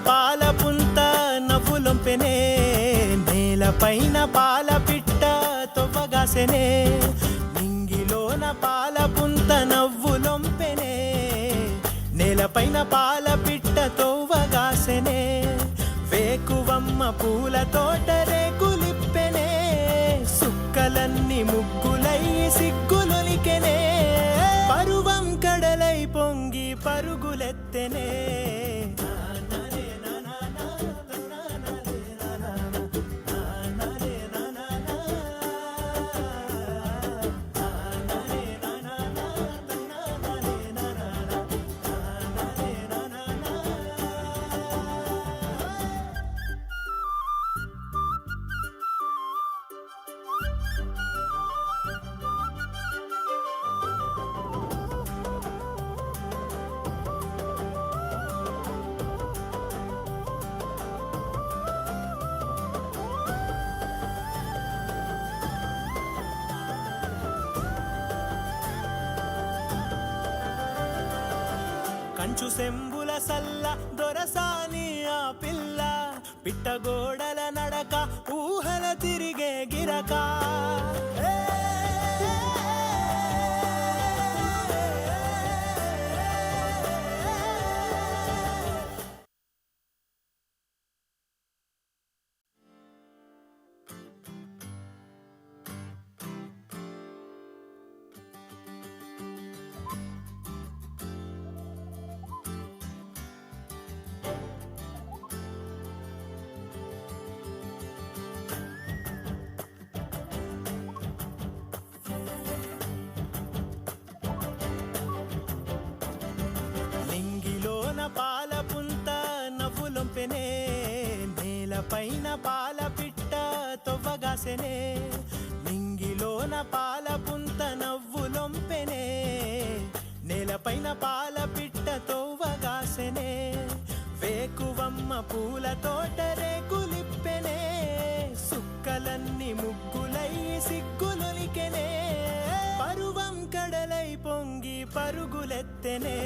పాల పుంత నవ్వులొంపెనే, నేలపైన పాల పిట్ట తొవ్వగాసెనే. నింగిలోన పాల పుంత నవ్వులొంపెనే, నేలపైన పాల పిట్ట తొవ్వగాసెనే. వేకువమ్మ పూల తోట రేకులిప్పెనే, సుక్కలన్నీ ముగ్గులై సిగ్గులొలికెనే. పరువం కడలై పొంగి పరుగులెత్తెనే. కంచు సెంబుల సల్ల దొరసాని ఆ పిల్ల, పిట్టగోడల నడక ఊహల తిరిగే గిరక. పాల పుంత నవ్వులొంపెనే, నేలపైన పాల పిట్ట తొవ్వగాసెనే. నింగిలోన పాల పుంత నవ్వులొంపెనే, నేలపైన పాల పిట్ట తొవ్వగాసెనే. వేకువమ్మ పూల తోట రేకులిప్పెనే, సుక్కలన్నీ ముగ్గులై సిగ్గులొలికెనే. పరువం కడలై పొంగి పరుగులెత్తెనే.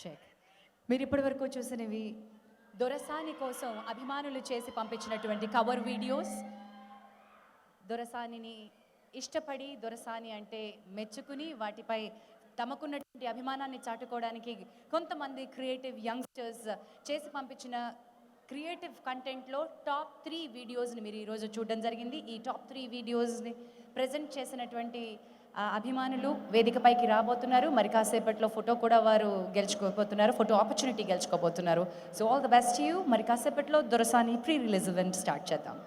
చెక్. మీరు ఇప్పటివరకు చూసినవి దొరసాని కోసం అభిమానులు చేసి పంపించినటువంటి కవర్ వీడియోస్. దొరసానిని ఇష్టపడి దొరసాని అంటే మెచ్చుకుని వాటిపై తమకున్నటువంటి అభిమానాన్ని చాటుకోవడానికి కొంతమంది క్రియేటివ్ యంగ్స్టర్స్ చేసి పంపించిన క్రియేటివ్ కంటెంట్లో టాప్ 3 వీడియోస్ని మీరు ఈరోజు చూడడం జరిగింది. ఈ టాప్ 3 వీడియోస్ని ప్రజెంట్ చేసినటువంటి అభిమానులు వేదికపైకి రాబోతున్నారు. మరి కాసేపట్లో ఫోటో కూడా వారు గెలుచుకోబోతున్నారు, ఫోటో ఆపర్చునిటీ గెలుచుకోబోతున్నారు. So all the best you. మరి కాసేపట్లో Dorasani pre release event start చేద్దాం.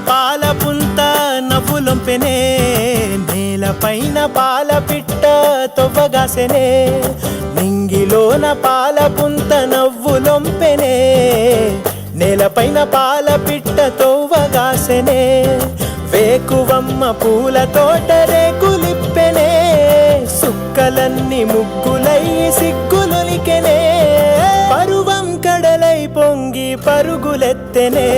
పాల పుంత నవ్వులొంపెనే, నేలపైన పాల పిట్ట తొవ్వగాసెనే. నింగిలోన పాల పుంత నవ్వులొంపెనే, నేలపైన పాల పిట్ట తొవ్వగాసెనే. వేకువమ్మ పూల తోట రేకులిప్పెనే, సుక్కలన్నీ ముగ్గులయ్యి సిగ్గులొలికెనే. పరువం కడలై పొంగి పరుగులెత్తెనే.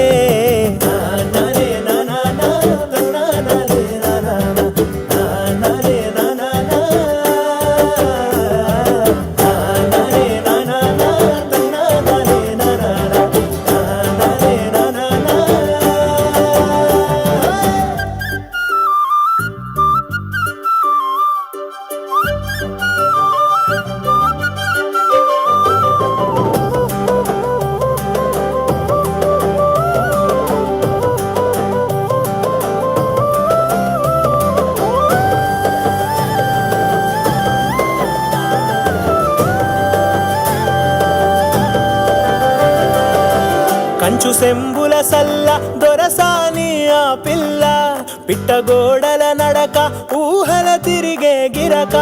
కంచు సెంబుల సల్ల దొరసాని ఆ పిల్ల, పిట్టగోడల నడక ఊహల తిరిగే గిరక.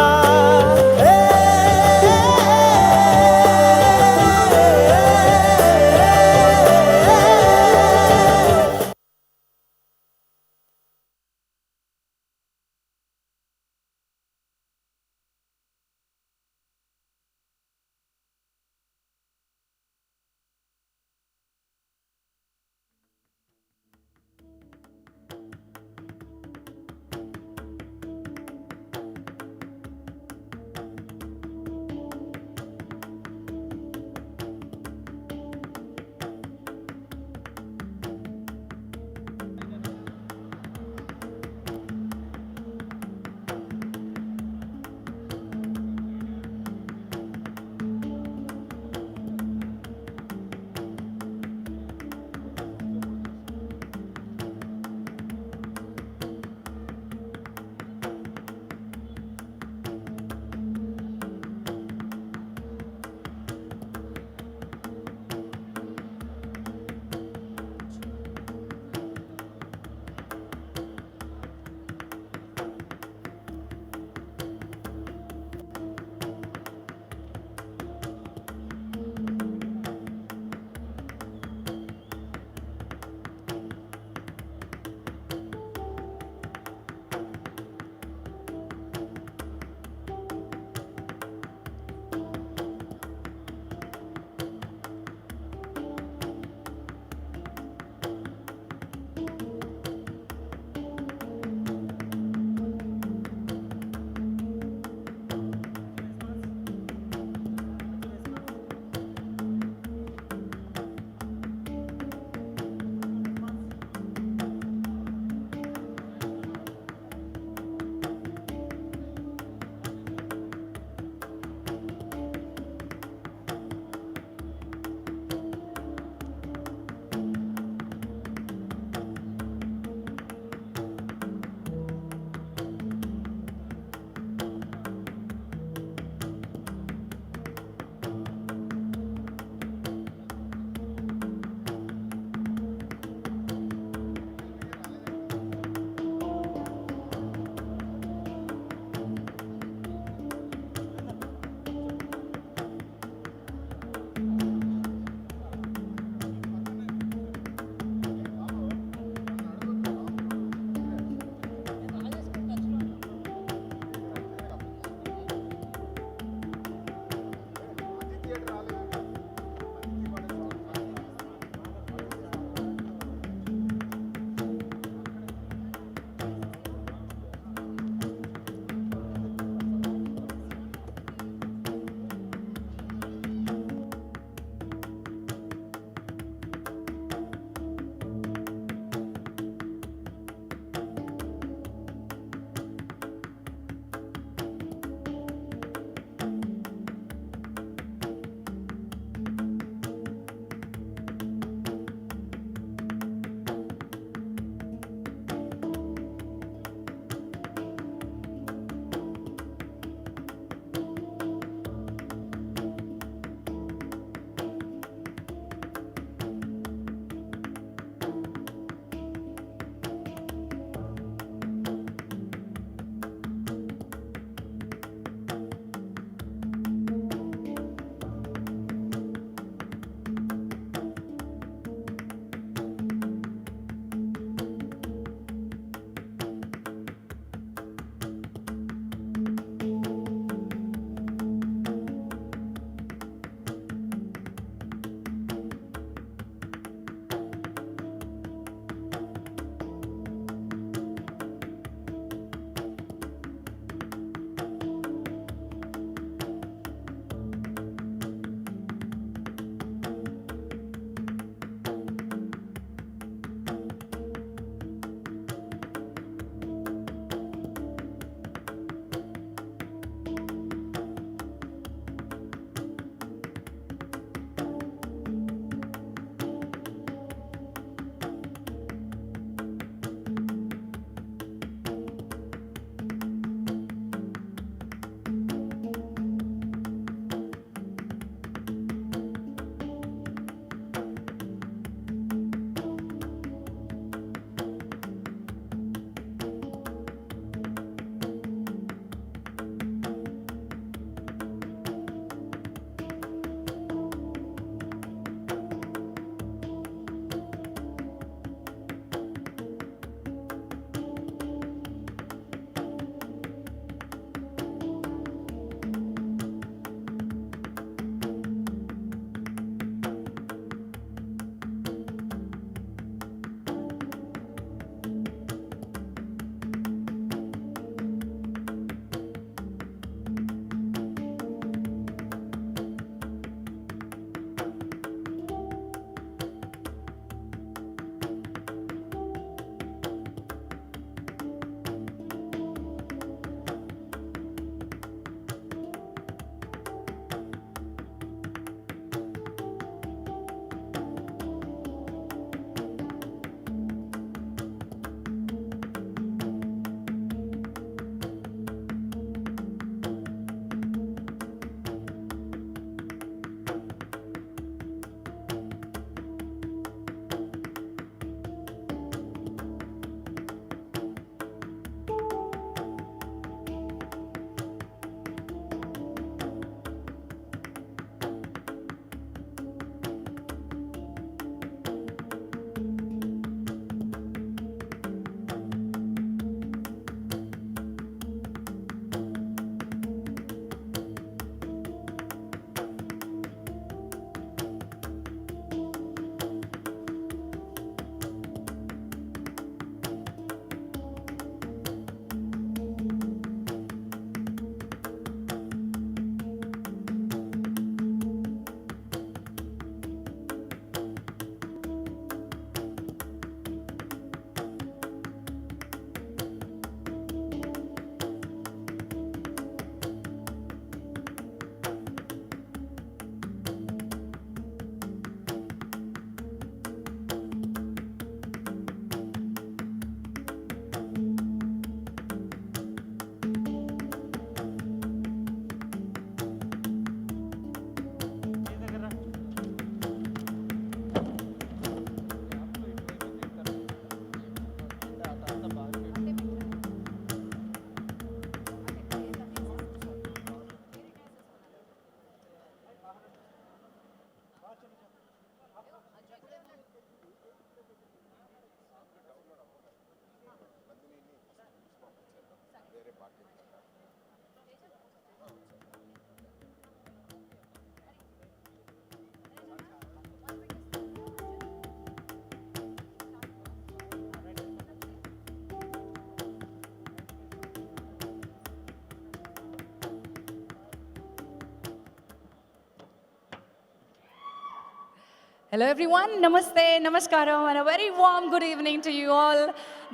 Hello everyone, namaste, namaskaram and a very warm good evening to you all.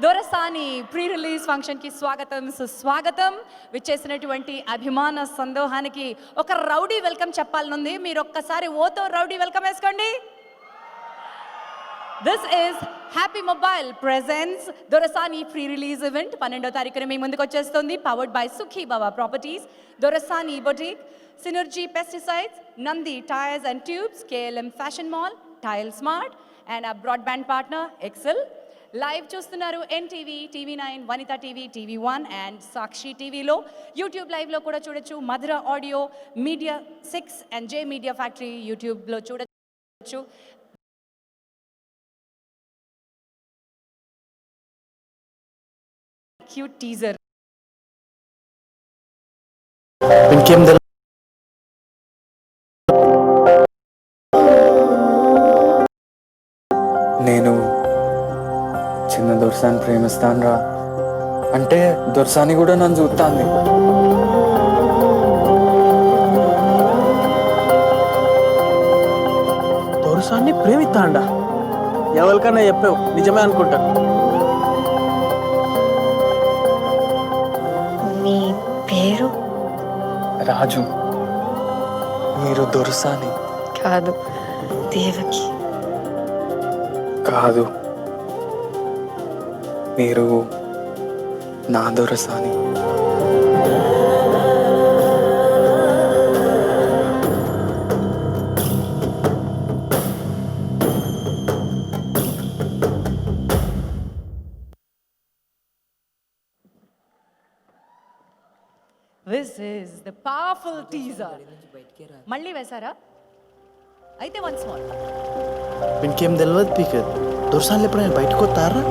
Dorasani pre-release ఫంక్షన్కి స్వాగతం సుస్వాగతం. విచ్చేసినటువంటి అభిమాన సందోహానికి ఒక రౌడీ వెల్కమ్ చెప్పాలనుంది. మీరు ఒక్కసారి ఓతో రౌడీ వెల్కమ్ వేసుకోండి. This is Happy Mobile presents Dorasani pre-release event 12వ తారీఖున మీ ముందుకు వచ్చేస్తుంది. Powered by Sukhi Baba properties, Dorasani boutique, synergy pesticides, Nandi tyres and tubes, KLM fashion mall, tile smart and uh broadband partner Excel. Live చూస్తున్నారు NTV, TV9, Vanitha TV, TV1 and Sakshi టీవీలో. YouTube లైవ్లో కూడా చూడొచ్చు. Madhura audio, media 6 and J media factory యూట్యూబ్లో చూడొచ్చు. Cute teaser. ఇంకేం నేను చిన్న దొరసాని ప్రేమిస్తాను రా అంటే దొరసాని కూడా నన్ను చూస్తాంది. దొరసాన్ని ప్రేమిస్తాండా? ఎవరికన్నా చెప్పావు, నిజమే అనుకుంటా. మీ పేరు? రాజు. మీరు దొరసాని? కాదు, దేవకి. కాదు, మీరు నా దొరసాని. This is the powerful teaser. మళ్ళీ వేశారా? అయితే వన్స్ మోర్. ఇంకేం తెలియదు పీక్. దొరసాన్లు ఎప్పుడైనా బయటకు వస్తారా?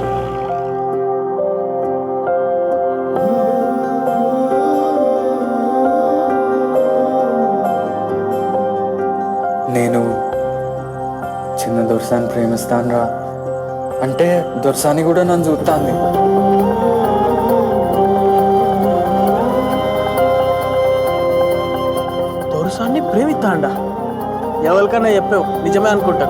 నేను చిన్న దొరసాని ప్రేమిస్తాను రా అంటే దొరసాని కూడా నన్ను చూస్తాంది. దొరసాన్ని ప్రేమిస్తాండా? ఎవరికన్నా చెప్పావు, నిజమే అనుకుంటా.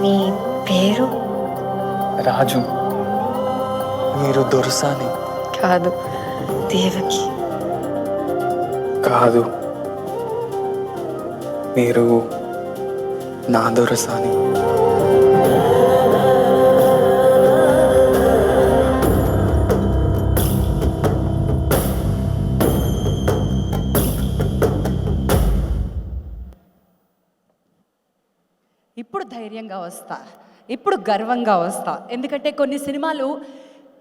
మీ పేరు? రాజు. మీరు దొరసాని? కాదు, దేవకి. కాదు, మీరు నా దొరసాని. ఇప్పుడు ధైర్యంగా వస్తా, ఇప్పుడు గర్వంగా వస్తా. ఎందుకంటే కొన్ని సినిమాలు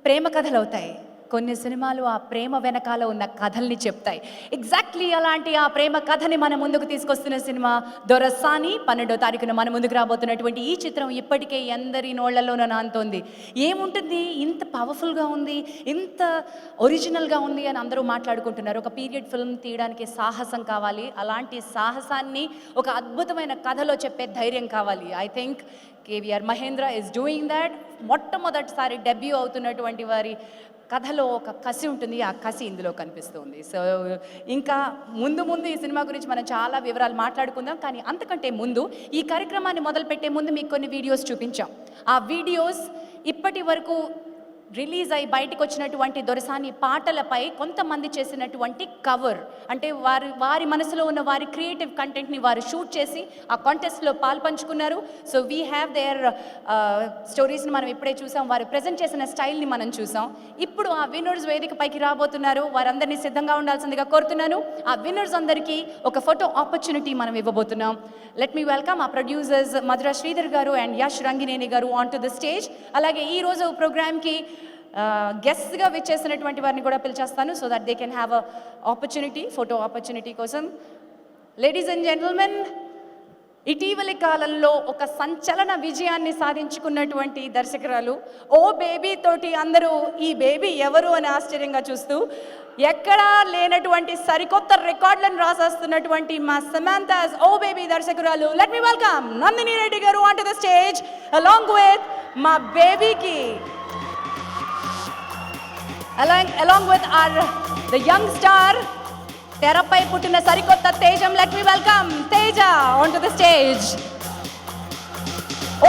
ప్రేమ కథలు అవుతాయి, కొన్ని సినిమాలు ఆ ప్రేమ వెనకాల ఉన్న కథల్ని చెప్తాయి. ఎగ్జాక్ట్లీ అలాంటి ఆ ప్రేమ కథని మన ముందుకు తీసుకొస్తున్న సినిమా దొరసాని. 12వ తారీఖున మన ముందుకు రాబోతున్నటువంటి ఈ చిత్రం ఇప్పటికే ఎందరి నోళ్లలోనూ నాంతోంది. ఏముంటుంది, ఇంత పవర్ఫుల్గా ఉంది, ఇంత ఒరిజినల్గా ఉంది అని అందరూ మాట్లాడుకుంటున్నారు. ఒక పీరియడ్ ఫిల్మ్ తీయడానికి సాహసం కావాలి. అలాంటి సాహసాన్ని ఒక అద్భుతమైన కథలో చెప్పే ధైర్యం కావాలి. I think KVR Mahendra is doing that. మొట్టమొదటిసారి డెబ్యూ అవుతున్నటువంటి వారి కథలో ఒక కసి ఉంటుంది, ఆ కసి ఇందులో కనిపిస్తుంది. సో ఇంకా ముందు ఈ సినిమా గురించి మనం చాలా వివరాలు మాట్లాడుకుందాం. కానీ అంతకంటే ముందు ఈ కార్యక్రమాన్ని మొదలుపెట్టే ముందు మీకు కొన్ని వీడియోస్ చూపించాం. ఆ వీడియోస్ ఇప్పటి వరకు రిలీజ్ అయి బయటకు వచ్చినటువంటి దొరసాని పాటలపై కొంతమంది చేసినటువంటి కవర్, అంటే వారి మనసులో ఉన్న వారి క్రియేటివ్ కంటెంట్ని వారు షూట్ చేసి ఆ కాంటెస్ట్లో పాల్పంచుకున్నారు. సో వీ హ్యావ్ దేర్ స్టోరీస్ని మనం ఇప్పుడే చూసాం, వారు ప్రజెంట్ చేసిన స్టైల్ని మనం చూసాం. ఇప్పుడు ఆ విన్నర్స్ వేదిక పైకి రాబోతున్నారు. వారందరినీ సిద్ధంగా ఉండాల్సిందిగా కోరుతున్నాను. ఆ విన్నర్స్ అందరికీ ఒక ఫోటో ఆపర్చునిటీ మనం ఇవ్వబోతున్నాం. లెట్ మీ వెల్కమ్ ఆ producers Mathura Sridhar garu and Yash Rangineni గారు ఆన్ టు ద స్టేజ్. అలాగే ఈరోజు ప్రోగ్రామ్కి గెస్ట్గా విచ్చేసినటువంటి వారిని కూడా పిలిచేస్తాను, so that they can have a opportunity, photo opportunity కోసం. లేడీస్ అండ్ జెంటిల్మెన్, ఇటీవలి కాలంలో ఒక సంచలన విజయాన్ని సాధించుకున్నటువంటి దర్శకురాలు ఓ బేబీ తోటి అందరూ ఈ బేబీ ఎవరు అని ఆశ్చర్యంగా చూస్తూ ఎక్కడా లేనటువంటి సరికొత్త రికార్డులను రాసేస్తున్నటువంటి మా సమాంతాస్ ఓ బేబీ దర్శకురాలు. Let me welcome Nandini Reddy గారు on to the stage along with మా బేబీకి, along with the young star తెరపై పుట్టిన సరికొత్త తేజం. Let me welcome Teja on to the stage.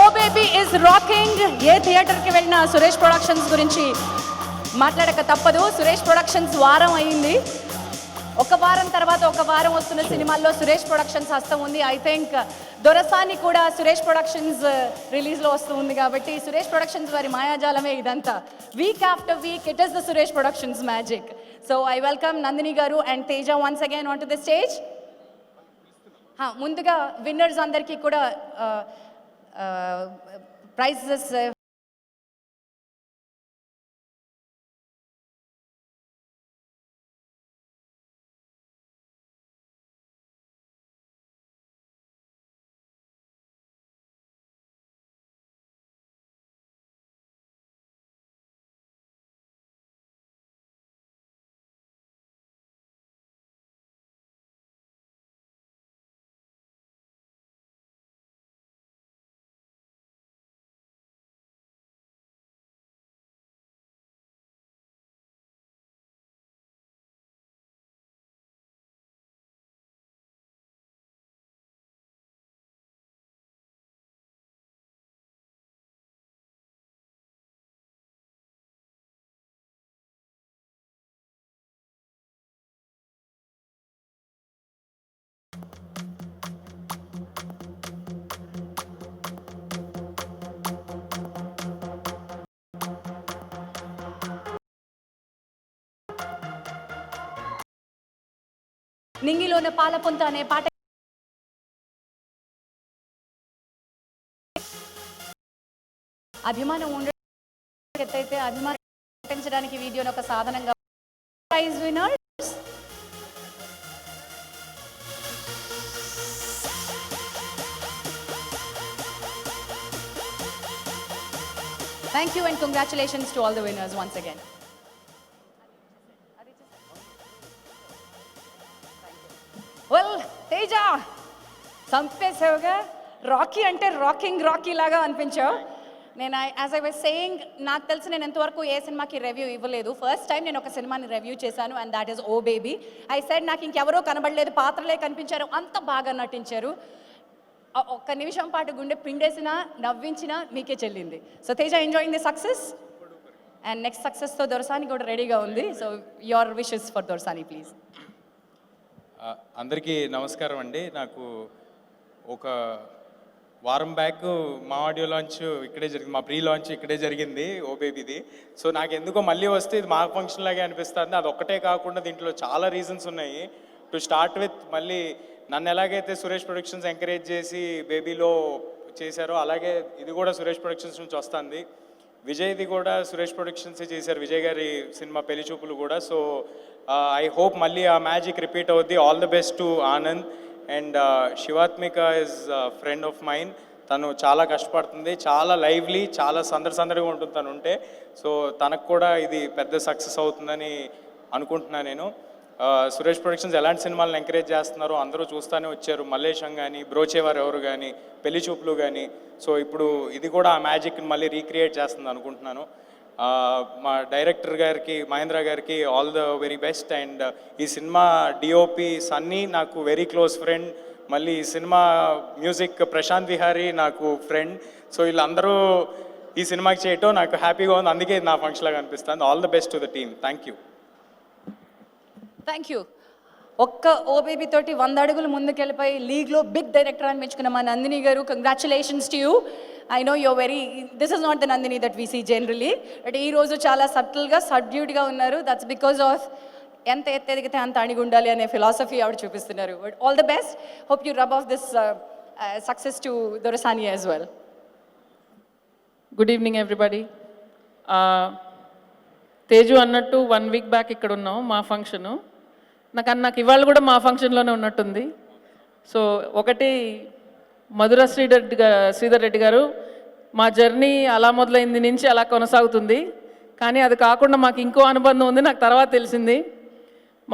Oh baby is rocking. ఏ థియేటర్కి వెళ్ళినా సురేష్ ప్రొడక్షన్స్ గురించి మాట్లాడక తప్పదు. సురేష్ ప్రొడక్షన్స్ వారం అయింది. ఒక వారం తర్వాత ఒక వారం వస్తున్న సినిమాల్లో సురేష్ ప్రొడక్షన్స్ హస్తం ఉంది. ఐ థింక్ దొరసాని కూడా సురేష్ ప్రొడక్షన్స్ రిలీజ్లో వస్తూ ఉంది. కాబట్టి సురేష్ ప్రొడక్షన్స్ వారి మాయాజాలమే ఇదంతా. Week after week it is the Suresh productions magic. So I welcome Nandini గారు and Teja once again on to the stage. ముందుగా విన్నర్స్ అందరికీ కూడా ప్రైజెస్ నింగిలోన పాలపొంత అనే పాట అభిమానం ఉండైతే అభిమానం పెంచడానికి వీడియోని ఒక సాధనంగా prize winners. Thank you and congratulations to all the winners once again. Well, Teja, సంపేసావుగా. రాకీ అంటే రాకీ లాగా అనిపించావు. నేను యాజ్ ఐ వాజ్ సేయింగ్, నాకు తెలిసి నేను ఎంతవరకు ఏ సినిమాకి రివ్యూ ఇవ్వలేదు. ఫస్ట్ టైం నేను ఒక సినిమాని రివ్యూ చేశాను and that is Oh Baby. I said నాకు ఇంకెవరో కనబడలేదు, పాత్రలే కనిపించారు, అంత బాగా నటించారు. ఒక్క నిమిషం పాటు గుండె పిండేసినా నవ్వించినా మీకే చెల్లింది. So Teja enjoying the success and next సక్సెస్తో దొరసాని కూడా రెడీగా ఉంది. So your wishes for Dorasani please. అందరికీ నమస్కారం అండి. నాకు ఒక వారం బ్యాక్ మా ఆడియో లాంచ్ ఇక్కడే జరిగింది, మా ప్రీ లాంచ్ ఇక్కడే జరిగింది ఓ బేబీది. సో నాకు ఎందుకో మళ్ళీ వస్తే ఇది మా ఫంక్షన్ లాగే అనిపిస్తుంది. అది ఒక్కటే కాకుండా దీంట్లో చాలా రీజన్స్ ఉన్నాయి. టు స్టార్ట్ విత్, మళ్ళీ నన్ను ఎలాగైతే సురేష్ ప్రొడక్షన్స్ ఎంకరేజ్ చేసి బేబీలో చేశారో అలాగే ఇది కూడా సురేష్ ప్రొడక్షన్స్ నుంచి వస్తుంది. విజయ్ది కూడా సురేష్ ప్రొడక్షన్స్ చేశారు, విజయ్ గారి సినిమా పెళ్లి చూపులు కూడా. సో ఐ హోప్ మళ్ళీ ఆ మ్యాజిక్ రిపీట్ అవుద్ది. All the best to Anand. And Shivathmika is friend of mine. తను చాలా కష్టపడుతుంది, చాలా లైవ్లీ, చాలా సందడిగా ఉంటుంది తను ఉంటే. సో తనకు కూడా ఇది పెద్ద సక్సెస్ అవుతుందని అనుకుంటున్నాను నేను. సురేష్ ప్రొడక్షన్స్ ఎలాంటి సినిమాలను ఎంకరేజ్ చేస్తున్నారో అందరూ చూస్తూనే వచ్చారు. మల్లేశం కానీ, బ్రోచేవారు ఎవరు కానీ, పెళ్లి చూపులు కానీ. సో ఇప్పుడు ఇది కూడా ఆ మ్యాజిక్ని మళ్ళీ రీక్రియేట్ చేస్తుంది అనుకుంటున్నాను. మా డైరెక్టర్ గారికి, మహేంద్ర గారికి all the very best. And ఈ సినిమా డిఓపి సన్నీ నాకు వెరీ క్లోజ్ ఫ్రెండ్. మళ్ళీ ఈ సినిమా మ్యూజిక్ ప్రశాంత్ విహారీ నాకు ఫ్రెండ్. సో వీళ్ళందరూ ఈ సినిమాకి చేయటం నాకు హ్యాపీగా ఉంది. అందుకే నా ఫంక్షన్ లాగా అనిపిస్తుంది. All the best to the team. Thank you. Thank you. ఒక్క ఓ బేబీ తోటి 100 అడుగులు ముందుకెళ్ళిపోయి లీగ్లో బిగ్ డైరెక్టర్ అని మెచ్చుకున్న మా Nandini garu, congratulations to you. I know your very, this is not the Nandini that we see generally. But ఈరోజు చాలా సటిల్గా సబ్డ్యూడ్గా ఉన్నారు. దట్స్ బికాస్ ఆఫ్ ఎంత ఎదిగితే అంత అణిగి ఉండాలి అనే ఫిలాసఫీ ఆవిడ చూపిస్తున్నారు. But all the best. Hope you rub of this success to Dorasani as well. Good evening everybody. Teju అన్నట్టు 1 వీక్ బ్యాక్ ఇక్కడ ఉన్నాం మా ఫంక్షను. నాకు ఇవాళ కూడా మా ఫంక్షన్లోనే ఉన్నట్టుంది. సో ఒకటి, మధుర శ్రీధర్ రెడ్డి గారు, మా జర్నీ అలా మొదలైంది నుంచి అలా కొనసాగుతుంది. కానీ అది కాకుండా మాకు ఇంకో అనుబంధం ఉంది, నాకు తర్వాత తెలిసింది.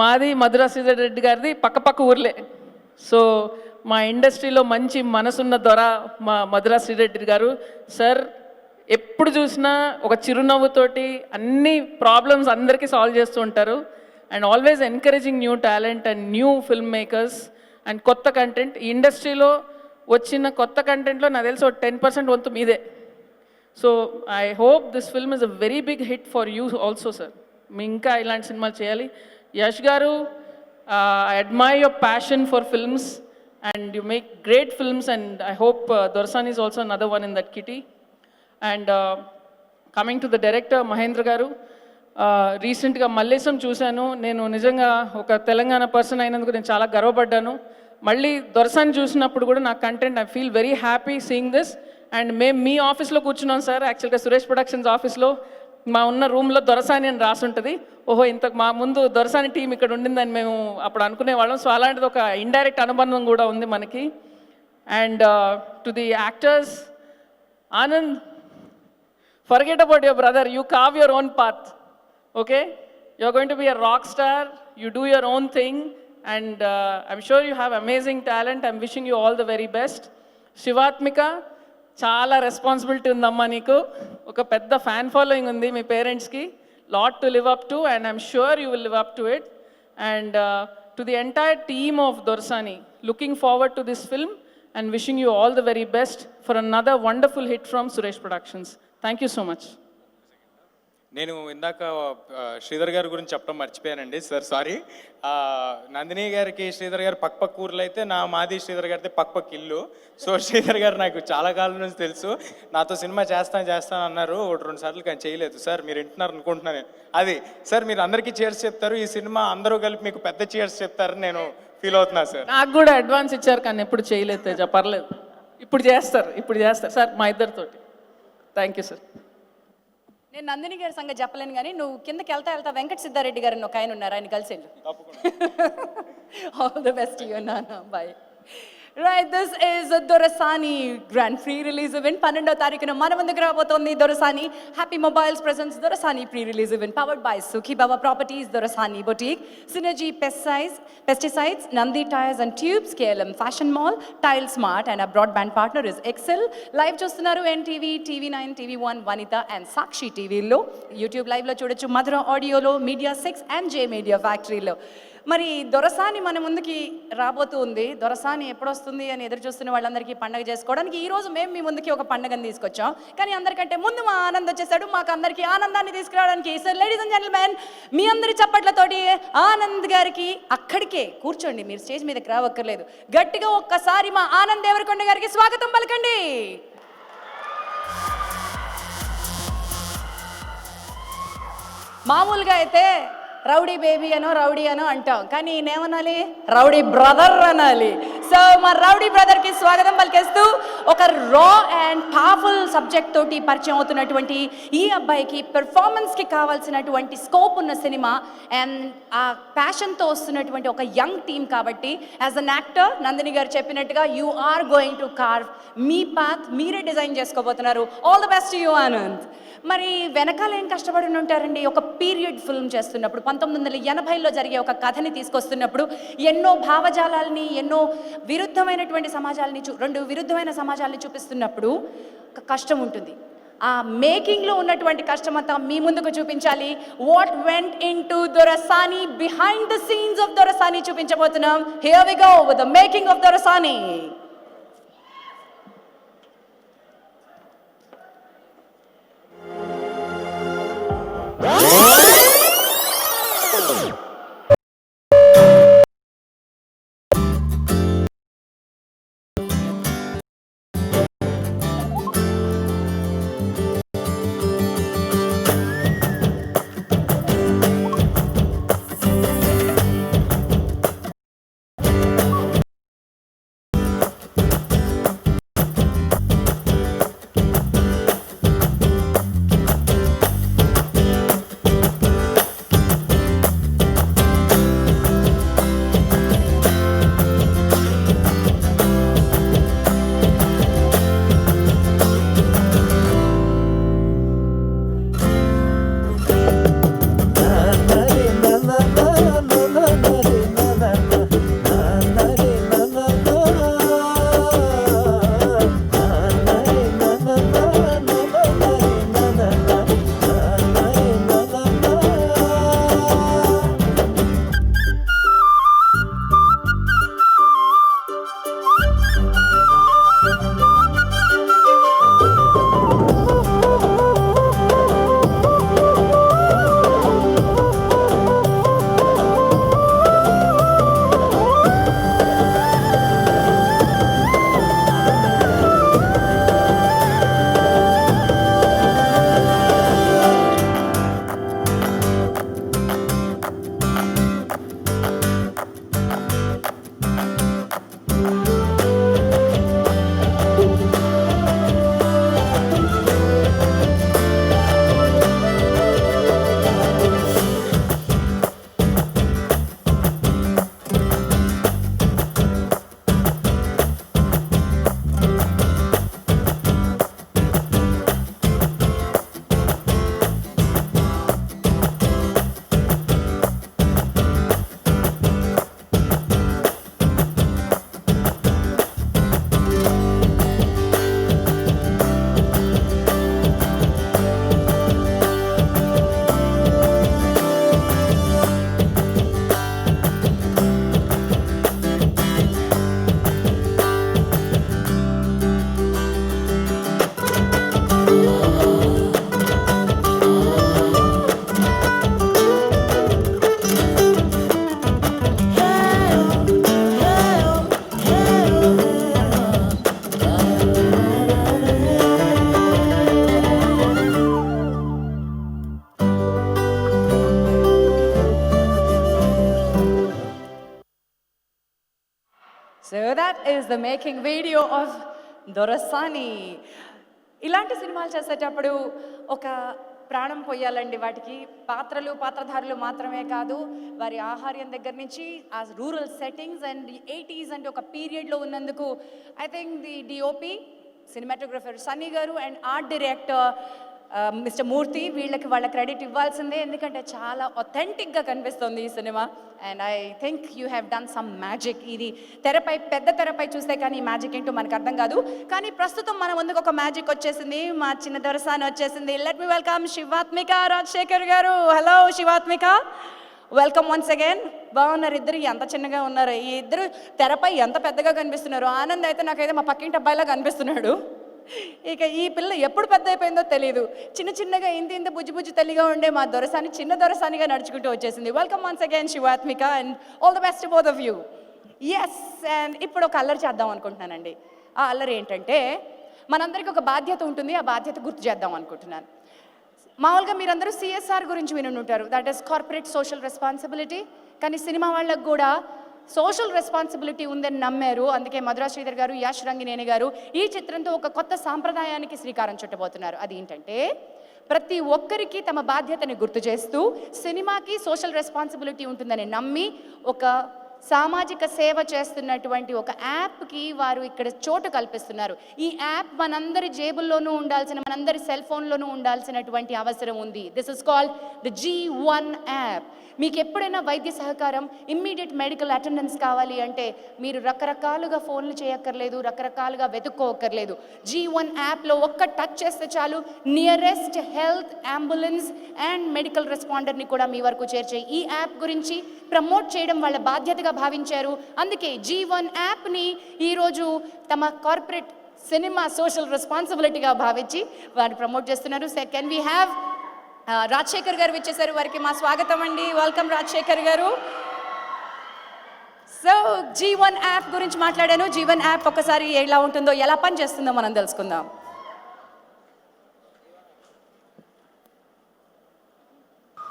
మాది మధుర శ్రీధర్ రెడ్డి గారిది పక్క ఊర్లే. సో మా ఇండస్ట్రీలో మంచి మనసున్న దొర మా మధుర శ్రీధర్ రెడ్డి గారు. సార్ ఎప్పుడు చూసినా ఒక చిరునవ్వుతోటి అన్ని ప్రాబ్లమ్స్ అందరికీ సాల్వ్ చేస్తూ ఉంటారు. And always encouraging new talent and new film makers and కొత్త కంటెంట్. ఈ ఇండస్ట్రీలో వచ్చిన కొత్త కంటెంట్లో నాకు తెలిసి ఒక 10% వంతు మీదే. So I hope this film is a very big hit for you also sir. మీ ఇంకా ఇలాంటి సినిమాలు చేయాలి. యష్ గారు, I admire your passion for films and you make great films and I hope Dorasani is also another one in that kitty. And coming to the director Mahendra గారు, రీసెంట్గా మల్లేశం చూశాను. నేను నిజంగా ఒక తెలంగాణ పర్సన్ అయినందుకు నేను చాలా గర్వపడ్డాను. మళ్ళీ దొరసాని చూసినప్పుడు కూడా నా content I feel very happy seeing this. And మేము మీ ఆఫీస్లో కూర్చున్నాం సార్, యాక్చువల్గా సురేష్ ప్రొడక్షన్స్ ఆఫీస్లో మా ఉన్న రూమ్లో దొరసాని అని రాసి ఉంటుంది. ఓహో, ఇంతకు మా ముందు దొరసాని టీం ఇక్కడ ఉండిందని మేము అప్పుడు అనుకునేవాళ్ళం. సో అలాంటిది ఒక ఇండైరెక్ట్ అనుబంధం కూడా ఉంది మనకి. And to the actors, Anand, forget about your brother, you carve your own path, okay? You're going to be a rock star, you do your own thing, and I'm sure you have amazing talent. I'm wishing you all the very best. Shivatmika, చాలా responsibility ఉందమ్మా నీకు. ఒక పెద్ద fan following ఉంది మీ పేరెంట్స్కి. Lot to live up to and I'm sure you will live up to it. And to the entire team of Dorasani, looking forward to this film and wishing you all the very best for another wonderful hit from Suresh Productions. Thank you so much. నేను ఇందాక శ్రీధర్ గారి గురించి చెప్పడం మర్చిపోయానండి sir, sorry. Nandini గారికి శ్రీధర్ గారు పక్క ఊర్లో అయితే మాది శ్రీధర్ గారితే పక్క ఇల్లు. సో శ్రీధర్ గారు నాకు చాలా కాలం నుంచి తెలుసు. నాతో సినిమా చేస్తాను అన్నారు 1-2 సార్లు, కానీ చేయలేదు. సార్ మీరు వింటున్నారు అనుకుంటున్నాను. అది సార్, మీరు అందరికీ చీర్స్ చెప్తారు, ఈ సినిమా అందరూ కలిపి మీకు పెద్ద చీర్స్ చెప్తారని నేను ఫీల్ అవుతున్నా సార్. నాకు కూడా అడ్వాన్స్ ఇచ్చారు కానీ ఎప్పుడు చేయలేదు తేజ, పర్లేదు. ఇప్పుడు చేస్తారు సార్ మా ఇద్దరితోటి. Thank you sir. నేను నందిని గారి సంగతి చెప్పలేను కానీ నువ్వు కిందకి వెళ్తా వెంకట సిద్ధారెడ్డి గారు ఒక ఆయన ఉన్నారు, ఆయన కలిసి వెళ్ళు. ఆల్ ద బెస్ట్ యూ నాన్న, bye. Right, this is Dorasani grand pre release event. 12వ తారీఖున మన ముందుకు రాబోతోంది Dorasani. Happy Mobiles presents Dorasani pre release event powered by Sukhibaba properties, Dorasani boutique, synergy pesticides, Nandi tyres and tubes, KLM fashion mall, tile smart and uh broadband partner is Excel. Live చూస్తున్నారు NTV, TV9, TV1, Vanitha and Sakshi టీవీలో. YouTube లైవ్లో చూడొచ్చు, మధుర ఆడియోలో, media 6 and J media ఫ్యాక్టరీలో. మరి దొరసాని మన ముందుకి రాబోతూ ఉంది. దొరసాని ఎప్పుడు వస్తుంది అని ఎదురు చూస్తున్న వాళ్ళందరికీ పండగ చేసుకోవడానికి ఈరోజు మేము మీ ముందుకి ఒక పండుగను తీసుకొచ్చాం. కానీ అందరికంటే ముందు మా ఆనంద్ వచ్చేసాడు, మాకు అందరికీ ఆనందాన్ని తీసుకురావడానికి. సార్, లేడీస్ అండ్ జెంటిల్మెన్, మీ అందరి చప్పట్లతోటి ఆనంద్ గారికి, అక్కడికే కూర్చోండి, మీరు స్టేజ్ మీదకి రావక్కర్లేదు, గట్టిగా ఒక్కసారి మా ఆనంద్ దేవరకొండ గారికి స్వాగతం పలకండి. మామూలుగా అయితే రౌడీ బేబీ రౌడీ అంటాం, కానీ నేమనాలి, రౌడీ బ్రదర్ అనాలి. సో మా రౌడీ బ్రదర్కి స్వాగతం పలికేస్తూ ఒక రా అండ్ పవర్ఫుల్ సబ్జెక్ట్ తోటి పరిచయం అవుతున్నటువంటి ఈ అబ్బాయికి పెర్ఫార్మెన్స్కి కావాల్సినటువంటి స్కోప్ ఉన్న సినిమా అండ్ ఆ ప్యాషన్తో వస్తున్నటువంటి ఒక యంగ్ టీమ్. కాబట్టి యాజ్ అన్ యాక్టర్ నందిని గారు చెప్పినట్టుగా you are going to carve మీ పాత్, మీరే డిజైన్ చేసుకోబోతున్నారు. All the best you Anand. మరి వెనకాల ఏం కష్టపడి ఉంటారండి. ఒక పీరియడ్ ఫిల్మ్ చేస్తున్నప్పుడు 1980లో జరిగే ఒక కథని తీసుకొస్తున్నప్పుడు ఎన్నో భావజాలాల్ని, ఎన్నో విరుద్ధమైనటువంటి సమాజాలని, 2 విరుద్ధమైన సమాజాలని చూపిస్తున్నప్పుడు ఒక కష్టం ఉంటుంది. ఆ మేకింగ్లో ఉన్నటువంటి కష్టమంతా మీ ముందుకు చూపించాలి. What went into Dorasani, behind the scenes of Dorasani చూపించబోతున్నాం. Here we go with the making of Dorasani. is the making video of Dorasani. ఇలాంటి సినిమాలు చేసేటప్పుడు ఒక ప్రాణం పోయాలండి వాటికి. పాత్రలు పాత్రధారులు మాత్రమే కాదు, వారి ఆహార్యం దగ్గర నుంచి ఆ రూరల్ సెట్టింగ్స్ అండ్ 80s అంటే ఒక పీరియడ్లో ఉన్నందుకు I think the DOP, cinematographer Sunny గారు అండ్ ఆర్ట్ డైరెక్టర్ మిస్టర్ మూర్తి, వీళ్ళకి వాళ్ళ క్రెడిట్ ఇవ్వాల్సిందే. ఎందుకంటే చాలా ఒథెంటిక్గా కనిపిస్తుంది ఈ cinema. And I think you have done some magic. ఇది తెరపై, పెద్ద తెరపై చూస్తే కానీ ఈ మ్యాజిక్ ఏంటో మనకు అర్థం కాదు. కానీ ప్రస్తుతం మన ముందుకు ఒక మ్యాజిక్ వచ్చేసింది, మా చిన్న దొరసాని వచ్చేసింది. Let me welcome Shivathmika Rajasekhar గారు. Hello Shivathmika, welcome once again. బాగున్నారు ఇద్దరు, ఎంత చిన్నగా ఉన్నారు. ఈ ఇద్దరు తెరపై ఎంత పెద్దగా కనిపిస్తున్నారు. ఆనంద్ అయితే నాకైతే మా పక్కింటి అబ్బాయిలా కనిపిస్తున్నాడు. ఇక ఈ పిల్ల ఎప్పుడు పెద్ద అయిపోయిందో తెలియదు. చిన్న చిన్నగా ఇంత బుజ్జి బుజ్జి తల్లిగా ఉండే మా దొరసాని చిన్న దొరసానిగా నడుచుకుంటూ వచ్చేసింది. Welcome once again Shivathmika and all the best both of you. Yes, and ఇప్పుడు ఒక అల్లరి చేద్దాం అనుకుంటున్నానండి. ఆ అల్లరి ఏంటంటే, మనందరికీ ఒక బాధ్యత ఉంటుంది, ఆ బాధ్యత గుర్తు చేద్దాం అనుకుంటున్నాను. మామూలుగా మీరందరూ సిఎస్ఆర్ గురించి వినుంటారు, that is corporate social responsibility. కానీ సినిమా వాళ్ళకు కూడా సోషల్ రెస్పాన్సిబిలిటీ ఉందని నమ్మారు. అందుకే మధురా శ్రీధర్ గారు, యాష్ రంగినేని గారు ఈ చిత్రంతో ఒక కొత్త సాంప్రదాయానికి శ్రీకారం చుట్టబోతున్నారు. అది ఏంటంటే, ప్రతి ఒక్కరికి తమ బాధ్యతని గుర్తు చేస్తూ సినిమాకి సోషల్ రెస్పాన్సిబిలిటీ ఉంటుందని నమ్మి ఒక సామాజిక సేవ చేస్తున్నటువంటి ఒక యాప్కి వారు ఇక్కడ చోటు కల్పిస్తున్నారు. ఈ యాప్ మనందరి జేబుల్లోనూ ఉండాల్సిన, మనందరి సెల్ ఫోన్లోనూ ఉండాల్సినటువంటి అవసరం ఉంది. This is called the G1 app. మీకు ఎప్పుడైనా వైద్య సహకారం, ఇమ్మీడియట్ మెడికల్ అటెండెన్స్ కావాలి అంటే మీరు రకరకాలుగా ఫోన్లు చేయక్కర్లేదు, రకరకాలుగా వెతుక్కోక్కర్లేదు. G1 యాప్లో ఒక్క టచ్ చేస్తే చాలు, nearest health, ambulance and medical రెస్పాండర్ని కూడా మీ వరకు చేర్చే ఈ యాప్ గురించి ప్రమోట్ చేయడం వాళ్ళ బాధ్యతగా భావించారు. అందుకే G1 యాప్ని ఈరోజు తమ కార్పొరేట్ సినిమా సోషల్ రెస్పాన్సిబిలిటీగా భావించి వారిని ప్రమోట్ చేస్తున్నారు. కెన్ వీ హ్యావ్ రాజశేఖర్ గారు వచ్చేసారు, వారికి మా స్వాగతం అండి. వెల్కమ్ రాజశేఖర్ గారు. సో G1 యాప్ గురించి మాట్లాడాను. G1 యాప్ ఒకసారి ఎలా ఉంటుందో, ఎలా పనిచేస్తుందో మనం తెలుసుకుందాం.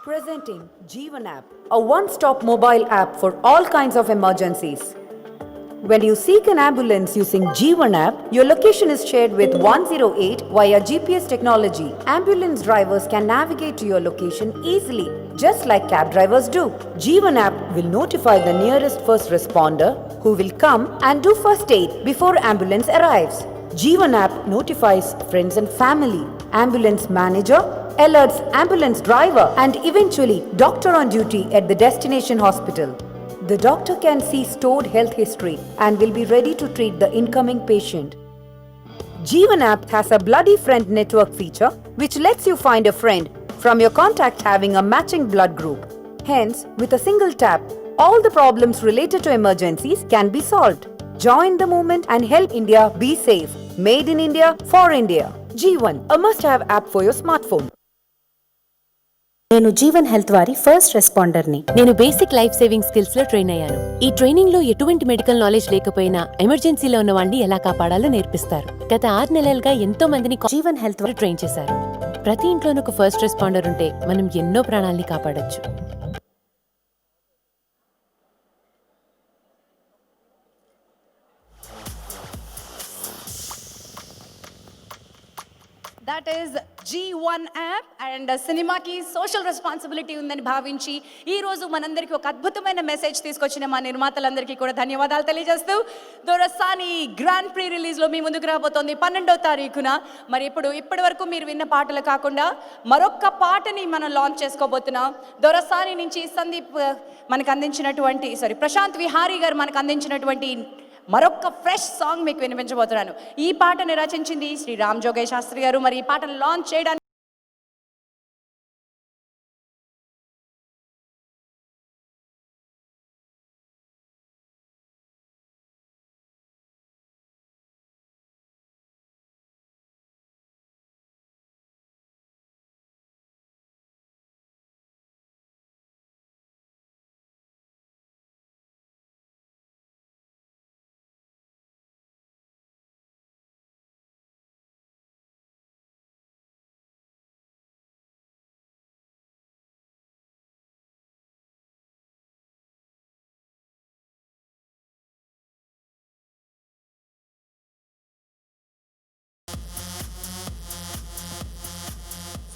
Presenting Jeevan app, a one-stop mobile app for all kinds of emergencies. When you seek an ambulance using Jeevan app, your location is shared with 108 via GPS technology. Ambulance drivers can navigate to your location easily, just like cab drivers do. Jeevan app will notify the nearest first responder, who will come and do first aid before ambulance arrives. Jeevan app notifies friends and family. Ambulance manager alerts ambulance driver and eventually doctor on duty at the destination hospital. The doctor can see stored health history and will be ready to treat the incoming patient. Jeevan app has a bloody friend network feature which lets you find a friend from your contact having a matching blood group. Hence, with a single tap, all the problems related to emergencies can be solved. Join the movement and help India be safe. Made in India for India. G1, a must-have app for your smartphone. నేను Jeevan health వారి first రెస్పాండర్ని. నేను basic life saving skills లో train అయ్యాను. ఈ training లో ఎటువంటి medical knowledge లేకపోయినా ఎమర్జెన్సీలో ఉన్న వాళ్ళని ఎలా కాపాడాలో నేర్పిస్తారు. గత 6 నెలలుగా ఎంతో మందిని జీవన్ హెల్త్ వారు ట్రైన్ చేశారు. ప్రతి ఇంట్లోనూ ఒక ఫస్ట్ రెస్పాండర్ ఉంటే మనం ఎన్నో ప్రాణాలని కాపాడొచ్చు. That is G1 app. And సినిమాకి సోషల్ రెస్పాన్సిబిలిటీ ఉందని భావించి ఈరోజు మనందరికీ ఒక అద్భుతమైన మెసేజ్ తీసుకొచ్చిన మా నిర్మాతలందరికీ కూడా ధన్యవాదాలు తెలియజేస్తూ, దొరసాని గ్రాండ్ ప్రీ రిలీజ్లో మీ ముందుకు రాబోతోంది 12వ తారీఖున. మరి ఇప్పటి వరకు మీరు విన్న పాటలు కాకుండా మరొక్క పాటని మనం లాంచ్ చేసుకోబోతున్నాం. దొరసాని నుంచి సందీప్ మనకు అందించినటువంటి, ప్రశాంత్ విహారీ గారు మనకు అందించినటువంటి మరొక ఫ్రెష్ సాంగ్ మీకు వినిపించబోతున్నాను. ఈ పాటని రచించింది శ్రీ రామ్ జోగయ్య శాస్త్రి గారు. మరి ఈ పాటను లాంచ్ చేయడానికి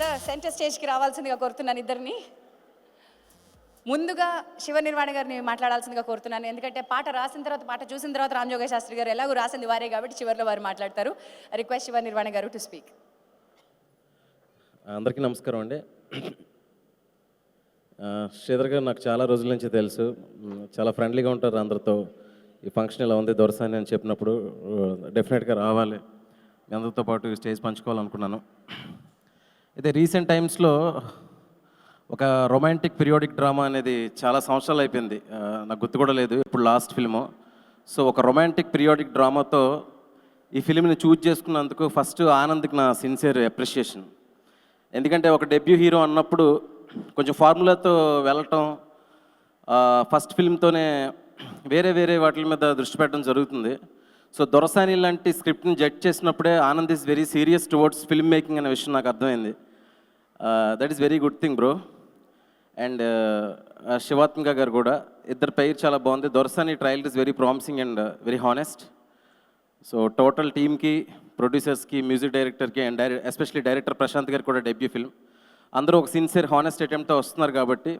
సార్ సెంటర్ స్టేజ్కి రావాల్సిందిగా కోరుతున్నాను ఇద్దరిని. ముందుగా శివ నిర్వాణ గారిని మాట్లాడాల్సిందిగా కోరుతున్నాను, ఎందుకంటే పాట రాసిన తర్వాత పాట చూసిన తర్వాత రామ్ జోగయ్య శాస్త్రి గారు ఎలాగో రాసింది వారే కాబట్టి చివరిలో వారు మాట్లాడతారు. రిక్వెస్ట్ శివ నిర్వాణ గారు టు స్పీక్. అందరికీ నమస్కారం అండి. శ్రీధర్ గారు నాకు చాలా రోజుల నుంచి తెలుసు, చాలా ఫ్రెండ్లీగా ఉంటారు అందరితో. ఈ ఫంక్షన్ ఇలా ఉంది దొరసాని అని చెప్పినప్పుడు డెఫినెట్గా రావాలి, మీ అందరితో పాటు స్టేజ్ పంచుకోవాలనుకున్నాను. అయితే రీసెంట్ టైమ్స్లో ఒక రొమాంటిక్ పీరియాడిక్ డ్రామా అనేది చాలా సంవత్సరాలు అయిపోయింది, నాకు గుర్తు కూడా లేదు ఇప్పుడు లాస్ట్ ఫిల్ము. సో ఒక రొమాంటిక్ పీరియాడిక్ డ్రామాతో ఈ ఫిల్మ్ని చూజ్ చేసుకున్నందుకు ఫస్ట్ ఆనంద్కి నా సిన్సియర్ అప్రిషియేషన్. ఎందుకంటే ఒక డెబ్యూ హీరో అన్నప్పుడు కొంచెం ఫార్ములాతో వెళ్ళటం, ఫస్ట్ ఫిల్మ్తోనే వేరే వేరే వాటి మీద దృష్టి పెట్టడం జరుగుతుంది. సో దొరసాని లాంటి స్క్రిప్ట్ని జడ్జ్ చేసినప్పుడే Anand is very serious towards film making అనే విషయం నాకు అర్థమైంది. That is very good thing bro. And Shivathmika గారు కూడా, ఇద్దరు పేరు చాలా బాగుంది. Dorasani trial is very promising and very honest. So total టీమ్కి, ప్రొడ్యూసర్స్కి, మ్యూజిక్ డైరెక్టర్కి అండ్ ఎస్పెషలీ డైరెక్టర్ ప్రశాంత్ గారు కూడా డెబ్యూ ఫిల్మ్. అందరూ ఒక సిన్సియర్ హానెస్ట్ అటెంప్ట్తో వస్తున్నారు కాబట్టి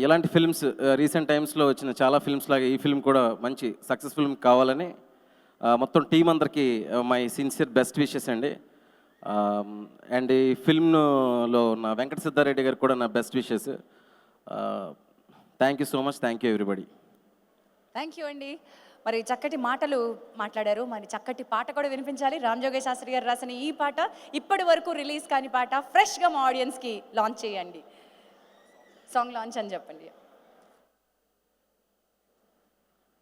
ఇలాంటి ఫిల్మ్స్ రీసెంట్ టైమ్స్లో వచ్చిన చాలా ఫిల్మ్స్ లాగా ఈ ఫిల్మ్ కూడా మంచి సక్సెస్ ఫిల్మ్ కావాలని మొత్తం టీం అందరికీ మై సిన్సియర్ బెస్ట్ విషెస్ అండి. అండ్ ఈ ఫిల్మ్లో నా వెంకట సిద్ధారెడ్డి గారు కూడా నా best wishes. Thank you so much, thank you everybody. Thank you అండి. మరి చక్కటి మాటలు మాట్లాడారు, మరి చక్కటి పాట కూడా వినిపించాలి. రామ్ జోగయ్య శాస్త్రి గారు రాసిన ఈ పాట ఇప్పటి వరకు రిలీజ్ కాని పాట, ఫ్రెష్గా మా ఆడియన్స్కి లాంచ్ చేయండి. సాంగ్ లాంచ్ అని చెప్పండి.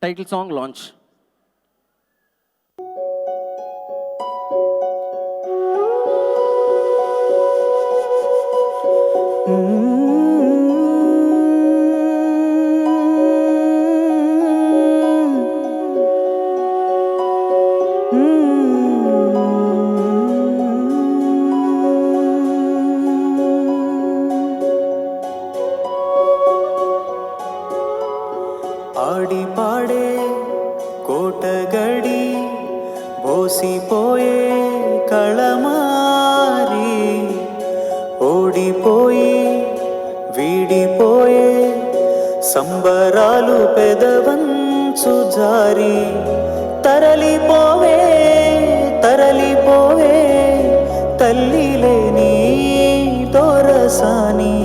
Title song launch. ఆడి పాడే కోటగడి బోసిపోయే కళమారి, ఓడిపోయి వీడిపోయే సంబరాలు పెదవంచు జారి, తరలిపోవే తరలిపోవే తల్లి లేని దొరసాని,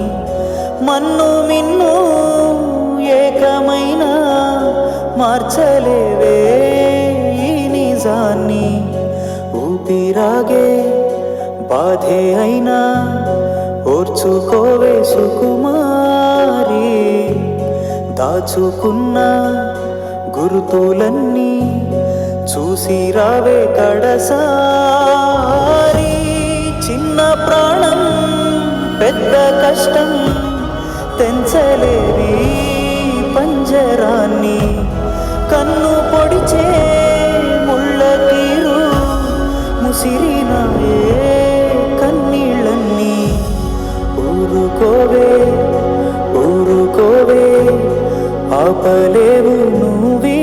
మన్ను మిన్ను ఏకమైన మార్చలేవే ఈ నిజాన్ని, ఊపిరాగే బాధే అయినా ఓర్చుకోవే సుకుమారి, దాచుకున్న గుర్తులన్నీ చూసి రావే కడసారి, చిన్న ప్రాణం పెద్ద కష్టం తెంచలేవి పంజరాన్ని, కన్ను పొడిచే ముళ్ళ తీరు ముసిరినాయే కన్నీళ్ళన్నీ, ఊరుకోవే ఊరుకోవే ఆపలేవు నువ్వీ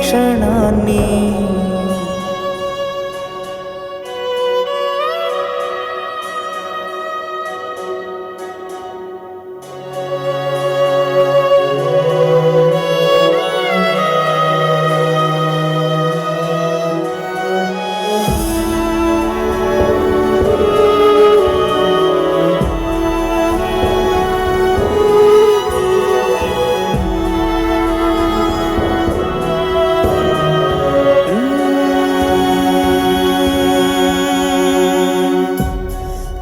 క్షణాన్ని.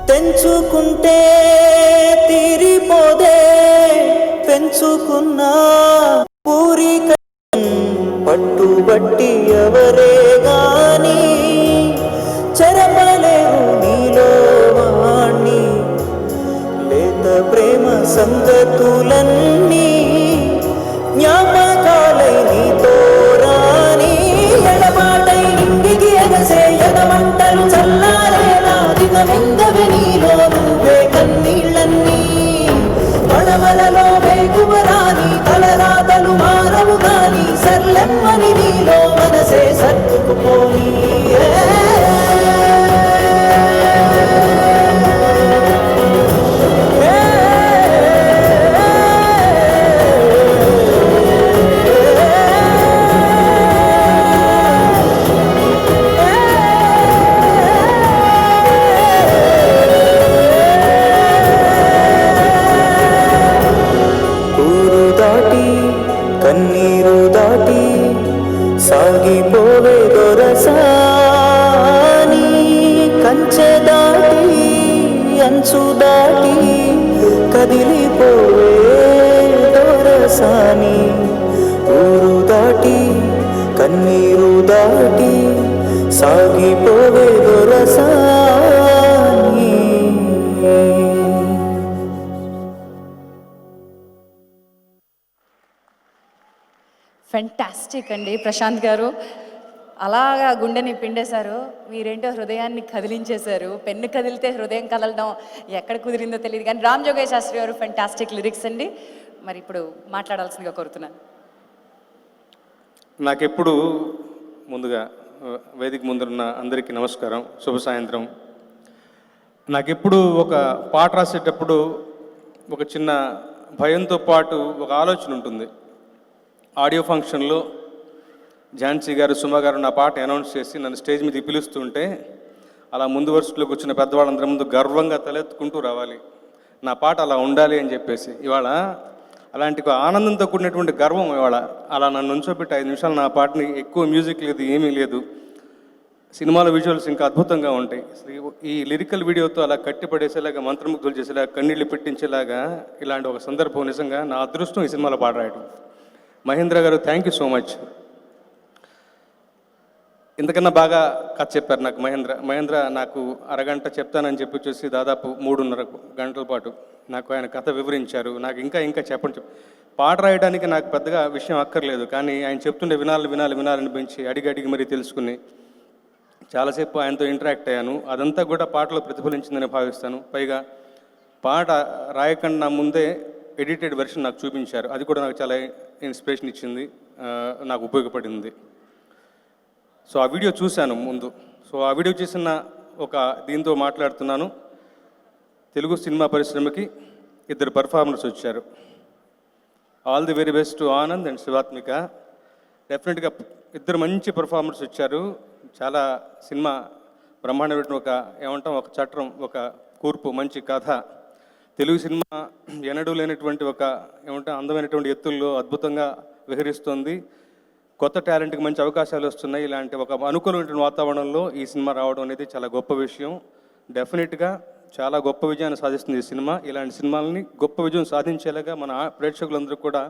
తెంచుకుంటే తీరిపోదే పెంచుకున్న పూరిక, పట్టుబట్టి ఎవరే గాని చెరపలేవు నీలో వాణ్ణి, లేత ప్రేమ సంగతులన్నీ జ్ఞాపకాలై నీతో రాని, ఎడబాటై ఇంటికి ఎగసే ఎగమంటలు చల్లారేలా దిగమిందవి నీలో నువ్వే కన్నీళ్ళ సాగిపోవే దొరసాని, ఊరు దాటి కన్నీరు దాటి సాగిపోవే దొరసాని. ఫెంటాస్టిక్ అండి ప్రశాంత్ గారు, అలాగా గుండెని పిండేశారు. మీరేంటో హృదయాన్ని కదిలించేశారు. పెన్ను కదిలితే హృదయం కదలడం ఎక్కడ కుదిరిందో తెలియదు కానీ రామ్ జోగయ్య శాస్త్రి గారు ఫెంటాస్టిక్ లిరిక్స్ అండి. మరి ఇప్పుడు మాట్లాడాల్సిందిగా కోరుతున్నాను. నాకెప్పుడు ముందుగా వేదిక ముందున్న అందరికీ నమస్కారం, శుభ సాయంత్రం. నాకెప్పుడు ఒక పాట రాసేటప్పుడు ఒక చిన్న భయంతో పాటు ఒక ఆలోచన ఉంటుంది. ఆడియో ఫంక్షన్లో ఝాన్సీ గారు, సుమ గారు నా పాట అనౌన్స్ చేసి నన్ను స్టేజ్ మీద పిలుస్తుంటే అలా ముందు వరుసలో కూర్చున్న పెద్దవాళ్ళందరి ముందు గర్వంగా తలెత్తుకుంటూ రావాలి, నా పాట అలా ఉండాలి అని చెప్పేసి. ఇవాళ అలాంటి ఆనందంతో కూడినటువంటి గర్వం ఇవాళ అలా నన్ను ఉంచోబెట్టి 5 నిమిషాలు నా పాటని, ఎక్కువ మ్యూజిక్ లేదు, ఏమీ లేదు, సినిమాల విజువల్స్ ఇంకా అద్భుతంగా ఉంటాయి. ఈ లిరికల్ వీడియోతో అలా కట్టిపడేసేలాగా, మంత్రముగ్ధులు చేసేలాగా, కన్నీళ్ళు పెట్టించేలాగా ఇలాంటి ఒక సందర్భం నిజంగా నా అదృష్టం ఈ సినిమాలో పాట రాయడం. మహేంద్ర గారు, థ్యాంక్ యూ సో మచ్. ఇంతకన్నా బాగా కథ చెప్పారు నాకు మహేంద్ర. నాకు అరగంట చెప్తానని చెప్పి చూసి దాదాపు 3.5 గంటల పాటు నాకు ఆయన కథ వివరించారు. నాకు ఇంకా చెప్పండి. పాట రాయడానికి నాకు పెద్దగా విషయం అక్కర్లేదు, కానీ ఆయన చెప్తుంటే వినాలనిపించి అడిగి మరీ తెలుసుకుని చాలాసేపు ఆయనతో ఇంటరాక్ట్ అయ్యాను. అదంతా కూడా పాటలో ప్రతిఫలించిందని భావిస్తాను. పైగా పాట రాయకుండా ముందే ఎడిటెడ్ వెర్షన్ నాకు చూపించారు. అది కూడా నాకు చాలా ఇన్స్పిరేషన్ ఇచ్చింది, నాకు ఉపయోగపడింది. సో ఆ వీడియో చూశాను ముందు. సో ఆ వీడియో చేసిన ఒక దీంతో మాట్లాడుతున్నాను. తెలుగు సినిమా పరిశ్రమకి 2 పర్ఫార్మర్స్ వచ్చారు. All the very best to Anand and Shivathmika. డెఫినెట్గా 2 మంచి పర్ఫార్మర్స్ వచ్చారు. చాలా సినిమా బ్రహ్మాండమైన ఒక చట్రం, ఒక కూర్పు, మంచి కథ. తెలుగు సినిమా ఎన్నడూ లేనటువంటి అందమైనటువంటి ఎత్తుల్లో అద్భుతంగా విహరిస్తోంది. కొత్త టాలెంట్కి మంచి అవకాశాలు వస్తున్నాయి. ఇలాంటి ఒక అనుకూలమైన వాతావరణంలో ఈ సినిమా రావడం అనేది చాలా గొప్ప విషయం. డెఫినెట్గా చాలా గొప్ప విజయాన్ని సాధిస్తుంది ఈ సినిమా. ఇలాంటి సినిమాలని గొప్ప విజయం సాధించేలాగా మన ప్రేక్షకులందరూ కూడా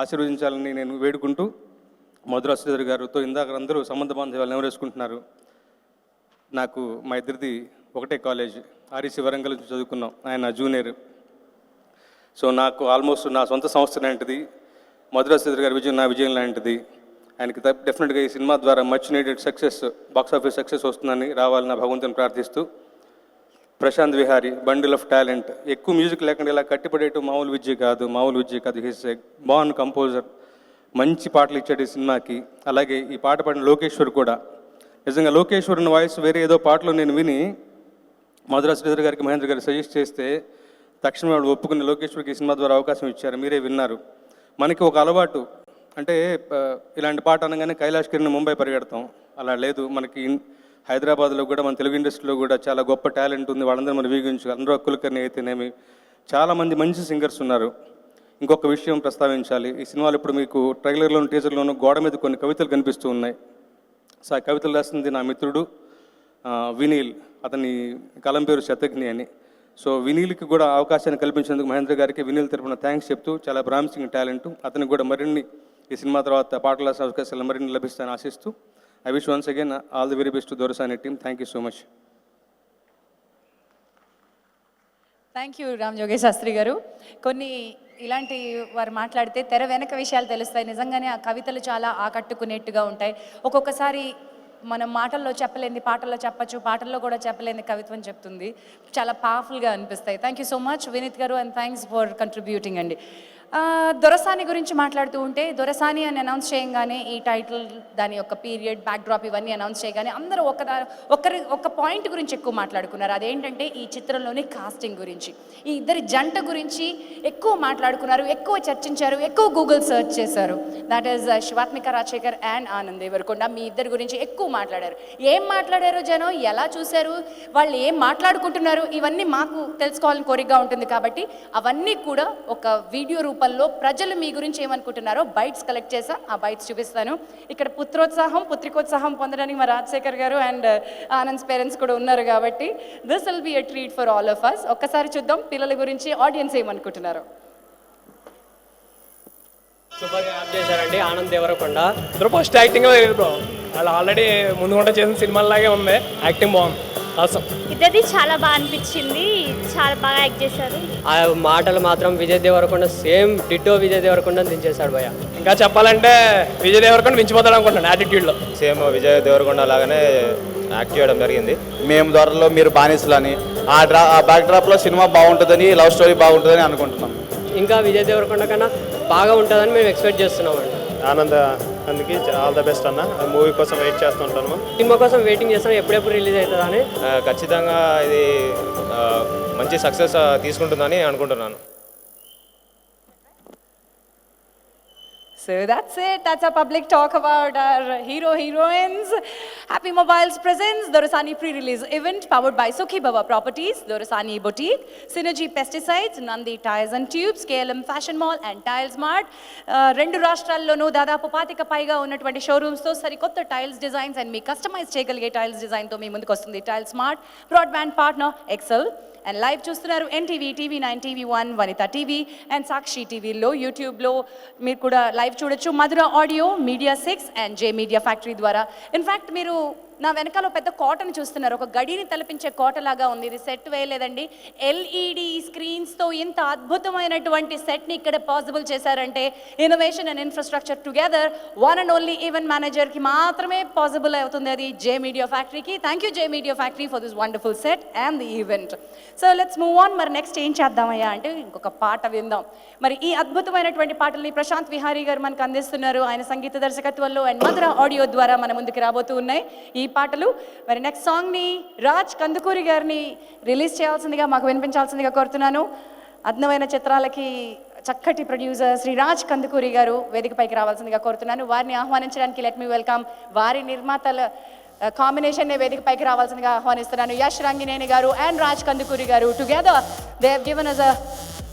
ఆశీర్వదించాలని నేను వేడుకుంటూ, మధుర శ్రీధర్ గారితో ఇందాక అందరూ సంబంధ బాంధవ్యాలు నెవరేసుకుంటున్నారు. నాకు మా ఇద్దరిది ఒకటే కాలేజ్, ఆర్ఈసీ వరంగల్ నుంచి చదువుకున్నాం. ఆయన జూనియర్. సో నాకు ఆల్మోస్ట్ నా సొంత సంస్థ లాంటిది. మధుర శ్రీధర్ గారి విజయం నా విజయం లాంటిది. ఆయనకి డెఫినెట్గా ఈ సినిమా ద్వారా much needed success, box office success వస్తుందని రావాలని భగవంతుని ప్రార్థిస్తూ, Prashanth Vihari bundle of talent. ఎక్కువ మ్యూజిక్ లేకుండా ఇలా కట్టిపడేయటం మామూలు విద్య కాదు. He's a born composer. మంచి పాటలు ఇచ్చాడు ఈ సినిమాకి. అలాగే ఈ పాట పాడిన లోకేశ్వర్ కూడా. నిజంగా లోకేశ్వరుని వాయిస్ వేరే ఏదో పాటలో నేను విని మధుర శ్రీధర్ గారికి, మహేంద్ర గారికి సజెస్ట్ చేస్తే తక్షణమే వాడు ఒప్పుకుని లోకేశ్వర్కి ఈ సినిమా ద్వారా అవకాశం ఇచ్చారు. మీరే విన్నారు. మనకి ఒక అలవాటు అంటే ఇలాంటి పాట అనగానే కైలాష్ కిరణ్ ముంబై పరిగెడతాం. అలా లేదు. మనకి హైదరాబాద్లో కూడా మన తెలుగు ఇండస్ట్రీలో కూడా చాలా గొప్ప టాలెంట్ ఉంది. వాళ్ళందరూ మనం వీగించు. అనురాగ్ కులకర్ణి అయితేనేమి, చాలామంది మంచి సింగర్స్ ఉన్నారు. ఇంకొక విషయం ప్రస్తావించాలి. ఈ సినిమాలో ఇప్పుడు మీకు ట్రైలర్లోను, టీజర్లోను గోడ మీద కొన్ని కవితలు కనిపిస్తూ ఉన్నాయి. సో ఆ కవితలు రాసింది నా మిత్రుడు వినీల్. అతని కలం పేరు శతఘ్ని అని. సో వినీల్కి కూడా అవకాశాన్ని కల్పించేందుకు మహేంద్ర గారికి వినీల్ తరపున థ్యాంక్స్ చెప్తూ, చాలా ప్రామిసింగ్ టాలెంట్. అతనికి కూడా మరిన్ని ఈ సినిమా తర్వాత పాటల రాసే అవకాశాలు మరిన్ని లభిస్తాయని ఆశిస్తూ, I wish once again all the very best to Dorasani team. Thank you so much. Thank you Ram జోగేష్ శాస్త్రి గారు. కొన్ని ఇలాంటి వారు మాట్లాడితే తెర వెనక విషయాలు తెలుస్తాయి. నిజంగానే ఆ కవితలు చాలా ఆకట్టుకునేట్టుగా ఉంటాయి. ఒక్కొక్కసారి మనం మాటల్లో చెప్పలేని పాటల్లో చెప్పచ్చు, పాటల్లో కూడా చెప్పలేని కవిత్వం చెప్తుంది. చాలా పవర్ఫుల్గా అనిపిస్తాయి. Thank you so much Vineeth garu, and thanks for contributing అండి. దొరసాని గురించి మాట్లాడుతూ ఉంటే, దొరసాని అని అనౌన్స్ చేయగానే ఈ టైటిల్, దాని యొక్క పీరియడ్, బ్యాక్డ్రాప్ ఇవన్నీ అనౌన్స్ చేయగానే అందరూ ఒక పాయింట్ గురించి ఎక్కువ మాట్లాడుకున్నారు. అదేంటంటే ఈ చిత్రంలోని కాస్టింగ్ గురించి. ఈ ఇద్దరి జంట గురించి ఎక్కువ మాట్లాడుకున్నారు, ఎక్కువ చర్చించారు, ఎక్కువ గూగుల్ సెర్చ్ చేశారు. That is Shivathmika Rajasekhar and Anand Deverakonda. మీ ఇద్దరి గురించి ఎక్కువ మాట్లాడారు. ఏం మాట్లాడారు జనం, ఎలా చూశారు, వాళ్ళు ఏం మాట్లాడుకుంటున్నారు, ఇవన్నీ మాకు తెలుసుకోవాలని కోరికగా ఉంటుంది. కాబట్టి అవన్నీ కూడా ఒక వీడియో రూపంలో రూపంలో ప్రజలు మీ గురించి ఏమనుకుంటున్నారో బైట్స్ కలెక్ట్ చేసా. ఆ బైట్స్ చూపిస్తాను. ఇక్కడ పుత్రికోత్సాహం పొందడానికి మా రాజశేఖర్ గారు అండ్ ఆనంద్ పేరెంట్స్ కూడా ఉన్నారు కాబట్టి this will be a treat for all of us. ఒక్కసారి చూద్దాం పిల్లల గురించి ఆడియన్స్ ఏమనుకుంటున్నారు. సూపర్గా యాక్ట్ చేశారండి ఆనంద్ దేవరకొండ. ఫస్ట్ యాక్టింగ్ లేదు బ్రో, వాళ్ళు ఆల్రెడీ ముందు కూడా చేసిన సినిమాలాగే ఉంది, యాక్టింగ్ బాగుంది. అవసరం ఇద్దరిది చాలా బాగా అనిపించింది, చాలా బాగా యాక్ట్ చేశారు. ఆ మాటలు మాత్రం విజయ్ దేవరకొండ సేమ్ డిటో విజయ్ దేవరకొండ దించేశాడు భయ్య. ఇంకా చెప్పాలంటే విజయ్ దేవరకొండ మించిపోతాడు అనుకుంటున్నాను యాటిట్యూడ్లో. సేమ్ విజయ్ దేవరకొండ లాగానే యాక్ట్ చేయడం జరిగింది. మేము ధరలో మీరు బానిసలని ఆ బ్యాక్ డ్రాప్లో సినిమా బాగుంటుందని, లవ్ స్టోరీ బాగుంటుందని అనుకుంటున్నాం. ఇంకా విజయ్ దేవరకొండ కన్నా బాగా ఉంటుందని మేము ఎక్స్పెక్ట్ చేస్తున్నామండి. ఆనంద్ అందుకే ఆల్ ద బెస్ట్ అన్న. మూవీ కోసం వెయిట్ చేస్తుంటాను, సినిమా కోసం వెయిటింగ్ చేస్తాను ఎప్పుడెప్పుడు రిలీజ్ అవుతుందని. ఖచ్చితంగా ఇది మంచి సక్సెస్ తీసుకుంటుందని అనుకుంటున్నాను. So that's it. That's our public talk about our heroines. Happy Mobiles presents Dorasani pre-release event powered by Sukhi Baba Properties, Dorasani Boutique, Synergy Pesticides, Nandi Tires and Tubes, KLM Fashion Mall and Tiles Mart. రెండు రాష్ట్రాల్లోనూ దాదాపు 25 పైగా ఉన్నటువంటి షోరూమ్స్తో సరికొత్త tiles designs and మీ customize చేయగలిగే tiles డిజైన్తో మీ ముందుకు వస్తుంది Tiles Mart. Broadband partner Excel and live చూస్తున్నారు NTV, TV9, TV1, Vanitha TV and Sakshi టీవీలో, యూట్యూబ్లో మీరు కూడా లైవ్ చూడొచ్చు. Madhura audio, media 6 and J media factory ద్వారా. ఇన్ఫ్యాక్ట్ మీరు నా వెనకాల పెద్ద కోటను చూస్తున్నారు, ఒక గడిని తలపించే కోటలాగా ఉంది. ఇది సెట్ వేయలేదండి, LED స్క్రీన్స్తో ఇంత అద్భుతమైనటువంటి సెట్ని ఇక్కడ పాసిబుల్ చేశారంటే innovation and infrastructure together one and only event మేనేజర్కి మాత్రమే పాసిబుల్ అవుతుంది, అది జే మీడియా ఫ్యాక్టరీకి. Thank you J media factory for this wonderful set and the event. So let's move on. మరి నెక్స్ట్ ఏం చేద్దామయ్యా అంటే ఇంకొక పాట విందాం. మరి ఈ అద్భుతమైనటువంటి పాటల్ని ప్రశాంత్ విహారీ గారు మనకు అందిస్తున్నారు, ఆయన సంగీత దర్శకత్వంలో అండ్ మధుర ఆడియో ద్వారా మన ముందుకు రాబోతూ ఉన్నాయి ఈ పాటలు. మరి నెక్స్ట్ సాంగ్ని రాజ్ కందుకూరి గారిని రిలీజ్ చేయాల్సిందిగా, మాకు వినిపించాల్సిందిగా కోరుతున్నాను. అద్భుతమైన చిత్రాలకి చక్కటి ప్రొడ్యూసర్ శ్రీ రాజ్ కందుకూరి గారు వేదికపైకి రావాల్సిందిగా కోరుతున్నాను. వారిని ఆహ్వానించడానికి లెట్ మీ వెల్కమ్ వారి నిర్మాతల కాంబినేషన్ వేదికపైకి రావాల్సిందిగా ఆహ్వానిస్తున్నాను. యష్ రంగినేని గారు అండ్ రాజ్ కందుకూరి గారు together they have given us a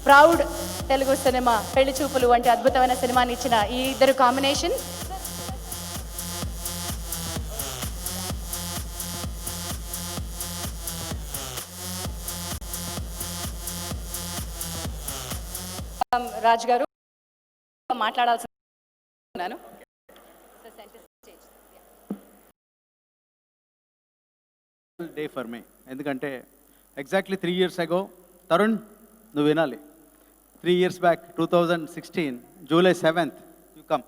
proud Telugu cinema పెళ్లి చూపులు వంటి అద్భుతమైన సినిమాని ఇచ్చిన ఈ ఇద్దరు కాంబినేషన్. రాజ్ గారు మాట్లాడాల్సింది. డే ఫర్ మీ, ఎందుకంటే ఎగ్జాక్ట్లీ 3 years ago, తరుణ్ నువ్వు వినాలి, 3 years back 2016 July 7th you come,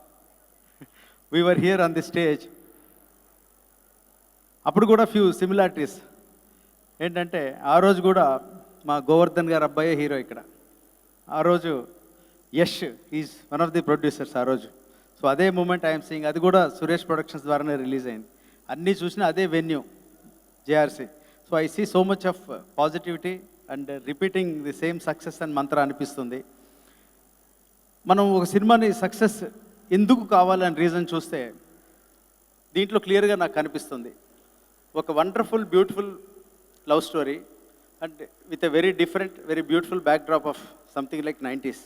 we were here on the stage. అప్పుడు కూడా ఫ్యూ సిమిలారిటీస్ ఏంటంటే ఆ రోజు కూడా మా గోవర్ధన్ గారు అబ్బాయే హీరో ఇక్కడ. ఆ రోజు Yash is one of the producers ఆ రోజు. సో అదే మూమెంట్ ఐఎమ్ సీయింగ్, అది కూడా సురేష్ ప్రొడక్షన్స్ ద్వారానే రిలీజ్ అయింది. అన్నీ చూసిన అదే venue JRC. So I see so much of positivity and repeating the same success అని మంత్ర అనిపిస్తుంది. మనం ఒక సినిమాని సక్సెస్ ఎందుకు కావాలని రీజన్ చూస్తే దీంట్లో క్లియర్గా నాకు కనిపిస్తుంది. ఒక wonderful beautiful love story and with a very different very beautiful backdrop of something like 90s.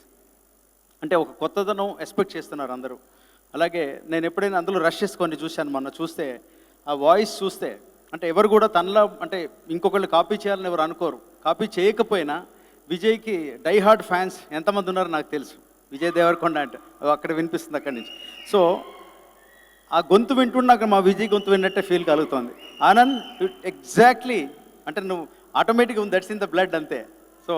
అంటే ఒక కొత్తదనం ఎక్స్పెక్ట్ చేస్తున్నారు అందరూ. అలాగే నేను ఎప్పుడైనా అందులో రషెస్ కొన్ని చూశాను, మొన్న చూస్తే ఆ వాయిస్ చూస్తే అంటే ఎవరు కూడా తనలో అంటే ఇంకొకళ్ళు కాపీ చేయాలని ఎవరు అనుకోరు. కాపీ చేయకపోయినా విజయ్కి డై హార్డ్ ఫ్యాన్స్ ఎంతమంది ఉన్నారో నాకు తెలుసు. విజయ్ దేవరకొండ అంటే అక్కడ వినిపిస్తుంది అక్కడి నుంచి. సో ఆ గొంతు వింటున్నాక మా విజయ్ గొంతు విన్నట్టే ఫీల్ కలుగుతుంది. ఆనంద్ ఎగ్జాక్ట్లీ అంటే నువ్వు ఆటోమేటిక్గా ఉంది, దట్స్ ఇన్ ద బ్లడ్ అంతే. So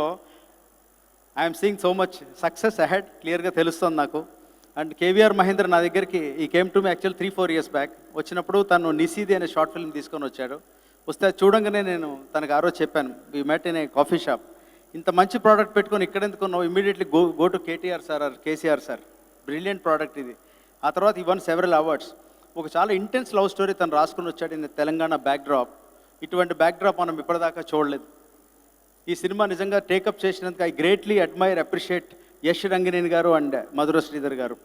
I'm seeing so much success ahead, క్లియర్గా తెలుస్తుంది నాకు. అండ్ కేవీఆర్ మహేంద్ర నా దగ్గరికి ఈ came to me actual 3-4 years back వచ్చినప్పుడు తను నిసీది అనే షార్ట్ ఫిల్మ్ తీసుకొని వచ్చాడు. వస్తే చూడంగానే నేను తనకు ఆ రోజు చెప్పాను, we met in a coffee shop, ఇంత మంచి ప్రోడక్ట్ పెట్టుకొని ఇక్కడ ఎందుకు ఉన్నావు, immediately go to KTR sir or KCR sir, brilliant product ఇది. ఆ తర్వాత ఈ వన్ సెవెరల్ అవార్డ్స్. ఒక చాలా ఇంటెన్స్ లవ్ స్టోరీ తను రాసుకుని వచ్చాడు ఇన్ తెలంగాణ బ్యాక్డ్రాప్. ఇటువంటి బ్యాక్డ్రాప్ మనం ఇప్పటిదాకా చూడలేదు. ఈ సినిమా నిజంగా టేకప్ చేసినందుకు I greatly admire appreciate Yash Rangineni garu and Madhura Sridhar garu.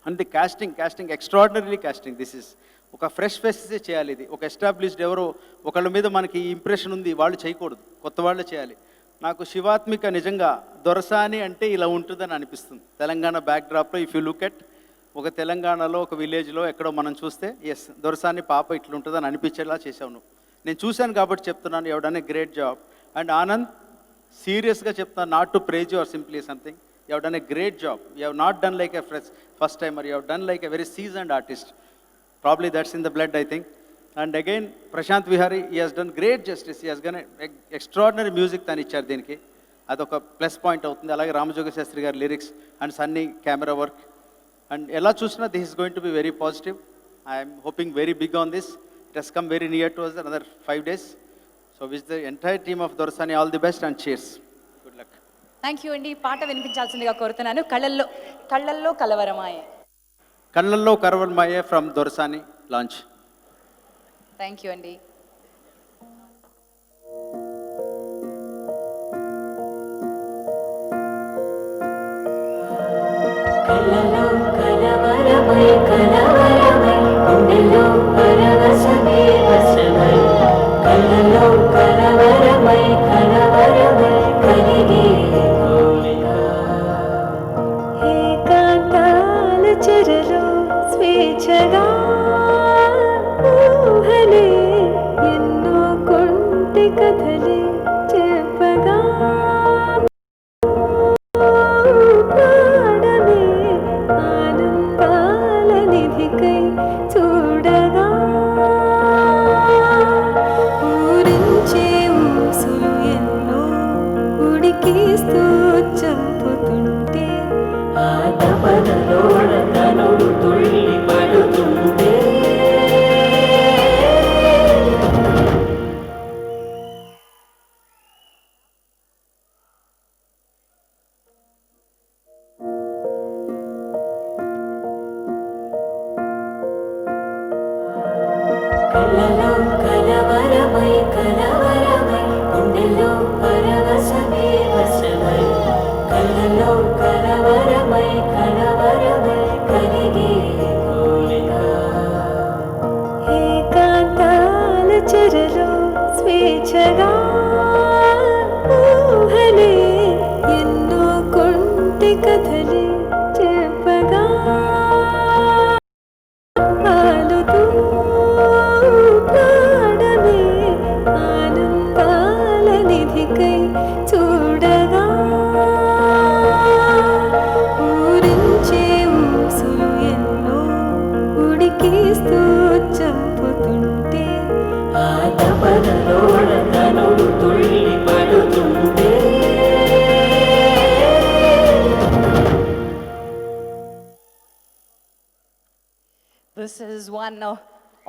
And the casting extraordinary casting. This is ఒక ఫ్రెష్ ఫేసెసే చేయాలి. ఇది ఒక ఎస్టాబ్లిష్డ్ ఎవరో ఒకళ్ళ మీద మనకి ఇంప్రెషన్ ఉంది వాళ్ళు చేయకూడదు, కొత్త వాళ్ళే చేయాలి. నాకు శివాత్మిక నిజంగా దొరసాని అంటే ఇలా ఉంటుందని అనిపిస్తుంది. తెలంగాణ బ్యాక్డ్రాప్లో ఇఫ్ యూ లుక్ ఎట్ ఒక తెలంగాణలో ఒక విలేజ్లో ఎక్కడో మనం చూస్తే ఎస్ దొరసాని పాప ఇట్లా ఉంటుందని అనిపించేలా చేసావు నువ్వు. నేను చూశాను కాబట్టి చెప్తున్నాను, you have done a great job. And Anand, సీరియస్గా చెప్తాను, not to praise you or simply something, you have done a great job. You have not done like a first timer, you have done like a very seasoned artist. Probably that's in the blood I think. And again Prashanth Vihari, he has done great justice, he has done extraordinary music తను ఇచ్చారు దీనికి, అదొక plus point అవుతుంది. అలాగే రామజోగ శాస్త్రి గారి lyrics and Sunny camera work, and ఎలా చూసినా this is going to be very positive. I'm hoping very big on this. It has come very near to us another 5 days. So wish the entire team of Dorasani all the best and cheers. Good luck. Thank you అండి. పాట వినిపించాల్సిందిగా కోరుతున్నాను. కళ్ళల్లో కలవరమాయే. కళ్ళల్లో కరవల్మాయే from Dorasani launch. Thank you అండి. కళ్ళలో కలవరమై కలవరమై గుండెల్లో పరవశమే వశమై కళ్ళలో కలవరమై కలవరమై కలిగే కోరిక ఏకాంతాల చెరలో స్వేచ్ఛగా ఊహలే ఎన్నో కొంటె కథలే చెప్పగా చూడగా ఊరించే ఊసులు ఎన్నో ఉడికిస్తూ చంపుతుంటే ఆ తపనలోన కనుడు తుళ్ళి పడుతుంటే కళ్ళలో కలవరమై కలవరమై గుండెల్లో పరవశమే వశమై కళ్ళలో కలవరమై కలవరమై కలిగే కోరిక ఏకాంతాల చెరలో స్వేచ్ఛగా ఊహలే ఎన్నో కొంటె కథలే చెప్పగా చూడగా ఊరించే ఊసులు ఎన్నో ఉడికిస్తూ చంపుతుంటే ఆ తపనలోన కనుడు తుళ్ళి పడుతుంటే This is one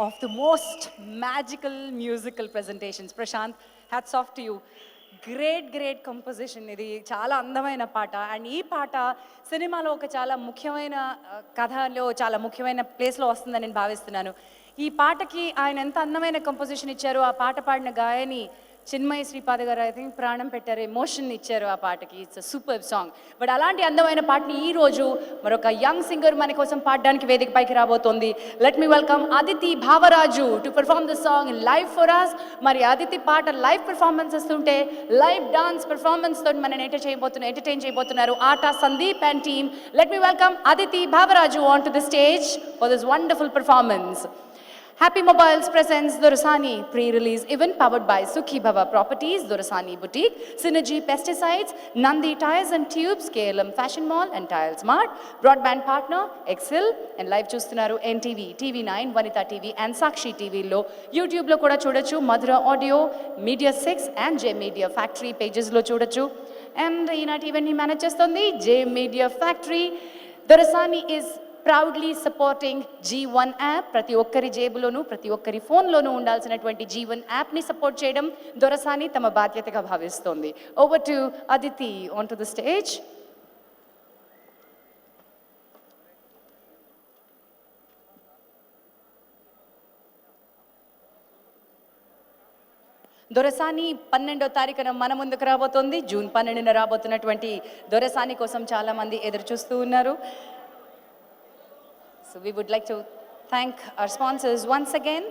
of the most magical musical presentations. Prashant, hats off to you. Great composition. ఇది చాలా అందమైన పాట. అండ్ ఈ పాట సినిమాలో ఒక చాలా ముఖ్యమైన కథలో చాలా ముఖ్యమైన ప్లేస్లో వస్తుందని నేను భావిస్తున్నాను. ఈ పాటకి ఆయన ఎంత అందమైన కంపోజిషన్ ఇచ్చారు. ఆ పాట పాడిన గాయని చిన్మయి శ్రీపాద గారు ఐ థింక్ ప్రాణం పెట్టారు, ఎమోషన్ ఇచ్చారు ఆ పాటకి. It's a super song. But అలాంటి అందమైన పాటని ఈరోజు మరొక యంగ్ సింగర్ మన కోసం పాడడానికి వేదికపైకి రాబోతోంది. Let me welcome Aditi Bhavaraju to perform this song in live for us. మరి అదితి పాట లైవ్ పెర్ఫార్మెన్స్ ఇస్తుంటే లైవ్ డాన్స్ పెర్ఫార్మెన్స్ తోటి మనం ఎంటర్టైన్ చేయబోతున్నారు Aata Sandeep and team. Let me welcome Aditi Bhavaraju on to the stage for this wonderful performance. Happy Mobiles presents Dorasani pre-release event powered by Sukhi Bhava Properties, Dorasani Boutique, Synergy Pesticides, Nandi Tires and Tubes, KLM Fashion Mall and Tile Smart, broadband partner Excel, and live చూస్తున్నారు NTV, TV9, Vanita TV and Sakshi TV లో YouTube లో కూడా చూడొచ్చు. Madhura Audio, Media 6 and J Media Factory pages లో చూడొచ్చు. And ఈనాటి event ని manage చేస్తుంది J Media Factory. Dorasani is proudly supporting G1 app. ప్రతి ఒక్కరి జేబులోనూ ప్రతి ఒక్కరి ఫోన్లోనూ ఉండాల్సినటువంటి G1 యాప్ని సపోర్ట్ చేయడం దొరసాని తమ బాధ్యతగా భావిస్తోంది. Over to Aditi on to the stage. Dorasani 12వ తారీఖున మన ముందుకు రాబోతోంది. జూన్ 12న రాబోతున్నటువంటి దొరసాని కోసం చాలామంది ఎదురు చూస్తూ ఉన్నారు. So we would like to thank our sponsors once again.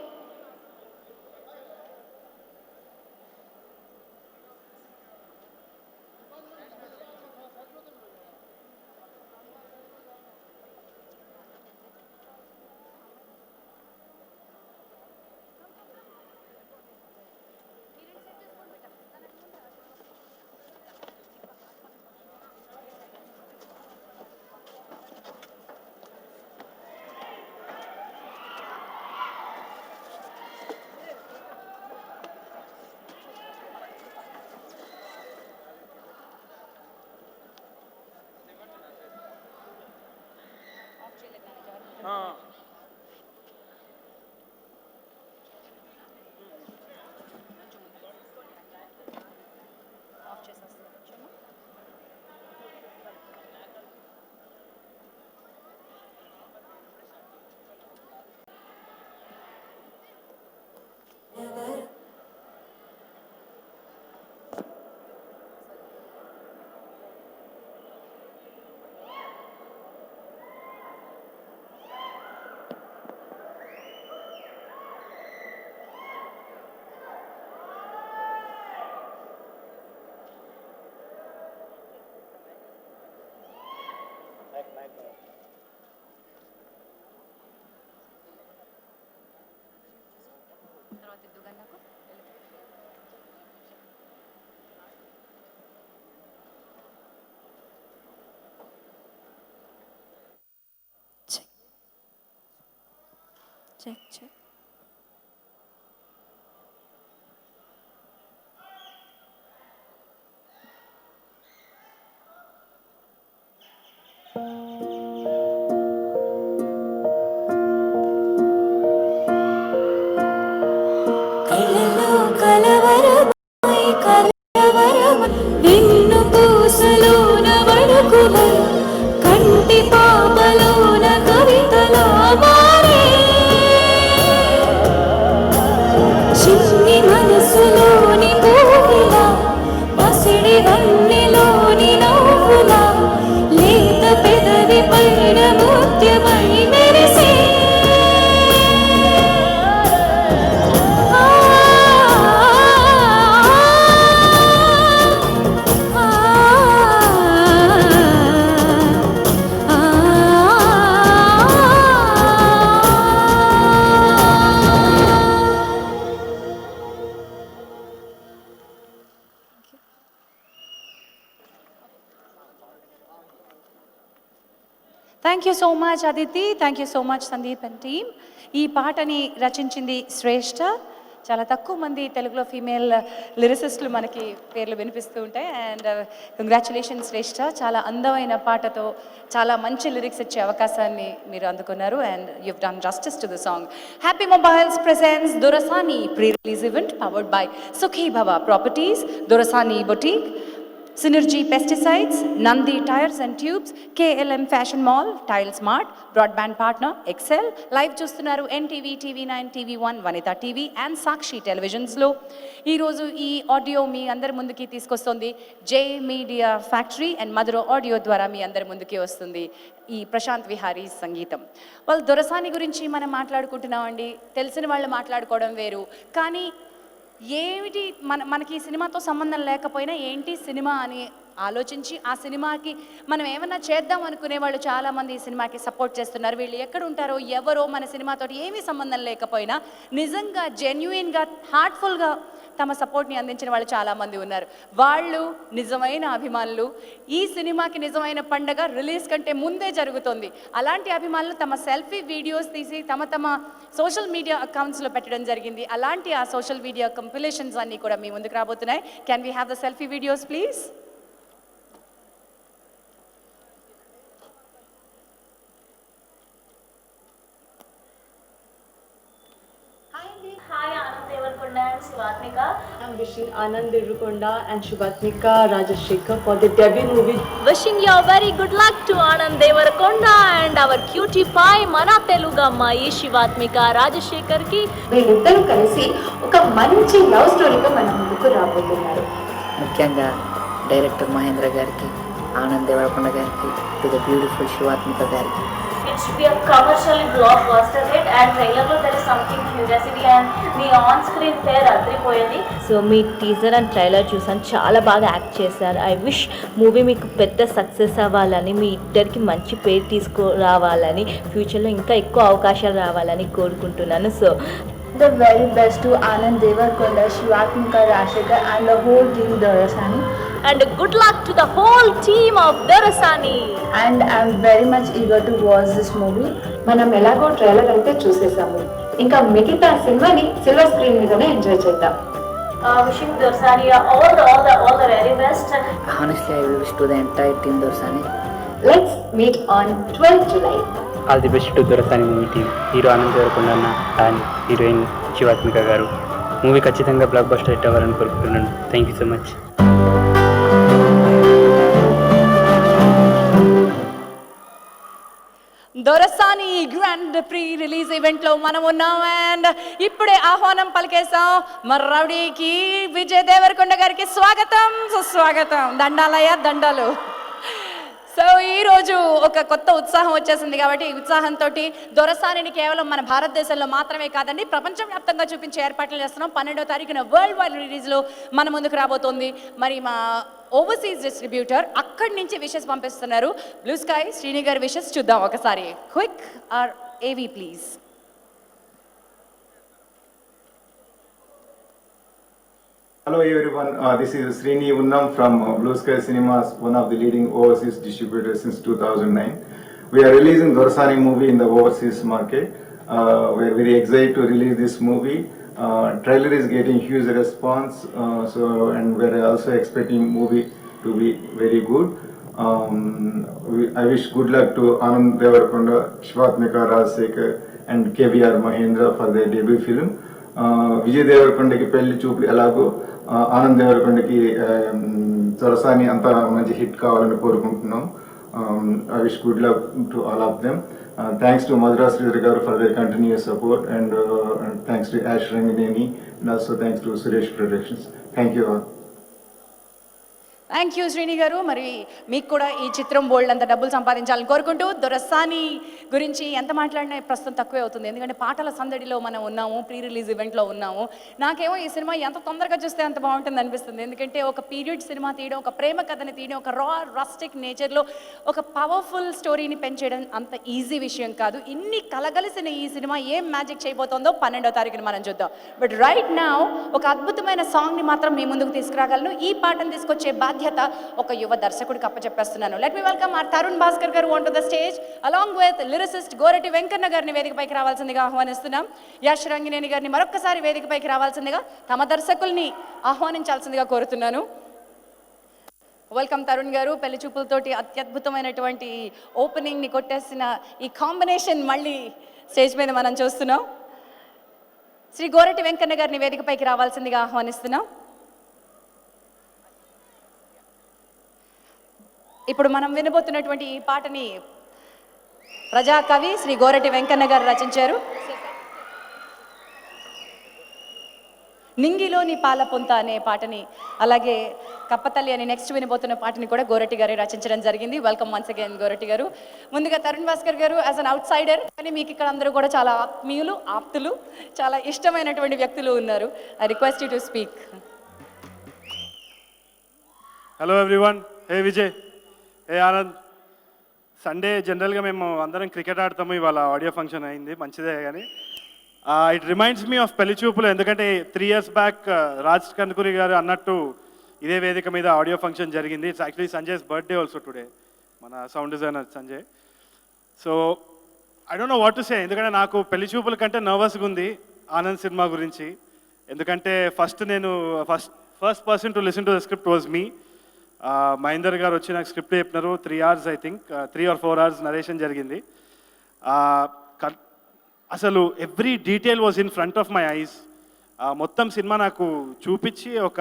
Check check. కలలో కలవరమై కలవరమై నిన్ను పూసలోన వణుకుమై కంటి పాపలోన కవితలా మారే చిన్ని మనసులోని పూవిలా పసిడి వన్నెలోని నవ్వులా లేత పెదవి పైన ముత్యమై మెరిసే thank you so much Aditi, thank you so much Sandeep and team. ఈ పాటని రచించింది శ్రేష్ఠ. చాలా తక్కువ మంది తెలుగులో ఫీమేల్ లిరిసిస్టులు మనకి పేర్లు వినిపిస్తూ ఉంటాయి. అండ్ కంగ్రాచులేషన్స్ శ్రేష్ఠ, చాలా అందమైన పాటతో చాలా మంచి లిరిక్స్ ఇచ్చే అవకాశాన్ని మీరు అందుకున్నారు. And you've done justice to the song. Happy Mobiles presents Dorasani pre-release event powered by Sukhi Bhava Properties, Dorasani Boutique, Synergy Pesticides, Nandi Tires and Tubes, KLM Fashion Mall, Tile Smart, Broadband Partner, Excel, live చూస్తున్నారు NTV, TV9, TV1, Vanita TV and Sakshi Televisions లో. ఈరోజు ఈ audio మీ అందరి ముందుకి తీసుకొస్తుంది J media factory and Madhura audio ద్వారా మీ అందరి ముందుకి వస్తుంది ఈ ప్రశాంత్ విహారీ సంగీతం. వాళ్ళు దొరసాని గురించి మనం మాట్లాడుకుంటున్నామండి. తెలిసిన వాళ్ళు మాట్లాడుకోవడం వేరు, కానీ ఏమిటి మనకి ఈ సినిమాతో సంబంధం లేకపోయినా ఏంటి సినిమా అని ఆలోచించి ఆ సినిమాకి మనం ఏమన్నా చేద్దాం అనుకునే వాళ్ళు చాలామంది ఈ సినిమాకి సపోర్ట్ చేస్తున్నారు. వీళ్ళు ఎక్కడ ఉంటారో ఎవరో మన సినిమాతోటి ఏమీ సంబంధం లేకపోయినా నిజంగా జెన్యుయిన్గా హార్ట్ఫుల్గా తమ సపోర్ట్ని అందించిన వాళ్ళు చాలామంది ఉన్నారు. వాళ్ళు నిజమైన అభిమానులు. ఈ సినిమాకి నిజమైన పండగ రిలీజ్ కంటే ముందే జరుగుతుంది. అలాంటి అభిమానులు తమ సెల్ఫీ వీడియోస్ తీసి తమ సోషల్ మీడియా అకౌంట్స్లో పెట్టడం జరిగింది. అలాంటి ఆ సోషల్ మీడియా కంపిలేషన్స్ అన్నీ కూడా మీ ముందుకు రాబోతున్నాయి. Can we have the selfie videos please? Hi, Anand Devarkonda and Shivatmika. I'm wishing Anand Devarkonda and Shivatmika Rajashekar for the debut movie. Wishing you a very good luck to Anand Devarkonda and our cutie pie Mana Telugu Ammayi Shivatmika Rajashekar ki. వీళ్ళిద్దరూ కలిసి ఒక మంచి love స్టోరీగా మన ముందుకు రాబోతున్నారు. ముఖ్యంగా director Mahindra గారికి, ఆనంద్ దేవరకొండ గారికి, టు ద బ్యూటిఫుల్ శివాత్మిక గారికి. It should be a commercially blockbuster hit and trailer lo there is something curiosity and the on screen pair adripoyindi. So me teaser and trailer చూసాను, చాలా బాగా యాక్ట్ చేశారు. ఐ విష్ మూవీ మీకు పెద్ద success అవ్వాలని, మీ ఇద్దరికి మంచి పేరు తీసుకురావాలని, ఫ్యూచర్లో ఇంకా ఎక్కువ అవకాశాలు రావాలని కోరుకుంటున్నాను. So The very best to Anand Devarkonda, Shivatmika Rajashekar and the whole team Dorasani. And good luck to the whole team of Dorasani. And I'm very much eager to watch this movie. మనం ఎలాగో trailer అయితే చూసేసాము, ఇంకా మిగతా సినిమాని silver screen మీదనే enjoy చేద్దాం. Wishing Dorasani all the very best. Honestly, I will wish to the entire team Dorasani. Let's meet on 12th July. All the best to Dorasani movie team. Hero Anand Deverakonda అన్న and heroine Shivathmika గారు. Movie ఖచ్చితంగా block buster hit అవ్వాలని కోరుకుంటున్నాను. Thank you so much. Dorasani grand pre release ఈవెంట్లో మనం ఉన్నాం. And ఇప్పుడే ఆహ్వానం పలికేసాం మరి రౌడీకి విజయ్ దేవరకొండ గారికి స్వాగతం, సుస్వాగతం. దండాలయ్య దండాలు. సో ఈరోజు ఒక కొత్త ఉత్సాహం వచ్చేసింది కాబట్టి ఈ ఉత్సాహంతో దొరసానిని కేవలం మన భారతదేశంలో మాత్రమే కాదండి ప్రపంచవ్యాప్తంగా చూపించే ఏర్పాట్లు చేస్తున్నాం. 12వ తారీఖున వరల్డ్ వైడ్ రిలీజ్లో మన ముందుకు రాబోతోంది. మరి మా ఓవర్సీస్ డిస్ట్రిబ్యూటర్ అక్కడి నుంచి విషెస్ పంపిస్తున్నారు. బ్లూ స్కై శ్రీని గారి విషెస్ చూద్దాం ఒకసారి. క్విక్ ఆర్ ఏవీ please. Hello everyone, this is Srini Unnam from Blue Sky Cinemas, one of the leading overseas distributors since 2009. We are releasing Dorsani movie in the overseas market. We are very excited to release this movie. Trailer is getting huge response, and we are also expecting movie to be very good. I wish good luck to Anand Devarakonda, Shivaatvika Rajshekhar and KVR Mahendra for their debut film. Vijay Devarkondaki pelli చూపులు ఎలాగో ఆనంద్ దేవరకొండకి దొరసాని అంత మంచి hit కావాలని కోరుకుంటున్నాం. I wish good luck to all of them. Thanks to Madhura Sridhar garu for their continuous support, and thanks to Ash Rangineni, and also thanks to Suresh Productions. Thank you all. Thank you Srini గారు. మరి మీకు కూడా ఈ చిత్రం బోల్డ్ అంత డబ్బులు సంపాదించాలని కోరుకుంటూ, దొరసాని గురించి ఎంత మాట్లాడినా ప్రస్తుతం తక్కువే అవుతుంది, ఎందుకంటే పాటల సందడిలో మనం ఉన్నాము, ప్రీ రిలీజ్ ఈవెంట్లో ఉన్నాము. నాకేమో ఈ సినిమా ఎంత తొందరగా చూస్తే అంత బాగుంటుంది అనిపిస్తుంది, ఎందుకంటే ఒక పీరియడ్ సినిమా తీయడం, ఒక ప్రేమ కథని తీయడం, ఒక రా రస్టిక్ నేచర్లో ఒక పవర్ఫుల్ స్టోరీని పెంచేయడం అంత ఈజీ విషయం కాదు. ఇన్ని కలగలిసిన ఈ సినిమా ఏం మ్యాజిక్ చేయబోతోందో 12వ తారీఖున మనం చూద్దాం. బట్ రైట్ నౌ ఒక అద్భుతమైన సాంగ్ని మాత్రం మీ ముందుకు తీసుకురాగలను. ఈ పాటను తీసుకొచ్చే బాధ్యత ఒక యువ దర్శకుడికి అప్పచెప్పేస్తున్నాను. Let me welcome R Tarun Bhaskar గారు on to the stage along with lyricist Gorati Venkanna గారిని వేదికపైకి రావాల్సిందిగా ఆహ్వానిస్తున్నాం. యాష్ రంగినేని గారిని మరొక్కసారి వేదికపైకి రావాల్సిందిగా, తమ దర్శకుల్ని ఆహ్వానించాల్సిందిగా కోరుతున్నాను. వెల్కమ్ తరుణ్ గారు. పెళ్లి చూపులతోటి అత్యద్భుతమైనటువంటి ఓపెనింగ్ని కొట్టేసిన ఈ కాంబినేషన్ మళ్ళీ స్టేజ్ మీద మనం చూస్తున్నాం. శ్రీ గోరటి వెంకన్న గారిని వేదికపైకి రావాల్సిందిగా ఆహ్వానిస్తున్నాం. ఇప్పుడు మనం వినబోతున్నటువంటి ఈ పాటని ప్రజాకవి శ్రీ గోరటి వెంకన్న గారు రచించారు. నింగిలోని పాలపుంత అనే పాటని, అలాగే కప్పతల్లి అని నెక్స్ట్ వినబోతున్న పాటని కూడా గోరటి గారే రచించడం జరిగింది. వెల్కమ్ వన్స్ అగైన్ గోరటి గారు. ముందుగా తరుణ్ భాస్కర్ గారు యాజ్ అన్ అవుట్ సైడర్, కానీ మీకు ఇక్కడ అందరూ కూడా చాలా ఆత్మీయులు, ఆప్తులు, చాలా ఇష్టమైనటువంటి వ్యక్తులు ఉన్నారు. I request you to speak. Hello everyone. Hey Vijay, hey Anand. Sunday జనరల్గా మేము అందరం క్రికెట్ ఆడతాము, ఇవాళ ఆడియో ఫంక్షన్ అయింది, మంచిదే. కానీ it reminds me of Pelli చూపులు, ఎందుకంటే 3 years బ్యాక్ రాజ్ కన్కూరి గారు అన్నట్టు ఇదే వేదిక మీద ఆడియో ఫంక్షన్ జరిగింది. It's actually Sanjay's birthday also today, మన sound designer Sanjay. So I don't know what to say, ఎందుకంటే నాకు పెళ్లి చూపుల కంటే నర్వస్గా ఉంది ఆనంద్ సినిమా గురించి. ఎందుకంటే first person to listen to the script was me. Mahender గారు వచ్చి నాకు స్క్రిప్ట్ చెప్పినారు. 3 hours I think, 3 or 4 hours narration జరిగింది. అసలు every detail was in front of my eyes. మొత్తం సినిమా నాకు చూపించి ఒక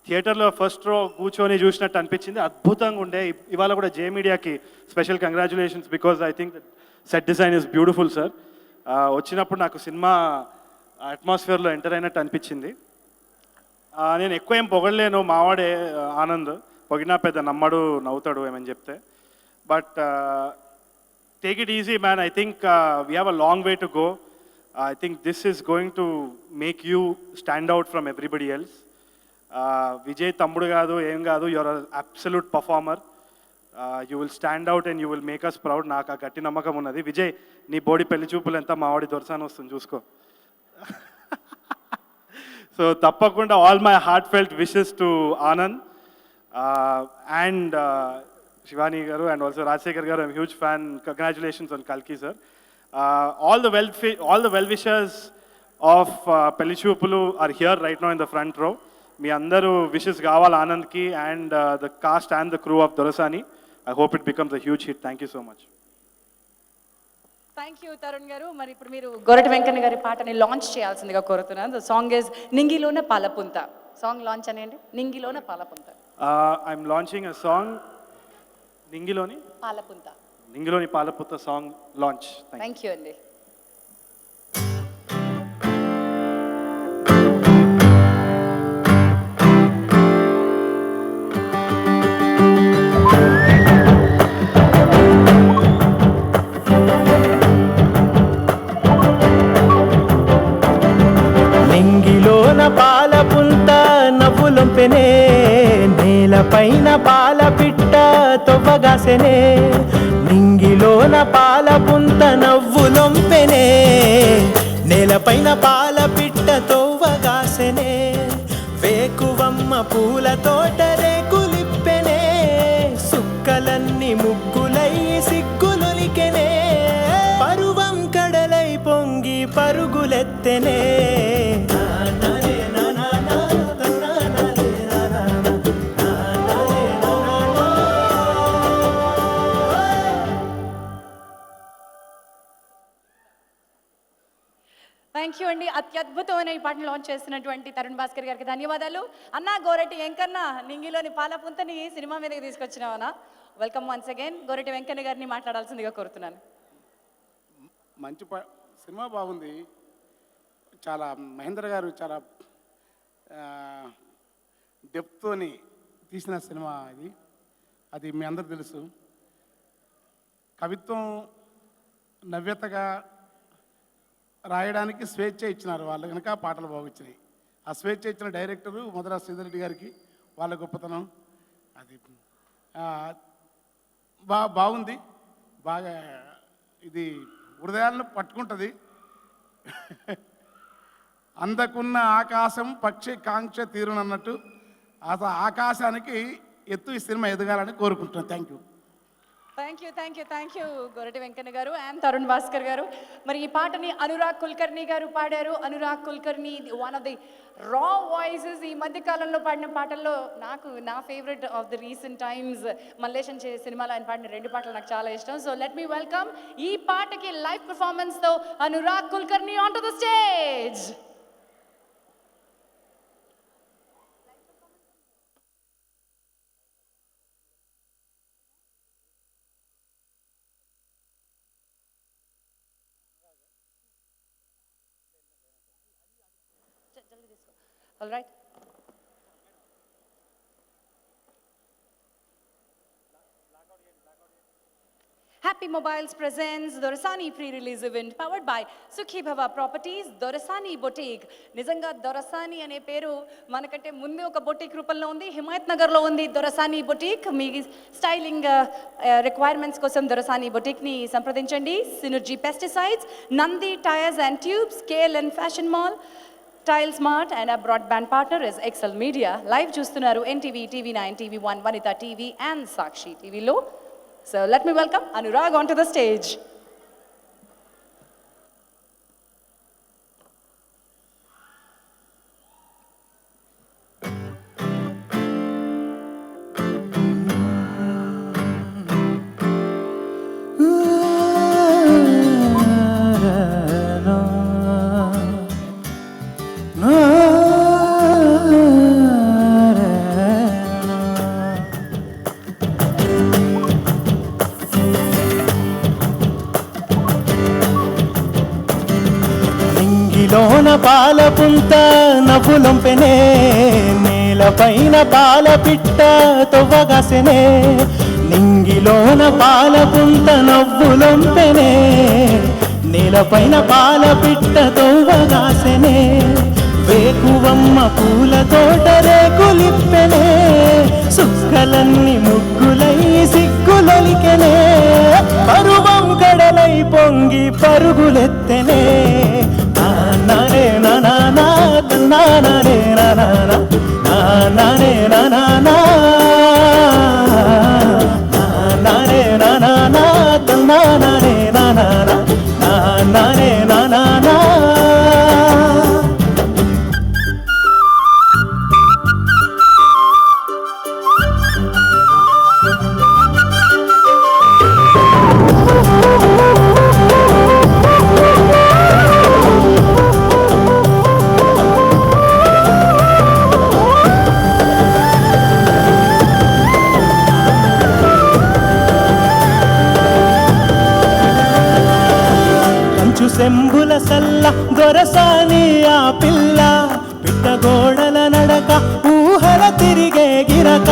థియేటర్లో ఫస్ట్ రో కూర్చొని చూసినట్టు అనిపించింది. అద్భుతంగా ఉండే. ఇవాళ కూడా జే మీడియాకి special congratulations, because I think set design is beautiful sir. వచ్చినప్పుడు నాకు సినిమా అట్మాస్ఫియర్లో ఎంటర్ అయినట్టు అనిపించింది. నేను ఎక్కువ ఏం పొగడలేను, మావాడే ఆనంద్, పొగినా పెద్ద నమ్మడు, నవ్వుతాడు ఏమని చెప్తే. But take it easy man. I think we have a long way to go. I think this is going to make you stand out from everybody else. Vijay తమ్ముడు కాదు, ఏం కాదు, your absolute performer. You will stand out and you will make us proud. నాకు ఆ గట్టి నమ్మకం ఉన్నది. విజయ్, నీ బోడి పెళ్లి చూపులు ఎంత, మావాడి దొరసాని వస్తుంది చూసుకో. సో తప్పకుండా all my heartfelt wishes to Anand and Shivani గారు అండ్ ఆల్సో రాజశేఖర్ గారు. I'm huge fan. Congratulations on కల్కి sir. All the well wishers of Pelli Choopulu are here right now in the front row. మీ అందరూ విషెస్ కావాలి ఆనంద్కి and the cast and the crew of Dorasani. I hope it becomes a huge hit. Thank you so much. Thank you Tarun గారు. మరి ఇప్పుడు మీరు గోరటి వెంకన్న గారి పాటని లాంచ్ చేయాల్సిందిగా కోరుతున్నాను. ద సాంగ్ ఇస్ నింగిలోన పాలపుంత. సాంగ్ లాంచ్ అనేయండి. నింగిలోన పాలపుంత. ఐఎమ్ లాంచింగ్ అ సాంగ్, నింగిలోని పాలపుంత సాంగ్ లాంచ్. థ్యాంక్ యూ అండి. పాలపుంత నవ్వులొంపెనే, నేలపైన పాల పిట్ట తొవ్వగాసెనే. నింగిలోన పాలపుంత నవ్వులొంపెనే, నేలపైన పాల పిట్ట తొవ్వగాసెనే. వేగ పూల తోట రేకులిప్పెనే సుక్కలన్నీ ముగ్గులై సిగ్గులొలికెనే పరువం కడలై పొంగి పరుగులెత్తెనే థ్యాంక్ యూ అండి. అత్యద్భుతమైన ఈ పాటను లాంచ్ చేస్తున్నటువంటి తరుణ్ భాస్కర్ గారికి ధన్యవాదాలు. అన్న గోరటి వెంకన్న నింగిలోని పాలపుంతని సినిమా మీదకి తీసుకొచ్చినావనా? Welcome once again. Gorati Venkanna గారిని మాట్లాడాల్సిందిగా కోరుతున్నాను. మంచి సినిమా బాగుంది. చాలా మహేంద్ర గారు చాలా డెప్త్తోని తీసిన సినిమా ఇది. అది మీ అందరూ తెలుసు. కవిత్వం నవ్యతగా రాయడానికి స్వేచ్ఛ ఇచ్చినారు వాళ్ళు కనుక పాటలు బాగొచ్చినాయి. ఆ స్వేచ్ఛ ఇచ్చిన డైరెక్టరు మధురా శ్రీధర్ రెడ్డి గారికి వాళ్ళ గొప్పతనం అది బాగుంది. బాగా ఇది హృదయాలను పట్టుకుంటుంది. అందకున్న ఆకాశం పక్షి కాంక్ష తీరునన్నట్టు ఆకాశానికి ఎత్తు ఈ సినిమా ఎదగాలని కోరుకుంటున్నాను. థ్యాంక్ యూ గొరటి వెంకన్న గారు అండ్ తరుణ్ భాస్కర్ గారు. మరి ఈ పాటని అనురాగ్ కుల్కర్ణి గారు పాడారు. Anurag Kulkarni one of the రా వాయిసెస్. ఈ మధ్య కాలంలో పాడిన పాటల్లో నా favourite of the recent times Mallesham సినిమాలో ఆయన పాడిన 2 పాటలు నాకు చాలా ఇష్టం. సో లెట్ మీ వెల్కమ్ ఈ పాటకి లైవ్ పర్ఫార్మెన్స్తో Anurag Kulkarni on to the stage. All right. Happy Mobiles presents Dorasani pre-release event powered by Sukhi Bhava Properties, Dorasani Boutique. నిజంగా దొరసాని అనే పేరు మనకంటే ముందు ఒక బొటిక్ రూపంలో ఉంది. హిమాయత్ నగర్లో ఉంది దొరసాని బొటిక్. మీ స్టైలింగ్ రిక్వైర్మెంట్స్ కోసం దొరసాని బొటిక్ని సంప్రదించండి. Synergy pesticides, Nandi tyres and tubes, KLN fashion mall, Tile Smart, and our broadband partner is Excel Media. Live చూస్తున్నారు NTV, TV9, TV1, Vanita TV and Sakshi TV లో. So let me welcome Anurag onto the stage. లోన పాలపుంత నవ్వులొంపెనే నేలపైన పాల పిట్ట తొవ్వగాసెనే నింగిలోన పాలపుంత నవ్వులొంపెనే నేలపైన పాల పిట్ట తొవ్వగాసెనే వేకువమ్మ పూల తోట రేకులిప్పెనే సుక్కలన్నీ ముగ్గులై సిగ్గులొలికెనే పరువం కడలై పొంగి పరుగులెత్తెనే నానే నానా నానే నానా నానే నానా నానే నానా నానే నానా నానే నానా సెంబుల సల్ల దొరసాని ఆ పిల్ల పిట్టగోడల నడక ఊహల తిరిగే గిరక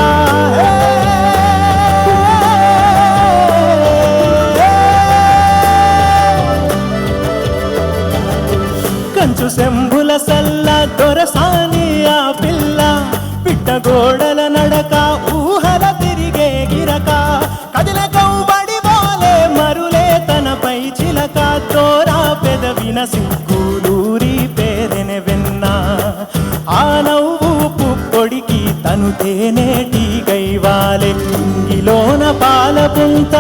కంచు సెంబుల సల్ల దొరసాని ఆ పిల్ల పిట్టగోడల నడక ఊహల తిరిగే గిరక కదిల కౌబడి బోలే మరులే తనపై చిలక తోరా పెదవిన సిగ్గులూరి పేరెన వెన్నా ఆ నవ్వు పుప్పు తేనేటి గైవాలె ఇంగిలోన పాల పుంత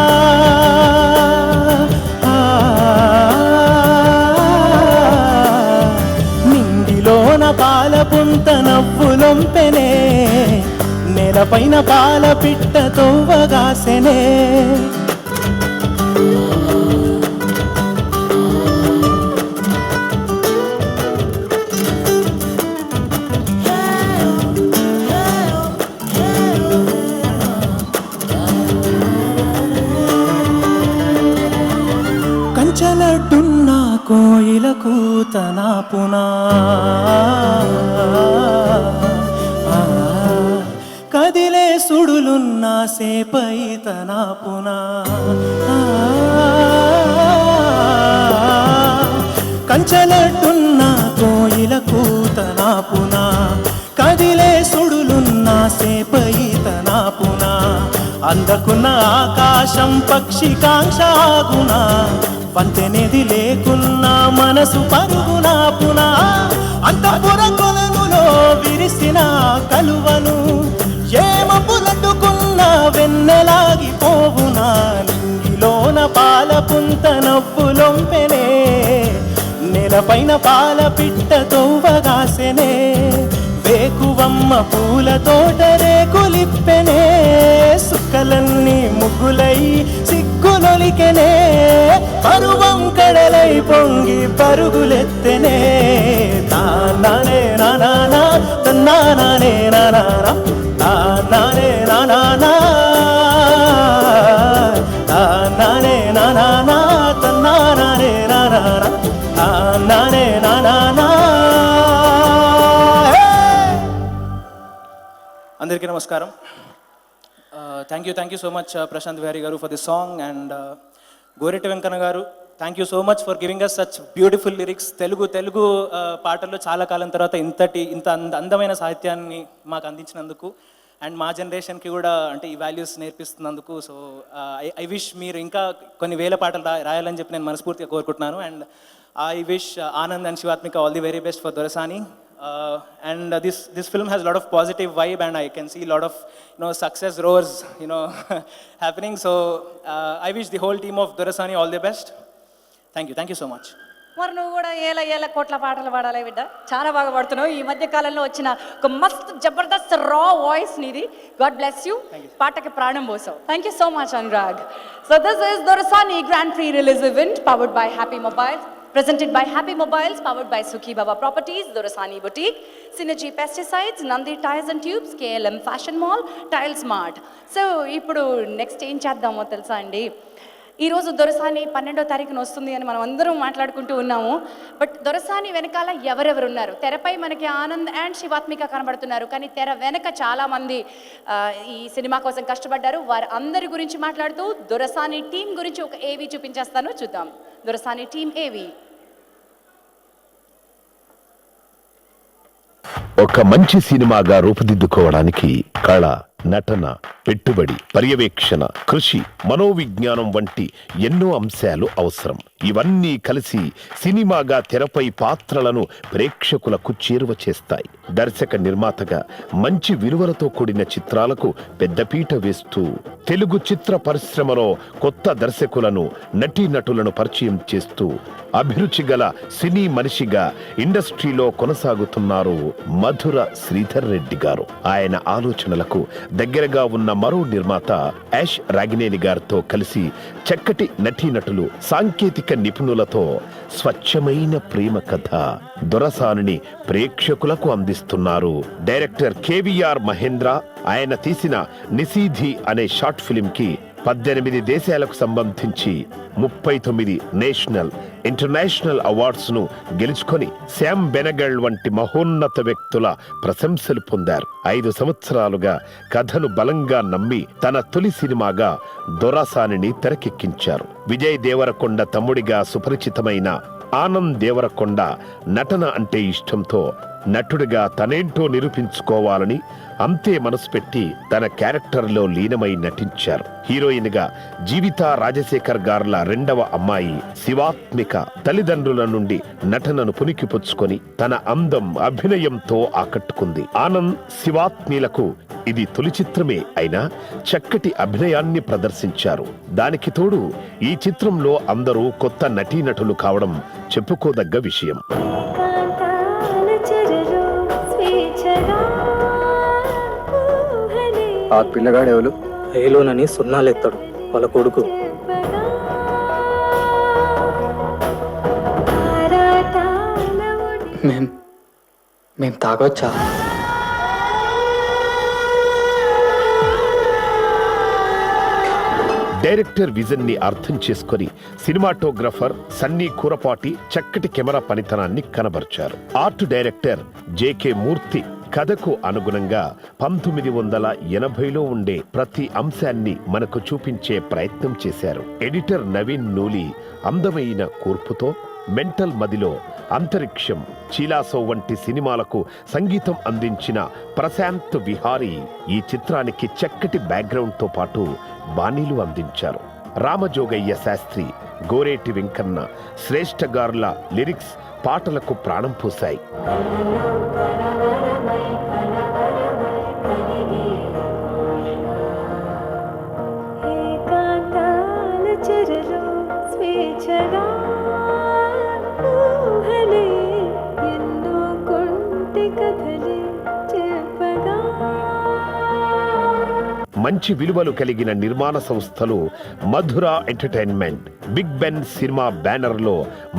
నింగిలోన పాల పుంత నవ్వులొంపెనే నేలపైన పాల పిట్ట తోవగాసెనే కంచలడ్డున్న కోయిలకు తన పునా కదిలే సుడులున్న సేపై తన పునా కంచలడ్డున్న కోయిలకు తన పునా కదిలే సుడులున్న సేపై తన పునా అందకున్న ఆకాశం పక్షి కాంక్షాగుణ వంతెనేది లేకున్నా మనసు పరుగునా పునా అంతపుర కొలనులో విరిసిన కలువను ఏమ పులట్టుకున్న వెన్నెలాగిపోవునా నింగిలోన పాల పుంత నవ్వులొంపెనే నేలపైన పాల పిట్ట తోవగాసెనే వేకువమ్మ పూల తోట రేకులిప్పెనే సుక్కలన్నీ ముగ్గులై సిగ్గులొలికెనే పరువం కడలై పొంగి పరుగులెత్తెనే తానే నానా తన్నానే నానా తానే నానా తానే నానా తన్నానే నానా తానే నానా. అందరికీ నమస్కారం. Thank you so much Prashanth Bihari garu for this song and Goretti Venkanna garu thank you so much for giving us such beautiful lyrics. Telugu పాటల్లో చాలా కాలం తర్వాత ఇంత అందమైన సాహిత్యాన్ని మాకు అందించినందుకు అండ్ మా జనరేషన్కి కూడా అంటే ఈ వాల్యూస్ నేర్పిస్తున్నందుకు. సో ఐ విష్ మీరు ఇంకా కొన్ని వేల పాటలు రాయాలని చెప్పి నేను మనస్ఫూర్తిగా కోరుకుంటున్నాను. And I wish Anand and Shivathmika all the very best for Dorasani. And this film has a lot of positive vibe and I can see a lot of success roars happening. So I wish the whole team of Dorasani all the best. Thank you so much. మరి నువ్వు కూడా ఏళ్ళ కోట్ల పాటలు పాడాలి బిడ్డ, చాలా బాగా పాడుతున్నావు. ఈ మధ్య కాలంలో వచ్చిన ఒక మస్త్ జబర్దస్త్ రా వాయిస్ నీది. God bless you. పాటకి ప్రాణం పోసావు. Thank you so much Anurag. So this is Dorasani Grand Prix Release Event powered by Happy Mobiles. Presented by Happy Mobiles, powered by Sukhi Baba Properties, Dorasani Boutique, Synergy Pesticides, Nandi Tires and Tubes, KLM Fashion Mall, Tile Smart. So, ఇప్పుడు next ఏం చేద్దామో తెలుసా అండి, ఈరోజు దొరసాని 12వ తారీఖున వస్తుంది అని మనం అందరం మాట్లాడుకుంటూ ఉన్నాము. బట్ దొరసాని వెనకాల ఎవరెవరు ఉన్నారు? తెరపై మనకి ఆనంద్ అండ్ శివాత్మిక కనబడుతున్నారు, కానీ తెర వెనక చాలామంది ఈ సినిమా కోసం కష్టపడ్డారు. వారు అందరి గురించి మాట్లాడుతూ దొరసాని టీం గురించి ఒక ఏవి చూపించేస్తాను, చూద్దాం. దొరసాని టీం ఏవి. ఒక మంచి సినిమాగా రూపుదిద్దుకోవడానికి కళ, నటన, పెట్టుబడి, పర్యవేక్షణ, కృషి, మనోవిజ్ఞానం వంటి ఎన్నో అంశాలు అవసరం. ఇవన్నీ కలిసి సినిమాగా తెరపై పాత్రలను ప్రేక్షకులకు చేరువ చేస్తాయి. దర్శక నిర్మాతగా మంచి విలువలతో కూడిన చిత్రాలకు పెద్దపీట వేస్తూ తెలుగు చిత్ర పరిశ్రమలో కొత్త దర్శకులను, నటీనటులను పరిచయం చేస్తూ అభిరుచి గల సినీ మనిషిగా ఇండస్ట్రీలో కొనసాగుతున్నారు మధుర శ్రీధర్ రెడ్డి గారు. ఆయన ఆలోచనలకు దగ్గరగా ఉన్న మరో నిర్మాత యాష్ రాగినేని గారితో కలిసి చక్కటి నటీనటులు, సాంకేతిక నిపుణులతో స్వచ్ఛమైన ప్రేమ కథ దొరసానిని ప్రేక్షకులకు అందిస్తున్నారు డైరెక్టర్ కేవీఆర్ మహేంద్ర. ఆయన తీసిన నిశీధి అనే షార్ట్ ఫిలిం కి 18 దేశాలకు సంబంధించి 39 నేషనల్, ఇంటర్నేషనల్ అవార్డ్స్ ను గెలుచుకొని శామ్ బెనగల్ వంటి మహోన్నత వ్యక్తుల ప్రశంసలు పొందారు. 5 సంవత్సరాలుగా కథను బలంగా నమ్మి తన తొలి సినిమాగా దొరసానిని తెరకెక్కించారు. విజయ్ దేవరకొండ తమ్ముడిగా సుపరిచితమైన ఆనంద్ దేవరకొండ నటన అంటే ఇష్టంతో నటుడిగా తనేంటో నిరూపించుకోవాలని అంతే మనసు పెట్టి తన క్యారెక్టర్లో లీనమై నటించారు. హీరోయిన్ గా జీవితా రాజశేఖర్ గార్ల రెండవ అమ్మాయి శివాత్మిక తల్లిదండ్రుల నుండి నటనను పునికిపుచ్చుకొని తన అందం, అభినయంతో ఆకట్టుకుంది. ఆనంద్, శివాత్మిలకు ఇది తొలి చిత్రమే అయినా చక్కటి అభినయాన్ని ప్రదర్శించారు. దానికి తోడు ఈ చిత్రంలో అందరూ కొత్త నటీనటులు కావడం చెప్పుకోదగ్గ విషయం. ఆ పిల్లగాడెవలు ఏలోనని సున్నాలెత్తాడు వాళ్ళ కొడుకు. మేం తాగొచ్చా? డైరెక్టర్ విజన్ ని అర్థం చేసుకుని సినిమాటోగ్రఫర్ సన్నీ కూరపాటి చక్కటి కెమెరా పనితనాన్ని కనబర్చారు. ఆర్ట్ డైరెక్టర్ జేకే మూర్తి కథకు అనుగుణంగా 1980లో ఉండే ప్రతి అంశాన్ని మనకు చూపించే ప్రయత్నం చేశారు. ఎడిటర్ నవీన్ నూలి అందమైన కూర్పుతో మెంటల్ మదిలో, అంతరిక్షం, చీలాసో వంటి సినిమాలకు సంగీతం అందించిన ప్రశాంత్ విహారీ ఈ చిత్రానికి చక్కటి బ్యాక్గ్రౌండ్తో పాటు బాణీలు అందించారు. రామజోగయ్య శాస్త్రి, గోరేటి వెంకన్న, శ్రేష్ఠగారుల లిరిక్స్ పాటలకు ప్రాణం పోశాయి. మంచి విలువలు కలిగిన నిర్మాణ సంస్థలు మధుర ఎంటర్టైన్మెంట్, బిగ్ బెన్ సినిమా బ్యానర్లో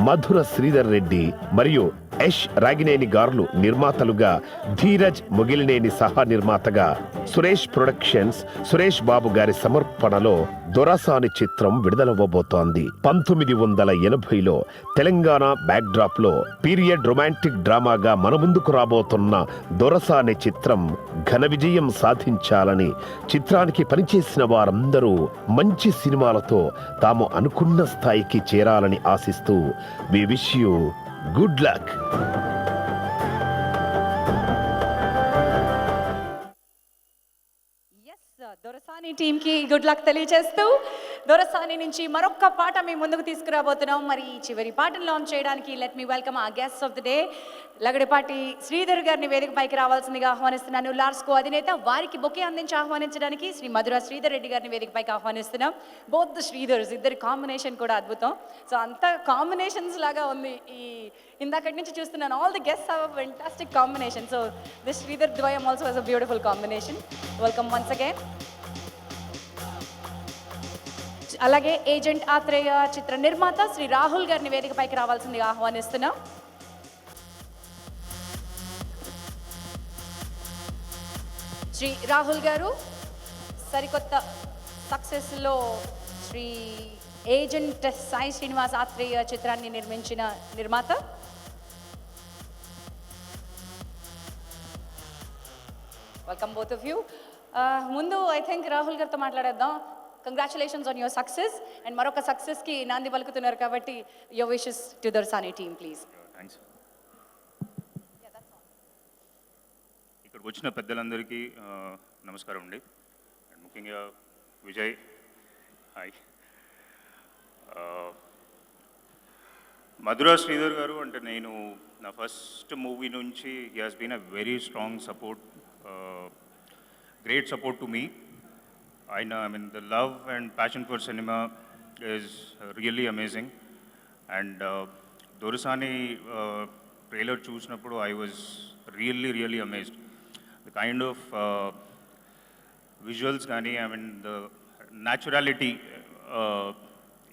మధుర శ్రీధర్ రెడ్డి మరియు యష్ రాగినేని గారులు నిర్మాతలుగా, ధీరజ్ మొగిలినేని సహా నిర్మాతగా, సురేష్ ప్రొడక్షన్స్ సురేష్ బాబు గారి సమర్పణలో దొరసాని చిత్రం విడుదలవ్వబోతోంది. 1980లో తెలంగాణ బ్యాక్డ్రాప్ లో పీరియడ్ రొమాంటిక్ డ్రామాగా మన ముందుకు రాబోతున్న దొరసాని చిత్రం ఘన విజయం సాధించాలని, చిత్రానికి పనిచేసిన వారందరూ మంచి సినిమాలతో తాము అనుకున్న స్థాయికి చేరాలని ఆశిస్తూ we wish you good luck. Dorasani టీంకి గుడ్ లక్ తెలియజేస్తూ దొరసాని నుంచి మరొక పాట మీ ముందుకు తీసుకురాబోతున్నాం. మరి ఈ చివరి పాటను లాంచ్ చేయడానికి లెట్ మీ వెల్కమ్ ఆ guest of the day, Lagadapati Sridhar గారిని వేదికపైకి రావాల్సిందిగా ఆహ్వానిస్తున్నాను. లార్స్కో అధినేత, వారికి బొకే అందించి ఆహ్వానించడానికి శ్రీ మధుర శ్రీధర్ రెడ్డి గారిని వేదికపైకి ఆహ్వానిస్తున్నాం. బోత్ ద శ్రీధర్స్, ఇద్దరి కాంబినేషన్ కూడా అద్భుతం. సో అంత కాంబినేషన్స్ లాగా ఉంది. ఈ ఇందాకటి నుంచి చూస్తున్నాను, all the guests have fantastic combination. So this Sridhar ద్వయం also has a beautiful combination. Welcome once again. అలాగే ఏజెంట్ ఆత్రేయ చిత్ర నిర్మాత శ్రీ రాహుల్ గారిని వేదికపైకి రావాల్సిందిగా ఆహ్వానిస్తున్నాం. శ్రీ రాహుల్ గారు సరికొత్త సక్సెస్లో శ్రీ ఏజెంట్ సాయి శ్రీనివాస్ ఆత్రేయ చిత్రాన్ని నిర్మించిన నిర్మాత. Welcome both of you. ముందు ఐ థింక్ రాహుల్ గారితో మాట్లాడేద్దాం. Congratulations on your success and మరొక సక్సెస్కి నాంది పలుకుతున్నారు కాబట్టి your wishes to Dorasani team please. Thanks. ఇక్కడికి వచ్చిన పెద్దలందరికీ నమస్కారం అండి. ముఖ్యంగా విజయ్, హాయ్. మధుర శ్రీధర్ గారు అంటే నేను నా ఫస్ట్ మూవీ నుంచి he has been a very strong support, great support to me. I mean, the love and passion for cinema is really amazing. And Dorasani trailer chusinapudu, I was really amazed. The kind of visuals gani, I mean, the naturality,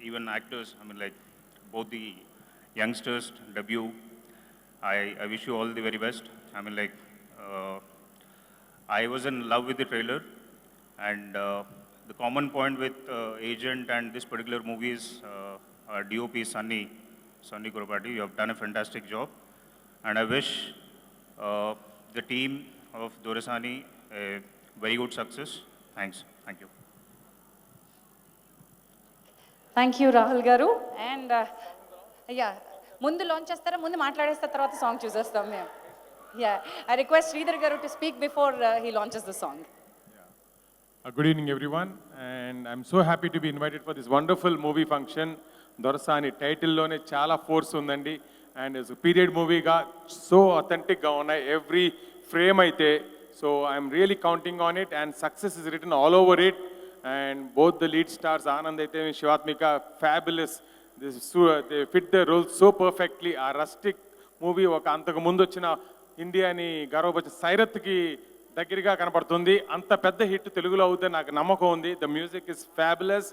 even actors, I mean, like both the youngsters debut. I wish you all the very best. I mean, like I was in love with the trailer. And the common point with Agent and this particular movie is DOP Sunny Kurapati. You have done a fantastic job. And I wish the team of Dorasani a very good success. Thanks. Thank you. Thank you Rahul గారు. And అయ్యా ముందు launch చేస్తారా, ముందు మాట్లాడేస్తా, తర్వాత song చూసేస్తాం మేము. Yeah, I request Sridhar గారు to speak before he launches the song. Good evening, everyone, and I'm so happy to be invited for this wonderful movie function. దొరసాని టైటిల్లోనే చాలా force ఉందండి, అండ్ పీరియడ్ మూవీగా సో అథెంటిక్గా ఉన్నాయి. Every frame అయితే So I'm really counting on it, and success is written all over it. And both the lead stars, Anand Aithe and Shivatmika, fabulous. They fit the role so perfectly. A rustic movie, ఒక అంతకు ముందు వచ్చిన ఇండియాని గర్వపరిచే సైరత్కి దగ్గరగా కనపడుతుంది. అంత పెద్ద hit తెలుగులో అవుతుందని నాకు నమ్మకం ఉంది. The music is fabulous,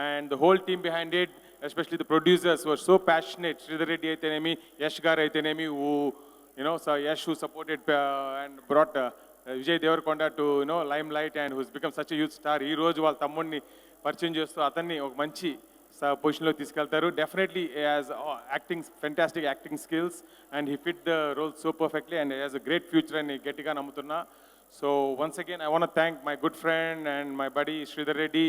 and the whole team behind it, especially the producers, were so passionate. Sridhar Reddy అయితేనేమి, యష్ గారు అయితేనేమి, who Yash, who supported and brought Vijay Devarkonda to limelight, and who's become such a huge star. ఈ రోజు వాళ్ళ తమ్ముడిని పరిచయం చేస్తూ అతన్ని ఒక మంచి పొజిషన్లో తీసుకెళ్తారు. Definitely has fantastic acting skills, and he fit the role so perfectly, and he has a great future అని గట్టిగా నమ్ముతున్నా. So once again I want to thank my good friend and my buddy Sridhar Reddy,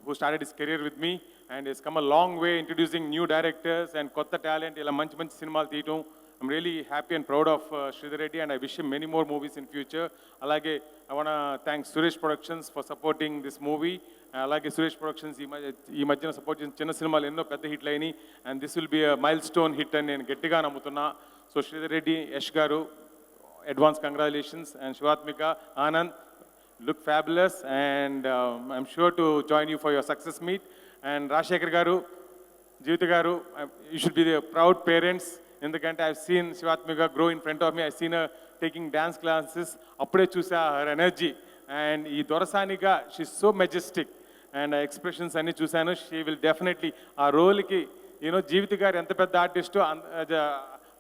who started his career with me and has come a long way introducing new directors and kotta talent ila manchi manchi cinemalu teetum. I'm really happy and proud of Sridhar Reddy, and I wish him many more movies in future. Alage I want to thank Suresh Productions for supporting this movie. Alage Suresh Productions ee madhyana support cheసిన చిన్న సినిమాలు ఎన్నో పెద్ద హిట్లు అయినాయి, and this will be a milestone hit అని నేను గట్టిగా నమ్ముతున్నా. So Sridhar Reddy, Yash garu, advance congratulations, and Shivatmika, Anand, look fabulous, and I'm sure to join you for your success meet. And Rajshekhar garu, Jeevita garu, you should be the proud parents. ఎందుకంటే I've seen Shivatmika grow in front of me. I've seen her taking dance classes. అప్పుడే చూసా her energy, and ఈ దొరసానిగా she's so majestic, and expressions అన్ని చూశాను. She will definitely ఆ రోల్కి జీవిత గారు ఎంత పెద్ద ఆర్టిస్టు,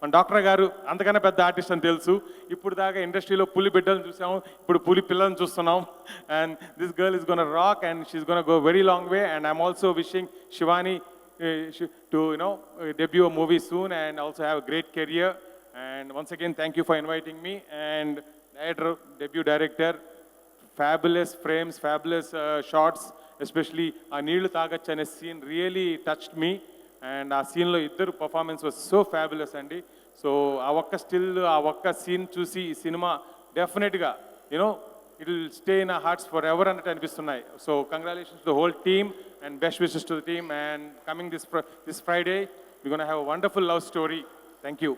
మన డాక్టర్ గారు అంతకన్నా పెద్ద ఆర్టిస్ట్ అని తెలుసు. ఇప్పుడు దాకా ఇండస్ట్రీలో పులి బిడ్డలను చూసాము, ఇప్పుడు పులి పిల్లలను చూస్తున్నాం. And this girl is gonna rock, and she's gonna go very long way. And I'm also wishing Shivani to debut a movie soon and also have a great career. And once again, thank you for inviting me. And debut director, fabulous frames, fabulous shots, especially a Neelu Tagachu ane scene really touched me. And our scene lo iddaru performance was so fabulous andi. So aa okka still aa okka scene chusi ee cinema definitely ga it will stay in our hearts forever అన్నట్టు అనిపిస్తున్నాయి. So congratulations to the whole team, and best wishes to the team. And coming this Friday, we're going to have a wonderful love story. Thank you.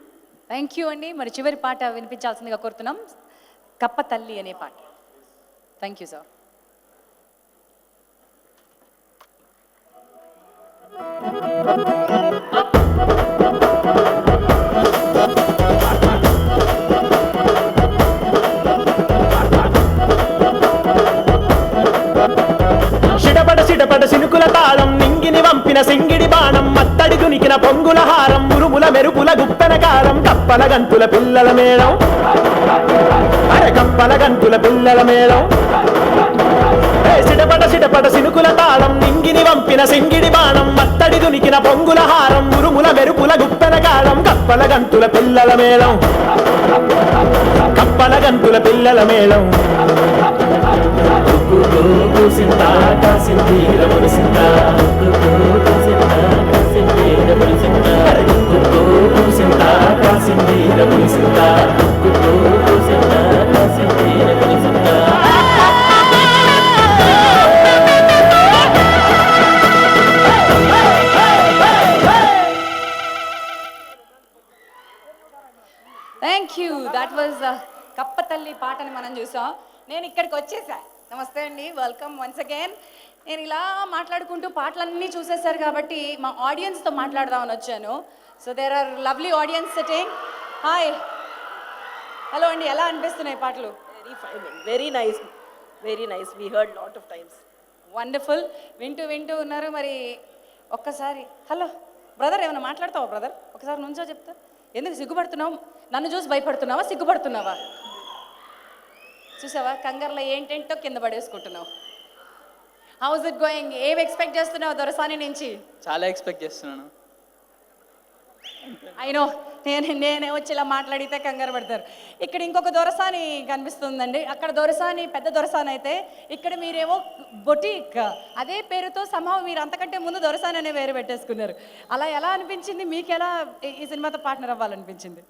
Thank you అండి. మరి చివరి పాట వినిపించాల్సిందిగా కోరుతున్నాం, కప్ప తల్లి అనే పాట. Thank you sir. సిడపడ సినుకుల తాళం నింగిని వంపిన సింగిడి బాణం మత్తడి దునికిన పొంగుల హారం ఉరుముల మెరుపుల గుప్పెన కాలం కప్పల గంతుల పిల్లల మేళం అరే కప్పల గంతుల పిల్లల మేళం సిడపడ సినుకుల తాళం నింగిని వంపిన సింగిడి బాణం మత్తడి దునికిన పొంగుల హారం ఉరుముల మెరుపుల గుప్పెన కాలం కప్పల గంతుల పిల్లల మేళం కప్పల గంతుల పిల్లల మేళం సింతా కాసిందీర మురిసిందా సింతా కాసిందీర మురిసిందా కాసిందీర మురిసిందా. Thank you. దట్ వాజ్ కప్ప తల్లి పాటని మనం చూసాం. నేను ఇక్కడికి వచ్చేసా. నమస్తే అండి, వెల్కమ్ వన్స్ అగైన్. నేను ఇలా మాట్లాడుకుంటూ పాటలన్నీ చూసేశారు కాబట్టి మా ఆడియన్స్తో మాట్లాడదామని వచ్చాను. So there are lovely audience sitting. Hi, hello అండి, ఎలా అనిపిస్తున్నాయి పాటలు? Very nice, very nice. We heard lot of times. Wonderful. వింటూ ఉన్నారు. మరి ఒక్కసారి హలో బ్రదర్, ఏమైనా మాట్లాడతావా బ్రదర్? ఒకసారి నుంచో చెప్తా. ఎందుకు సిగ్గుపడుతున్నావు? నన్ను చూసి భయపడుతున్నావా, సిగ్గుపడుతున్నావా? చూసావా, కంగారులో ఏంటేంటో కింద పడేసుకుంటున్నావు. How's it going? ఏం ఎక్స్పెక్ట్ చేస్తున్నావు దొరసాని నుంచి? చాలా ఎక్స్పెక్ట్ చేస్తున్నాను. అయినో నేనే వచ్చి ఇలా మాట్లాడితే కంగారు పడతారు. ఇక్కడ ఇంకొక దొరసాని కనిపిస్తుందండి. అక్కడ దొరసాని పెద్ద దొరసాని అయితే, ఇక్కడ మీరేమో బొటీక్ అదే పేరుతో సంభవం మీరు అంతకంటే ముందు దొరసాని అనే పేరు పెట్టేసుకున్నారు. అలా ఎలా అనిపించింది మీకు? ఎలా ఈ సినిమాతో పార్ట్నర్ అవ్వాలనిపించింది?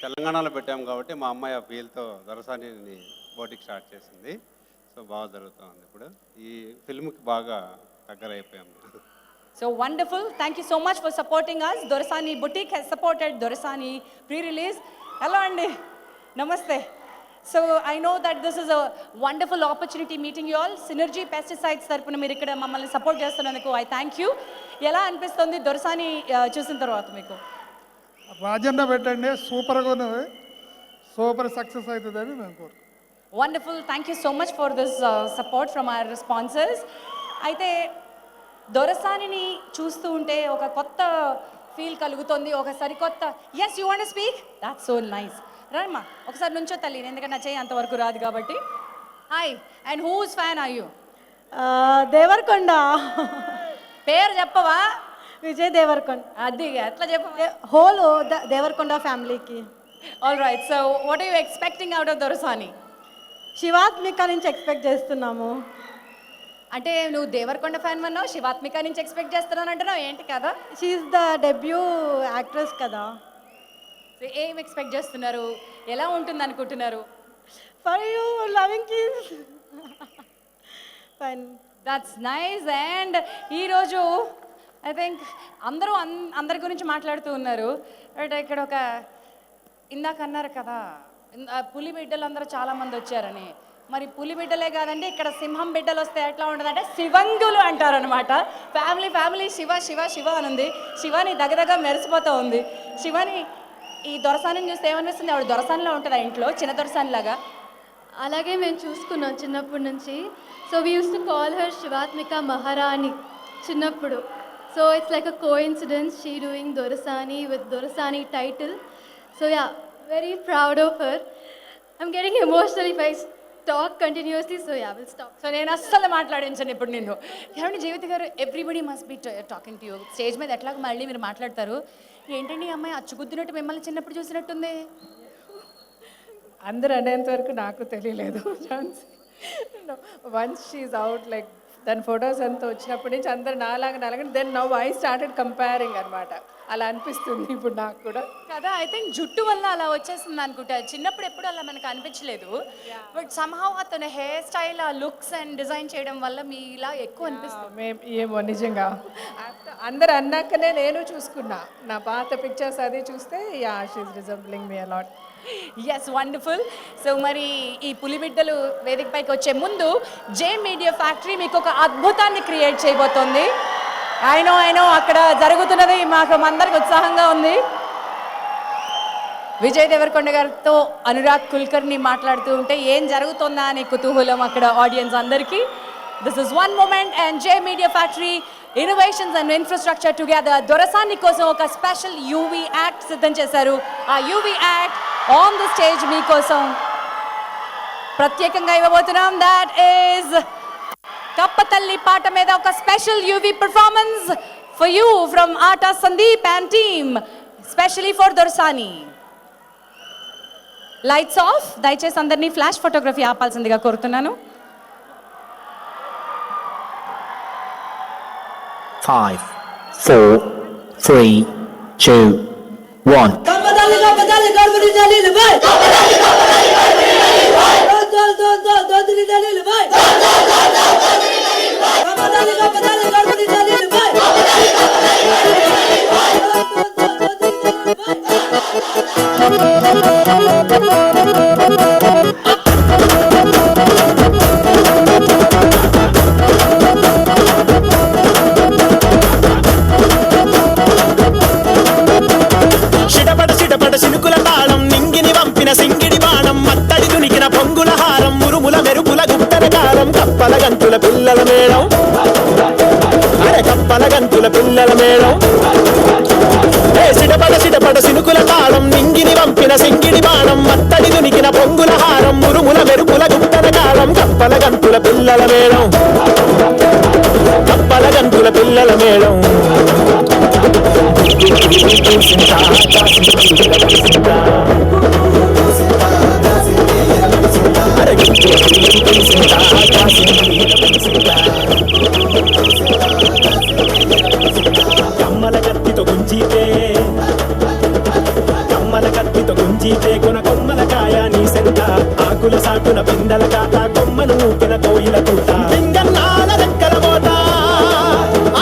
తెలంగాణలో పెట్టాము కాబట్టి మా అమ్మాయి ఆ ఫీల్తో దొరసానిని బోటిక్ స్టార్ట్ చేసింది. సో బాగా జరుగుతుంది. ఇప్పుడు ఈ ఫిల్మ్కి బాగా దగ్గర అయిపోయాము. So wonderful. Thank you so much for supporting us. Dorsani Boutique has supported Dorsani pre-release. Hello Andy. Namaste. So I know that this is a wonderful opportunity meeting you all. Synergy pesticides తరపున మీరు ఇక్కడ మమ్మల్ని support చేస్తున్నందుకు I thank you. ఎలా అనిపిస్తుంది దొరసాని చూసిన తర్వాత మీకు? రాజన్న పెట్టండి, సూపర్గా ఉన్నది, సూపర్ సక్సెస్ అవుతుందని మేము కోరుకుంటున్నాం. Wonderful, thank you so much for this support from our sponsors. అయితే దొరసానిని చూస్తూ ఉంటే ఒక కొత్త ఫీల్ కలుగుతుంది, ఒక సరికొత్త. Yes, you want to speak? That's so nice. రామ్మా ఒకసారి నుంచో తల్లి, ఎందుకంటే నా చేయి అంతవరకు రాదు కాబట్టి. Hi, and whose fan are you? Deverakonda. పేరు చెప్పవా? విజయ్ దేవరకొండ. అది ఎట్లా చెప్ప? హోల్ దేవరకొండ ఫ్యామిలీకి. All right, so what are you expecting out of Dorasani? Shivathmika నుంచి ఎక్స్పెక్ట్ చేస్తున్నాము. అంటే నువ్వు దేవరకొండ ఫ్యాన్ అన్నావు, శివాత్మిక నుంచి ఎక్స్పెక్ట్ చేస్తున్నాను అంటున్నావు, ఏంటి కదా? షీఈస్ ద డెబ్యూ యాక్ట్రెస్ కదా. ఏం ఎక్స్పెక్ట్ చేస్తున్నారు? ఎలా ఉంటుంది అనుకుంటున్నారు? For you loving kiss. Fine, that's nice. And ఈరోజు ఐ థింక్ అందరి గురించి మాట్లాడుతూ ఉన్నారు, బట్ ఇక్కడ ఒక ఇందాక అన్నారు కదా పులి బిడ్డలు అందరూ చాలామంది వచ్చారని. మరి పులి బిడ్డలే కాదండి, ఇక్కడ సింహం బిడ్డలు వస్తే ఎట్లా ఉంటుందంటే శివంగులు అంటారనమాట. ఫ్యామిలీ శివ శివ శివ అని ఉంది. శివాని దగ్గర మెరిసిపోతూ ఉంది. శివాని ఈ దొరసానిని చూస్తే ఏమనిపిస్తుంది? ఆవిడ దొరసానిలో ఉంటుందా ఇంట్లో, చిన్న దొరసానిలాగా? అలాగే మేము చూసుకున్నాం చిన్నప్పటి నుంచి. So we use to call her Shivathmika మహారాణి చిన్నప్పుడు. So it's like a coincidence she doing Dorasani with Dorasani title. So yeah, very proud of her. I'm getting emotional if I talk continuously. So yeah, will stop. So నేను అస్సలు మాట్లాడించాను ఇప్పుడు నిన్ను. ఏమండి జీవిత గారు, everybody must be talking to you. Stage మీద ఎట్లాగో మళ్ళీ మీరు మాట్లాడతారు. ఏంటండి ఈ అమ్మాయి అచ్చుగుద్దినట్టు మిమ్మల్ని చిన్నప్పుడు చూసినట్టుంది? అందరు అనేంత వరకు నాకు తెలియలేదు. వన్స్ షీఈ్ అవుట్, లైక్ దాని ఫొటోస్ అంతా వచ్చినప్పటి నుంచి అందరు నాలాగా then now I started comparing అనమాట. అలా అనిపిస్తుంది ఇప్పుడు నాకు కూడా కదా. ఐ థింక్ జుట్టు వల్ల అలా వచ్చేసింది అనుకుంటా. చిన్నప్పుడు ఎప్పుడు అలా మనకు అనిపించలేదు, బట్ సమ్హౌ అతను హెయిర్ స్టైల్, ఆ లుక్స్ అండ్ డిజైన్ చేయడం వల్ల మీ ఇలా ఎక్కువ అనిపిస్తుంది. మేము ఏమో నిజంగా అందరు అన్నాకనే నేను చూసుకున్నా, నా పాత పిక్చర్స్ అది చూస్తే yeah, she resembling me a lot. Yes, wonderful. So మరి ఈ పులిబిడ్డలు వేదిక పైకి వచ్చే ముందు జే మీడియా ఫ్యాక్టరీ మీకు ఒక అద్భుతాన్ని క్రియేట్ చేయబోతోంది. ఐ నో అక్కడ జరుగుతున్నది మాకు అందరికి ఉత్సాహంగా ఉంది. విజయ్ దేవరకొండ గారితో అనురాగ్ కుల్కర్ని మాట్లాడుతూ ఉంటే ఏం జరుగుతుందా అని కుతూహలం అక్కడ ఆడియన్స్ అందరికీ. This is one moment and J media factory innovations and infrastructure together Dorasani కోసం ఒక స్పెషల్ యూవీ యాక్ట్ సిద్ధం చేశారు. ఆ UV act on the stage మీకోసం ప్రత్యేకంగా ఇవ్వబోతున్నాం. దట్ ఈజ్ కప్పతల్లి పాట మీద ఒక special UV performance for you from Aata Sandeep and team, specially for Dorasani. Lights off. దయచేసి అందరినీ ఫ్లాష్ ఫోటోగ్రఫీ ఆపాల్సిందిగా కోరుతున్నాను. 5, 4, 3, 2, 1. సిటపట సినుకుల తాళం నింగిని వంపిన సింగిడి బాణం మత్తడి దునికిన పొంగుల హారం మురుముల మెరుపుల గుప్తన కాలం కప్పల గంతుల పిల్లల మేళం అరే కప్పల గంతుల పిల్లల మేళం సిటపట సినుకుల తాళం నింగిని వంపిన సింగిడి బాణం మత్తడి దునికిన పొంగుల హారం మురుముల మెరుపుల గుప్తన కాలం కప్పల గంతుల పిల్లల మేళం కప్పల గంతుల పిల్లల మేళం కమ్మల కత్తితో గుంజీతే కొన కొమ్మల కాయ నీ సెంట ఆకుల సాటున పిందల కాట కొమ్మను ఊపిన కోయిల కూట పింగన్నాల రెక్కల మోత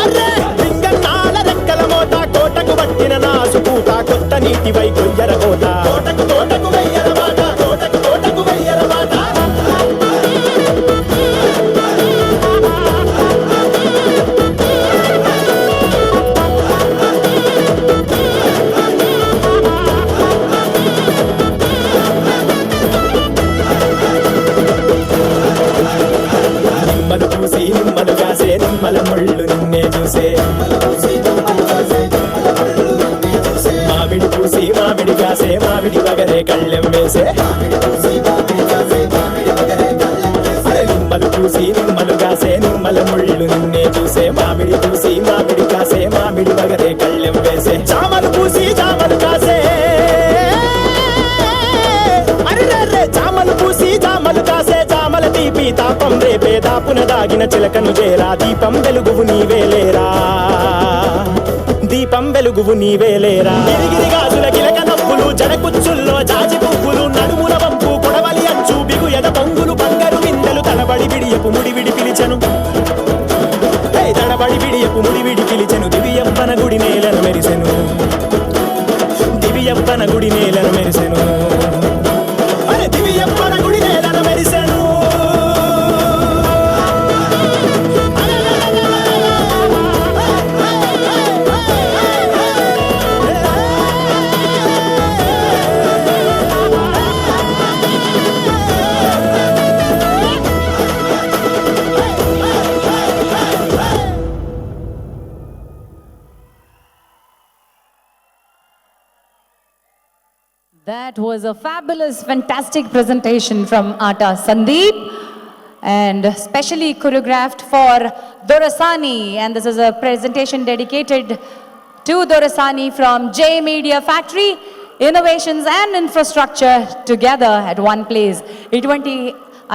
అరే పింగన్నాల రెక్కల మోత కోటకు పట్టిన నాసు పూట కొత్త నీటి వై కొయ్యర కోట కోటకు వెయ్యర మాట కోటకు వెయ్యర చూసే మామిడి పూసి మామిడి కాసే మామిడి మగరే కళ్ళెం వేసే జామలు పూసి జామలు కాసే అరే జామలు పూసి జామలు కాసే జామల తీపి తాపం రేపే దాపున దాగిన చిలకను చేరా దీపం వెలుగువు నీవేలేరా దీపం వెలుగువు నీవేలేరా గిరిగిరి గాజుల గిలక నవ్వులు జడకుచ్చుల్లో జాజి పువ్వులు నడుముల వంపు కొడవలి అంచు బిగు ఎద పొంగులు బంగారు బిందెలు తడబడి విడియపు ముడివిడి పిలిచెను తడబడి విడియపు ముడివిడి పిలిచెను దివ్యప్పన గుడి నేలను మెరిసెను దివ్యప్పన గుడి నేలను మెరిసెను అరే దివ్యప్పన గుడి నేలను మెరిసెను That was a fabulous, fantastic presentation from Ata Sandeep, and specially choreographed for Dorasani. And this is a presentation dedicated to Dorasani from J Media Factory. Innovations and infrastructure together at one place. ఇటువంటి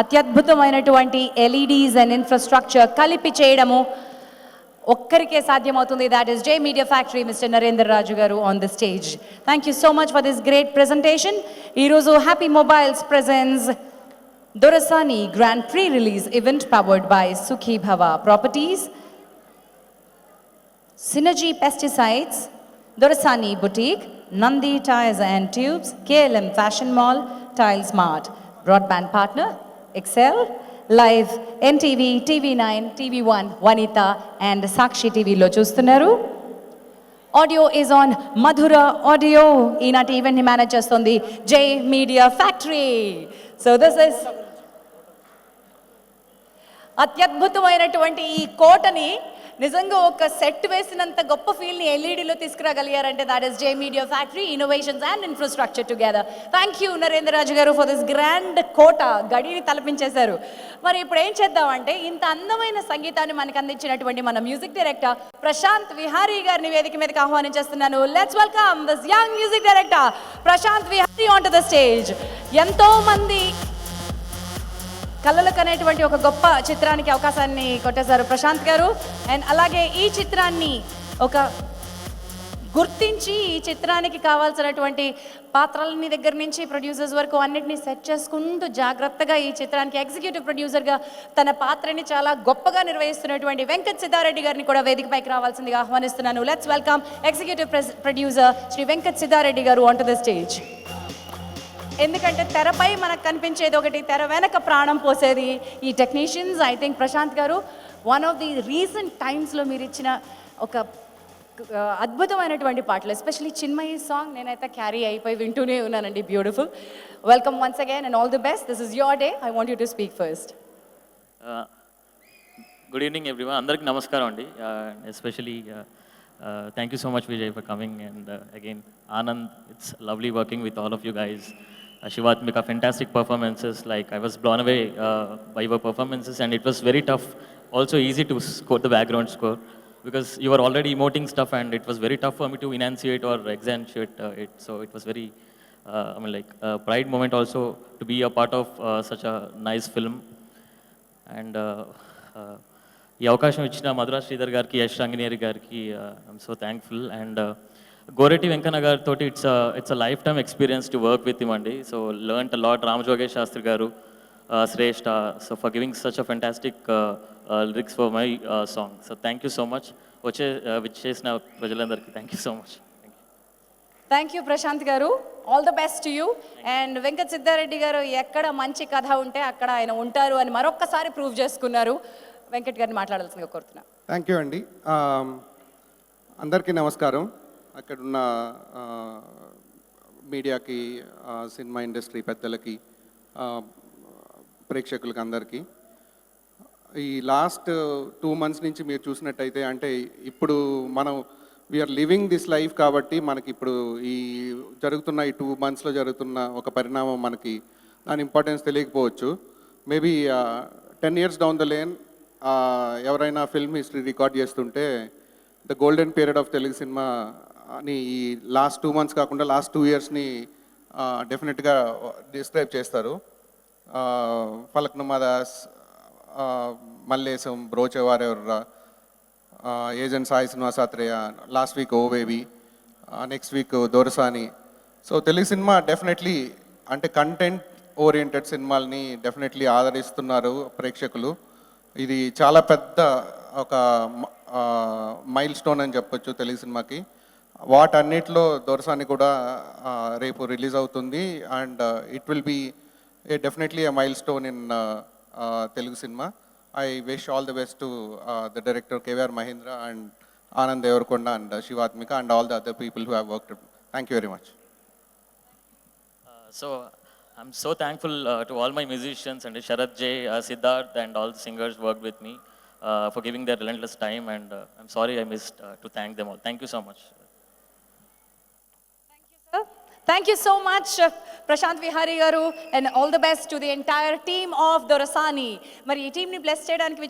అత్యద్భుతమైనటువంటి LEDs and infrastructure కలిపి చేయడము ఒక్కరికే సాధ్యమవుతుంది. That is J Media Factory, Mr. Narendra Raju garu on the stage. Thank you so much for this great presentation. Irozu Happy Mobiles presents Dorasani Grand Pre-Release Event powered by Sukhi Bhava Properties, Synergy Pesticides, Dorasani Boutique, Nandi Tires and Tubes, KLM Fashion Mall, Tile Smart. Broadband partner, Excel, Live, NTV, TV9, TV1, Vanita and Sakshi TV lo chustunaru. Audio is on Madhura Audio.Eenati event ni manage chestundi J Media Factory. So this is అత్యద్భుతమైనటువంటి ఈ కోటని నిజంగా ఒక set వేసినంత గొప్ప ఫీల్ని ఎల్ఈడిలో తీసుకురాగలిగారంటే that is J media factory innovations and infrastructure together. Thank you Narendra Raju garu for this grand కోట, గడిని తలపించేశారు. మరి ఇప్పుడు ఏం చేద్దామంటే ఇంత అందమైన సంగీతాన్ని మనకు అందించినటువంటి మన మ్యూజిక్ డైరెక్టర్ ప్రశాంత్ విహారీ గారిని వేదిక మీదకి ఆహ్వానించేస్తున్నాను. Let's welcome this young music director Prashanth Vihari on to the stage. ఎంతో మంది కళలకు అనేటువంటి ఒక గొప్ప చిత్రానికి అవకాశాన్ని కొట్టేశారు ప్రశాంత్ గారు. అండ్ అలాగే ఈ చిత్రాన్ని ఒక గుర్తించి ఈ చిత్రానికి కావాల్సినటువంటి పాత్రలని దగ్గర నుంచి ప్రొడ్యూసర్స్ వరకు అన్నిటినీ సెట్ చేసుకుంటూ జాగ్రత్తగా ఈ చిత్రానికి ఎగ్జిక్యూటివ్ ప్రొడ్యూసర్గా తన పాత్రని చాలా గొప్పగా నిర్వహిస్తున్నటువంటి వెంకట్ సిద్ధారెడ్డి గారిని కూడా వేదికపైకి రావాల్సిందిగా ఆహ్వానిస్తున్నాను. Let's welcome executive producer Shri Venkat Siddhareddy garu on to the stage. ఎందుకంటే తెరపై మనకు కనిపించేది ఒకటి, తెర వెనక ప్రాణం పోసేది ఈ టెక్నీషియన్స్. ఐ థింక్ ప్రశాంత్ గారు వన్ ఆఫ్ ది రీసెంట్ టైమ్స్లో మీరు ఇచ్చిన ఒక అద్భుతమైనటువంటి పాటలు, ఎస్పెషలీ చిన్మయి సాంగ్ నేనైతే క్యారీ అయిపోయి వింటూనే ఉన్నానండి. Beautiful. Welcome once again and all the best. This is your day. I want you to speak first. Good evening everyone. అందరికీ నమస్కారం అండి. Especially thank you so much Vijay for coming and again Anand, it's lovely working with all of you guys. Shivatmika, fantastic performances. Like I was blown away by your performances, and it was very tough. Also easy to score the background score because you were already emoting stuff, and it was very tough for me to enunciate or accentuate it. So it was very, a pride moment also to be a part of such a nice film. And ఈ అవకాశం ఇచ్చిన మధురా శ్రీధర్ గారికి, యశ్ రంగినేరి గారికి I'm so thankful. And Goreti Venkanna గారితో it's a life time experience to work with him అండి. So learnt a lot. Ramajogesh Sastry garu, Shreshta, so for giving such a fantastic lyrics for my song. So thank you so much. విచ్చేసిన ప్రజలందరికీ thank you so much. Thank you Prashanth garu. All the best to you. And Venkat Siddhareddy garu ఎక్కడ మంచి కథ ఉంటే అక్కడ ఆయన ఉంటారు అని మరొక్కసారి ప్రూవ్ చేసుకున్నారు. వెంకట్ గారిని మాట్లాడాల్సిందిగా కోరుతున్నా. థ్యాంక్ యూ అండి. అందరికీ నమస్కారం. అక్కడున్న మీడియాకి, సినిమా ఇండస్ట్రీ పెద్దలకి, ప్రేక్షకులకి అందరికీ. ఈ లాస్ట్ 2 months నుంచి మీరు చూసినట్టయితే, అంటే ఇప్పుడు మనం వీఆర్ లివింగ్ దిస్ లైఫ్ కాబట్టి మనకి ఇప్పుడు ఈ జరుగుతున్న ఈ 2 monthsలో జరుగుతున్న ఒక పరిణామం మనకి దాని ఇంపార్టెన్స్ తెలియకపోవచ్చు. Maybe 10 years down the lane ఎవరైనా ఫిల్మ్ హిస్టరీ రికార్డ్ చేస్తుంటే the golden period of Telugu cinema అని ఈ లాస్ట్ 2 months కాకుండా లాస్ట్ 2 yearsని డెఫినెట్గా డిస్క్రైబ్ చేస్తారు. Falaknuma Das, Mallesham, Brochevarevarura, agent Sai Srinivasa Athreya, last week oh baby, next week Dorasani. So Telugu cinema definitely అంటే కంటెంట్ ఓరియంటెడ్ సినిమాల్ని డెఫినెట్లీ ఆదరిస్తున్నారు ప్రేక్షకులు. ఇది చాలా పెద్ద ఒక మైల్ స్టోన్ అని చెప్పొచ్చు తెలుగు సినిమాకి. వాటన్నిటిలో దొరసాని కూడా రేపు రిలీజ్ అవుతుంది. And it will be definitely a milestone in Telugu cinema. I wish all the best to the director KVR Mahendra and Anand Deverakonda and Shivathmika and all the other people who have worked. Thank you very much. So I'm so thankful to all my musicians and Sharat J, Siddharth and all the singers worked with me for giving their relentless time, and I'm sorry I missed to thank them all. Thank you so much. Thank you so much, Prashant Vihari garu, and all the best to the entire team of Dorasani. మరి ఈ టీంని bless చేయడానికి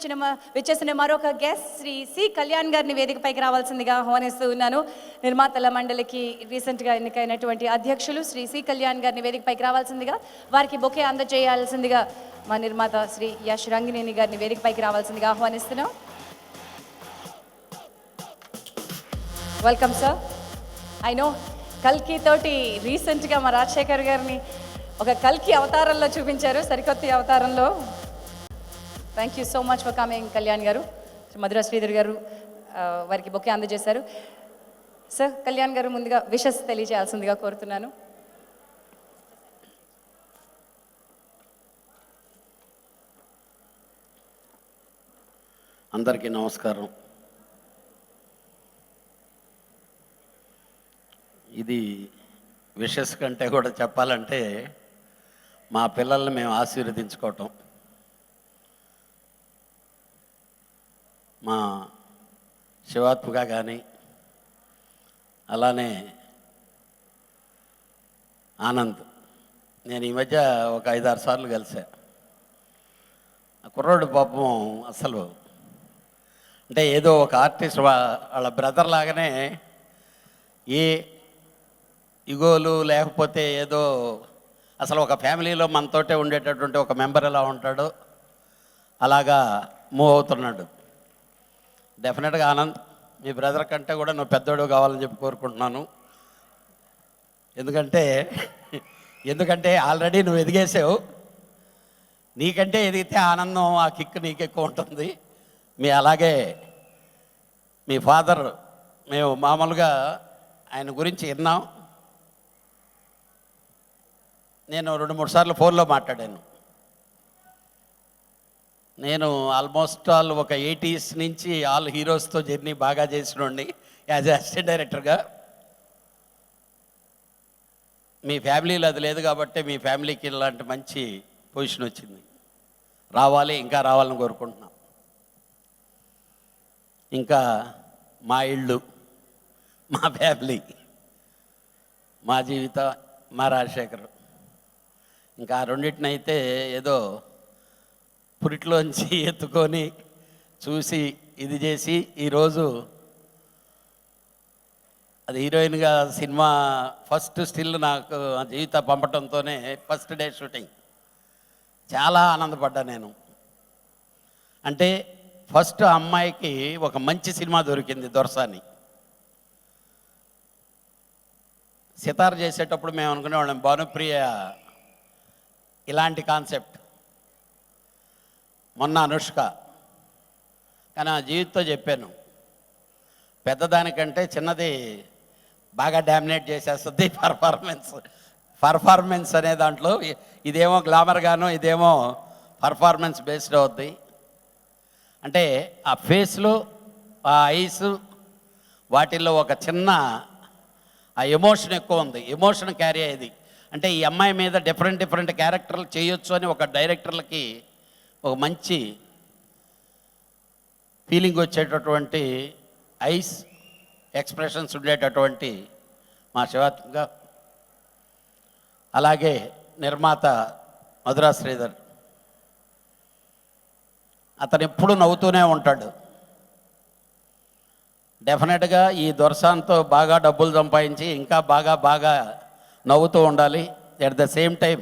విచ్చేసిన మరొక guest Shri C Kalyan గారిని వేదికపైకి రావాల్సిందిగా ఆహ్వానిస్తూ ఉన్నాను. నిర్మాతల మండలికి రీసెంట్గా ఎన్నికైనటువంటి అధ్యక్షులు శ్రీ సి కళ్యాణ్ గారిని వేదికపైకి రావాల్సిందిగా, వారికి బొకే అందజేయాల్సిందిగా మా నిర్మాత శ్రీ యశ్ రంగినేని గారిని వేదికపైకి రావాల్సిందిగా ఆహ్వానిస్తున్నాం. Welcome sir. ఐ నో కల్కి తోటి రీసెంట్గా మా రాజశేఖర్ గారిని ఒక కల్కి అవతారంలో చూపించారు, సరికొత్త అవతారంలో. Thank you so much for coming Kalyan గారు. మధుర శ్రీధర్ గారు వారికి బొకే అందజేశారు. సార్ కళ్యాణ్ గారు ముందుగా విషెస్ తెలియజేయాల్సిందిగా కోరుతున్నాను. అందరికీ నమస్కారం. ఇది విషెస్ కంటే కూడా చెప్పాలంటే మా పిల్లల్ని మేము ఆశీర్వదించుకోవటం. మా శివాత్మిక కానీ అలానే ఆనంద్, నేను ఈ మధ్య ఒక 5-6 సార్లు కలిసా. ఆ కుర్రోడు పాపం అసలు అంటే ఏదో ఒక ఆర్టిస్ట్ వాళ్ళ బ్రదర్ లాగానే ఏ ఇగోలు లేకపోతే ఏదో అసలు ఒక ఫ్యామిలీలో మనతోటే ఉండేటటువంటి ఒక మెంబర్ ఎలా ఉంటాడో అలాగా మూవ్ అవుతున్నాడు. డెఫినెట్గా ఆనంద్, మీ బ్రదర్ కంటే కూడా నువ్వు పెద్దోడు కావాలని చెప్పి కోరుకుంటున్నాను. ఎందుకంటే ఆల్రెడీ నువ్వు ఎదిగేసావు. నీకంటే ఎదిగితే ఆనందం, ఆ కిక్ నీకు ఎక్కువ ఉంటుంది. అలాగే మీ ఫాదర్, మేము మామూలుగా ఆయన గురించి విన్నాం. నేను 2-3 సార్లు ఫోన్లో మాట్లాడాను. నేను ఆల్మోస్ట్ ఆల్ ఒక 80s నుంచి ఆల్ హీరోస్తో జర్నీ బాగా చేసినోండి యాజ్ అసిస్టెంట్ డైరెక్టర్గా. మీ ఫ్యామిలీలో అది లేదు కాబట్టి మీ ఫ్యామిలీకి ఇలాంటి మంచి పొజిషన్ వచ్చింది. రావాలి, ఇంకా రావాలని కోరుకుంటున్నాం. ఇంకా మా ఇళ్ళు, మా ఫ్యామిలీ, మా జీవితం, మా రాజశేఖర్, ఇంకా ఆ రెండింటినైతే ఏదో పురిట్లోంచి ఎత్తుకొని చూసి ఇది చేసి ఈరోజు అది హీరోయిన్గా సినిమా ఫస్ట్ స్టిల్ నాకు జీవిత పంపడంతోనే ఫస్ట్ డే షూటింగ్ చాలా ఆనందపడ్డా నేను. అంటే ఫస్ట్ అమ్మాయికి ఒక మంచి సినిమా దొరికింది, దొరసాని. సితార్ చేసేటప్పుడు మేము అనుకునేవాళ్ళం భానుప్రియ ఇలాంటి కాన్సెప్ట్, మొన్న అనుష్క. కానీ ఆ జీవితంతో చెప్పాను, పెద్దదానికంటే చిన్నది బాగా డామినేట్ చేసేస్తుంది పర్ఫార్మెన్స్ అనే దాంట్లో. ఇదేమో గ్లామర్గాను, ఇదేమో పర్ఫార్మెన్స్ బేస్డ్ అవుద్ది. అంటే ఆ ఫేస్లో, ఆ ఐస్, వాటిల్లో ఒక చిన్న ఆ ఎమోషన్ ఎక్కువ ఉంది, ఎమోషన్ క్యారీ అయ్యేది. అంటే ఈ అమ్మాయి మీద డిఫరెంట్ క్యారెక్టర్లు చేయొచ్చు అని ఒక డైరెక్టర్లకి ఒక మంచి ఫీలింగ్ వచ్చేటటువంటి ఐస్ ఎక్స్ప్రెషన్స్ ఉండేటటువంటి మా శివాత్మిక, అలాగే నిర్మాత మధురా శ్రీధర్, అతను ఎప్పుడు నవ్వుతూనే ఉంటాడు. డెఫినెట్గా ఈ దొరసాన్తో బాగా డబ్బులు సంపాదించి ఇంకా బాగా నవ్వుతూ ఉండాలి. ఎట్ ద సేమ్ టైం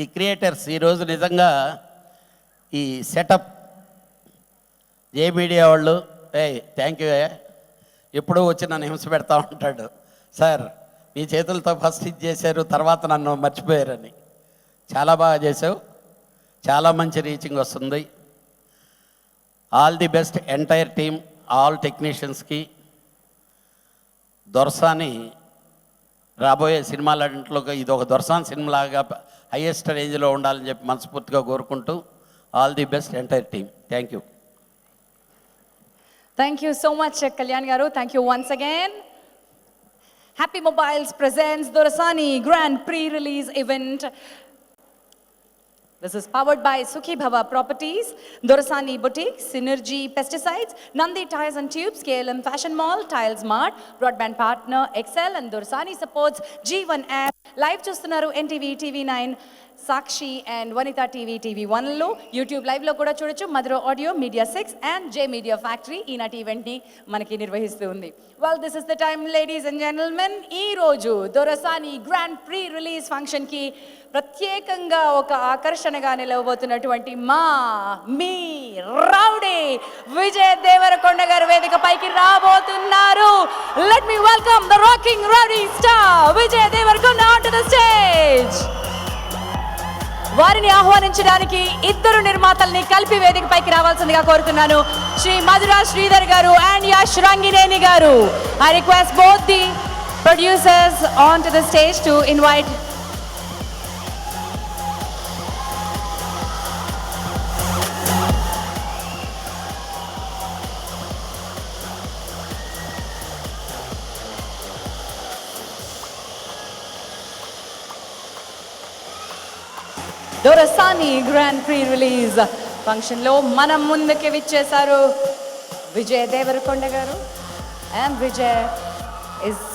ఈ క్రియేటర్స్ ఈరోజు నిజంగా ఈ సెటప్ జే మీడియా వాళ్ళు థ్యాంక్ యూ. ఎప్పుడూ వచ్చి నన్ను హింస పెడతా ఉంటాడు, సార్ మీ చేతులతో ఫస్ట్ ఇది చేశారు, తర్వాత నన్ను మర్చిపోయారని. చాలా బాగా చేసావు, చాలా మంచి రీచింగ్ వస్తుంది. All the best entire team, all టెక్నీషియన్స్కి. దొరసాని రాబోయే సినిమాలంట్లో ఇది ఒక దొరసాని సినిమాలాగా హైయెస్ట్ రేంజ్లో ఉండాలని చెప్పి మనస్ఫూర్తిగా కోరుకుంటూ all the best entire team. Thank you. Thank you so much, Kalyan Garu. Thank you once again. Happy Mobiles presents Dorasani Grand Pre-Release Event. This is powered by Sukhi Bhava Properties, Dorasani Boutique, Synergy Pesticides, Nandi Tires and Tubes, KLM Fashion Mall, Tiles Mart, Broadband Partner, Excel, and Dorasani supports G1 app. Live చూస్తున్నారు NTV, TV9, Sakshi and Vanitha TV, TV1లో, YouTube లైవ్లో కూడా చూడొచ్చు. Madhura audio, media 6 and J media factory ఈనాటి ఈవెంట్ని మనకి నిర్వహిస్తూ ఉంది. Well, this is the time ladies and gentlemen. ఈరోజు దొరసాని గ్రాండ్ ప్రీ రిలీజ్ ఫంక్షన్కి ప్రత్యేకంగా ఒక ఆకర్షణగా నిలవబోతున్నటువంటి మీ రౌడీ విజయ్ దేవరకొండ గారు వేదిక పైకి రాబోతున్నారు. Let me welcome the rocking rowdy star Vijay Devarakonda on to the stage. వారిని ఆహ్వానించడానికి ఇద్దరు నిర్మాతల్ని కలిపి వేదిక పైకి రావాల్సిందిగా కోరుతున్నాను. శ్రీ మధురా శ్రీధర్ గారు అండ్ యశ్ రంగినేని గారు. I request both the producers on to the stage to invite. Dorasani grand pre release ఫంక్షన్లో మనం ముందుకి విచ్చేశారు విజయ్ దేవరకొండ గారు. అండ్ విజయ్ ఇస్,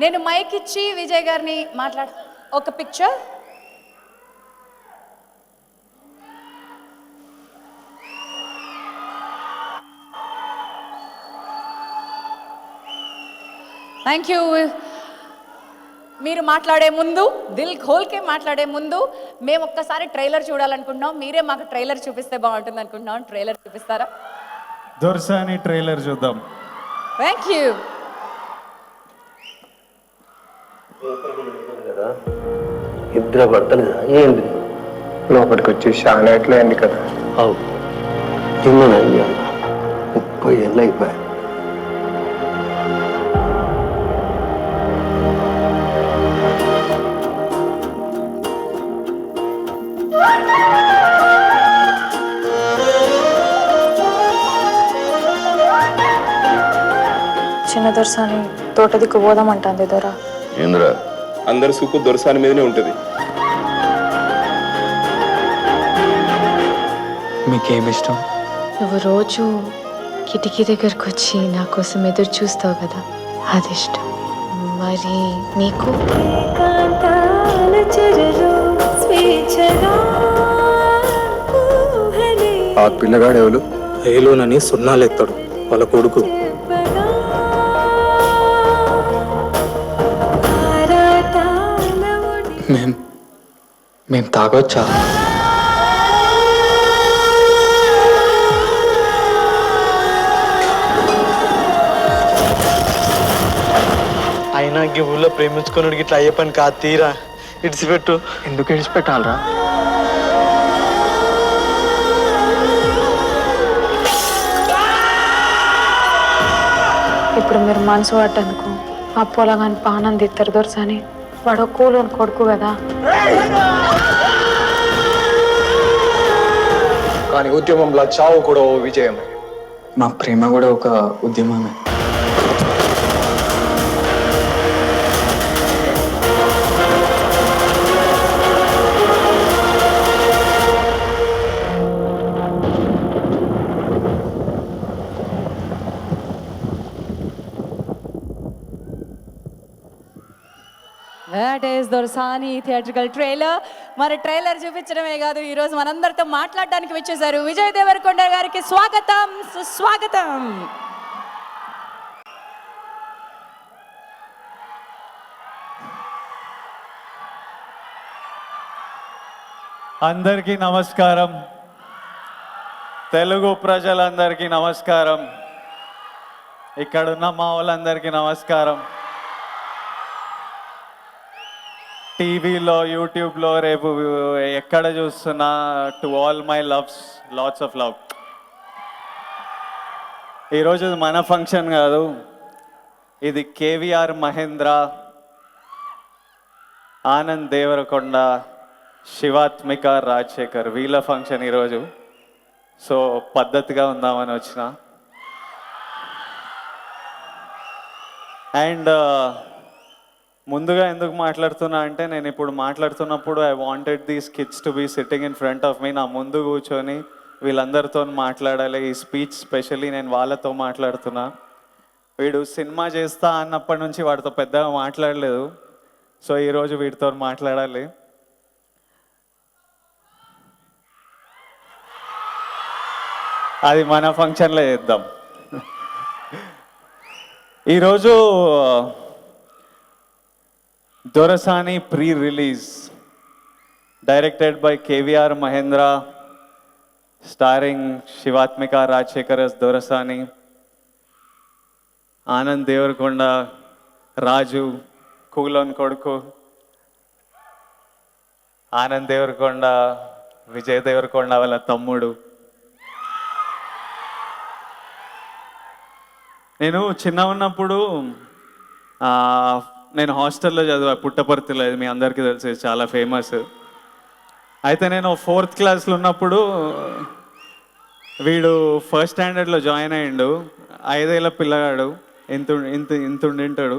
నేను మైక్ ఇచ్చి విజయ్ గారిని ఒక పిక్చర్. Thank you. మీరు మాట్లాడే ముందు, దిల్ ఖోల్కే మాట్లాడే ముందు, మేము ఒక్కసారి ట్రైలర్ చూడాలనుకుంటున్నాం. మీరే మాకు ట్రైలర్ చూపిస్తే బాగుంటుంది అనుకుంటున్నాం. ట్రైలర్ చూపిస్తారా? దొరసాని ట్రైలర్ చూద్దాం. Thank you. ఇద్దరు భర్తలు ఏంది లోపలికి వచ్చి చాలా ఎట్లా అయింది కదా. అవు అయ్యా 30 ఏళ్ళు అయిపోయాయి. చిన్న దొరసాని తోట దిక్కు పోదామంటుంది దొర. ఏంద్రా అందరి సుక్కు దొరసాని మీదనే ఉంటుంది. మీకేమిష్టం? నువ్వు రోజు కిటికీ దగ్గరకు వచ్చి నా కోసం ఎదురు చూస్తావు కదా, అది ఇష్టం. మరి నీకు? ఆ పిల్లగాడు ఎవరు? ఏలోనని సున్నాలెత్తాడు వాళ్ళ కొడుకు. మేం తాగొచ్చా? అయినా ఈ ఊళ్ళో ప్రేమించుకున్నాడు ఇట్లా అయ్యే పని కాదు, తీరా ఇడిచిపెట్టు. ఎందుకు ఇడిచిపెట్టాలరా? ఇప్పుడు మీరు మనసు పట్టనుకో ఆ పొలగాని పానం తిత్తారు దొరసాని. వాడు కూలోని కొడుకు కదా. కానీ ఉద్యమంలో చావు కూడా ఓ విజయమే. మా ప్రేమ కూడా ఒక ఉద్యమమే. That is Dorasani theatrical trailer. మరి ట్రైలర్ చూపించడమే కాదు, ఈరోజు మనందరితో మాట్లాడడానికి వచ్చేసారు విజయ్ దేవరకొండ గారికి స్వాగతం, సుస్వాగతం. అందరికీ నమస్కారం. తెలుగు ప్రజలందరికీ నమస్కారం. ఇక్కడున్న మా వాళ్ళందరికీ నమస్కారం. టీవీలో, యూట్యూబ్లో, రేపు ఎక్కడ చూస్తున్నా, to all my loves, lots of love. ఈరోజు మన ఫంక్షన్ కాదు, ఇది కేవీఆర్ మహేంద్ర, ఆనంద్ దేవరకొండ, శివాత్మిక, రాజశేఖర్ వీళ్ళ ఫంక్షన్ ఈరోజు. సో పద్ధతిగా ఉందామని వచ్చిన. అండ్ ముందుగా ఎందుకు మాట్లాడుతున్నా అంటే, నేను ఇప్పుడు మాట్లాడుతున్నప్పుడు I wanted these kids to be sitting in front of me. నా ముందు కూర్చొని వీళ్ళందరితో మాట్లాడాలి. ఈ స్పీచ్ స్పెషల్లీ నేను వాళ్ళతో మాట్లాడుతున్నా. వీడు సినిమా చేస్తా అన్నప్పటి నుంచి వాడితో పెద్దగా మాట్లాడలేదు. సో ఈరోజు వీడితో మాట్లాడాలి. అది మన ఫంక్షన్లో చేద్దాం. ఈరోజు Dorasani pre release, directed by KVR Mahendra, starring Shivathmika, Rajasekhar as Dorasani, Anand Devarakonda, Raju కూలోన్ కొడుకు, ఆనంద్ దేవరకొండ విజయ్ దేవరకొండ వాళ్ళ తమ్ముడు. నేను చిన్న ఉన్నప్పుడు నేను హాస్టల్లో చదివా, పుట్టపర్తిలో. మీ అందరికీ తెలుసు, చాలా ఫేమస్. అయితే నేను 4th క్లాస్లో ఉన్నప్పుడు వీడు 1st స్టాండర్డ్లో జాయిన్ అయ్యిండు. 5 ఏళ్ళ పిల్లగాడు, ఇంత ఉండింటాడు.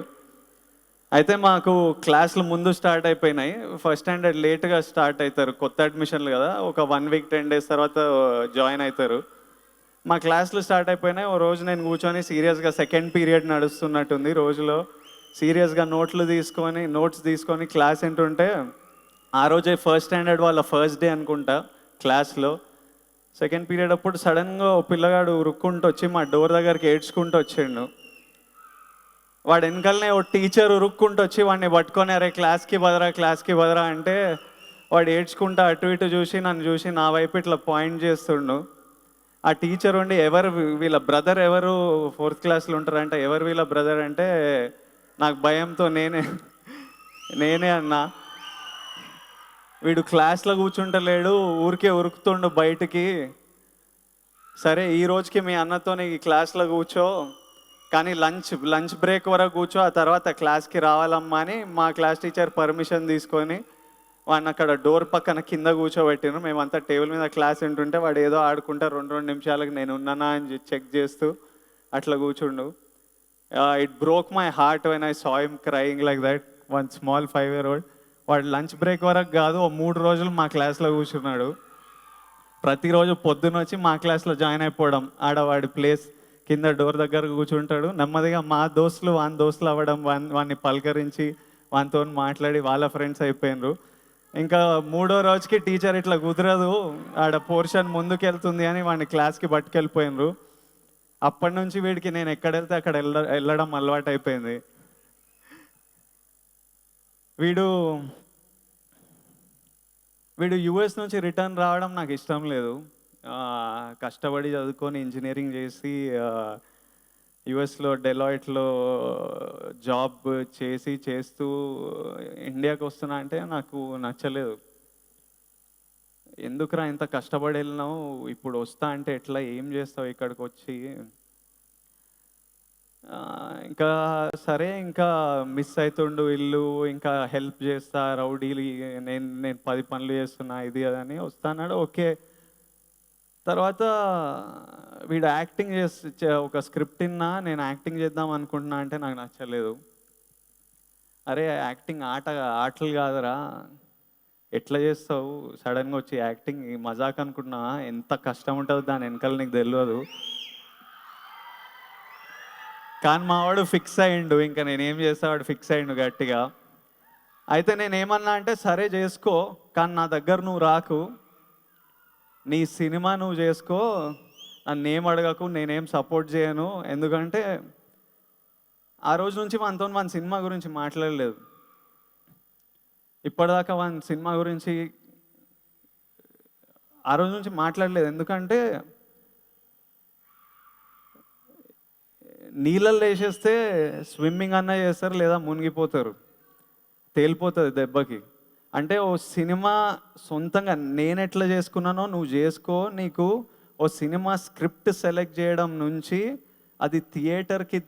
అయితే మాకు క్లాసులు ముందు స్టార్ట్ అయిపోయినాయి. 1st స్టాండర్డ్ లేట్గా స్టార్ట్ అవుతారు, కొత్త అడ్మిషన్లు కదా. ఒక 1 వీక్ 10 డేస్ తర్వాత జాయిన్ అవుతారు. మా క్లాసులు స్టార్ట్ అయిపోయినాయి. ఓ రోజు నేను కూర్చొని సీరియస్గా, సెకండ్ పీరియడ్ నడుస్తున్నట్టుంది రోజులో, సీరియస్గా నోట్స్ తీసుకొని క్లాస్ వింటుంటే, ఆ రోజే 1st స్టాండర్డ్ వాళ్ళ ఫస్ట్ డే అనుకుంటా క్లాస్లో. సెకండ్ పీరియడ్ అప్పుడు సడన్గా ఓ పిల్లగాడు ఉరుక్కుంటూ వచ్చి మా డోర్ దగ్గరికి ఏడ్చుకుంటూ వచ్చిండు. వాడు వెనకాలనే ఓ టీచర్ ఉరుక్కుంటూ వచ్చి వాడిని పట్టుకొని, అరే క్లాస్కి బదరా అంటే, వాడు ఏడ్చుకుంటూ అటు ఇటు చూసి నన్ను చూసి నా వైపు ఇట్లా పాయింట్ చేస్తుండు. ఆ టీచర్ ఉండి, ఎవరు వీళ్ళ బ్రదర్, ఎవరు 4th క్లాస్లో ఉంటారంటే, ఎవరు వీళ్ళ బ్రదర్ అంటే, నాకు భయంతో నేనే అన్నా. వీడు క్లాస్లో కూర్చుంటలేడు, ఊరికే ఉరుకుతుండు బయటికి. సరే ఈ రోజుకి మీ అన్నతో ఈ క్లాస్లో కూర్చో, కానీ లంచ్ బ్రేక్ వరకు కూర్చో, ఆ తర్వాత క్లాస్కి రావాలమ్మా అని మా క్లాస్ టీచర్ పర్మిషన్ తీసుకొని వాడిని అక్కడ డోర్ పక్కన కింద కూర్చోబెట్టిను. మేమంతా టేబుల్ మీద క్లాస్ వింటుంటే వాడు ఏదో ఆడుకుంటా 2 నిమిషాలకు నేను ఉన్నానా అని చెక్ చేస్తూ అట్లా కూర్చుండు. It broke my heart when I saw him crying like that. 1 small 5-year-old. వాడు లంచ్ బ్రేక్ వరకు కాదు, 3 రోజులు మా క్లాస్లో కూర్చున్నాడు. ప్రతిరోజు పొద్దున్న వచ్చి మా క్లాస్లో జాయిన్ అయిపోవడం, ఆడవాడి ప్లేస్ కింద డోర్ దగ్గర కూర్చుంటాడు. నెమ్మదిగా మా దోస్తులు వాని దోస్తులు అవ్వడం, వాడిని పలకరించి వానితో మాట్లాడి వాళ్ళ ఫ్రెండ్స్ అయిపోయినారు. ఇంకా 3వ రోజుకి టీచర్ ఇట్లా కుదరదు, ఆడ పోర్షన్ ముందుకు వెళ్తుంది అని వాడిని క్లాస్కి పట్టుకెళ్ళిపోయినరు. అప్పటి నుంచి వీడికి నేను ఎక్కడ వెళ్తే అక్కడ వెళ్ళడం అలవాటు అయిపోయింది. వీడు యుఎస్ నుంచి రిటర్న్ రావడం నాకు ఇష్టం లేదు. కష్టపడి చదువుకొని ఇంజనీరింగ్ చేసి యుఎస్లో డెలాయిట్లో జాబ్ చేస్తూ ఇండియాకి వస్తున్నా అంటే నాకు నచ్చలేదు. ఎందుకురా ఇంత కష్టపడి వెళ్ళినావు, ఇప్పుడు వస్తా అంటే ఎట్లా, ఏం చేస్తావు ఇక్కడికి వచ్చి. ఇంకా సరే, ఇంకా మిస్ అవుతుండు ఇల్లు, ఇంకా హెల్ప్ చేస్తా, రౌడీలు, నేను 10 పనులు చేస్తున్నా, ఇది అదని వస్తాన్నాడు. ఓకే. తర్వాత వీడు యాక్టింగ్ ఒక స్క్రిప్ట్ విన్నా, నేను యాక్టింగ్ చేద్దాం అనుకుంటున్నా అంటే నాకు నచ్చలేదు. అరే యాక్టింగ్ ఆటలు కాదురా, ఎట్లా చేస్తావు సడన్గా వచ్చి యాక్టింగ్, మజాక్ అనుకుంటున్నా, ఎంత కష్టం ఉంటుందో దాని వెనకాల నీకు తెలియదు. కానీ మా వాడు ఫిక్స్ అయ్యిండు, ఇంకా నేనేం చేస్తా, వాడు ఫిక్స్ అయ్యిండు గట్టిగా. అయితే నేనేమన్నా అంటే సరే చేసుకో, కానీ నా దగ్గర నువ్వు రాకు, నీ సినిమా నువ్వు చేసుకో, నన్నేం అడగకు, నేనేం సపోర్ట్ చేయను. ఎందుకంటే ఆ రోజు నుంచి మన సినిమా గురించి మాట్లాడలేదు. ఇప్పటిదాకా మన సినిమా గురించి ఆ రోజు నుంచి మాట్లాడలేదు. ఎందుకంటే నీళ్ళల్లో వేసేస్తే స్విమ్మింగ్ అన్నా చేస్తారు, లేదా మునిగిపోతారు, తేలిపోతుంది దెబ్బకి. అంటే ఓ సినిమా సొంతంగా నేను ఎట్లా చేసుకున్నానో నువ్వు చేసుకో. నీకు ఓ సినిమా స్క్రిప్ట్ సెలెక్ట్ చేయడం నుంచి అది థియేటర్కి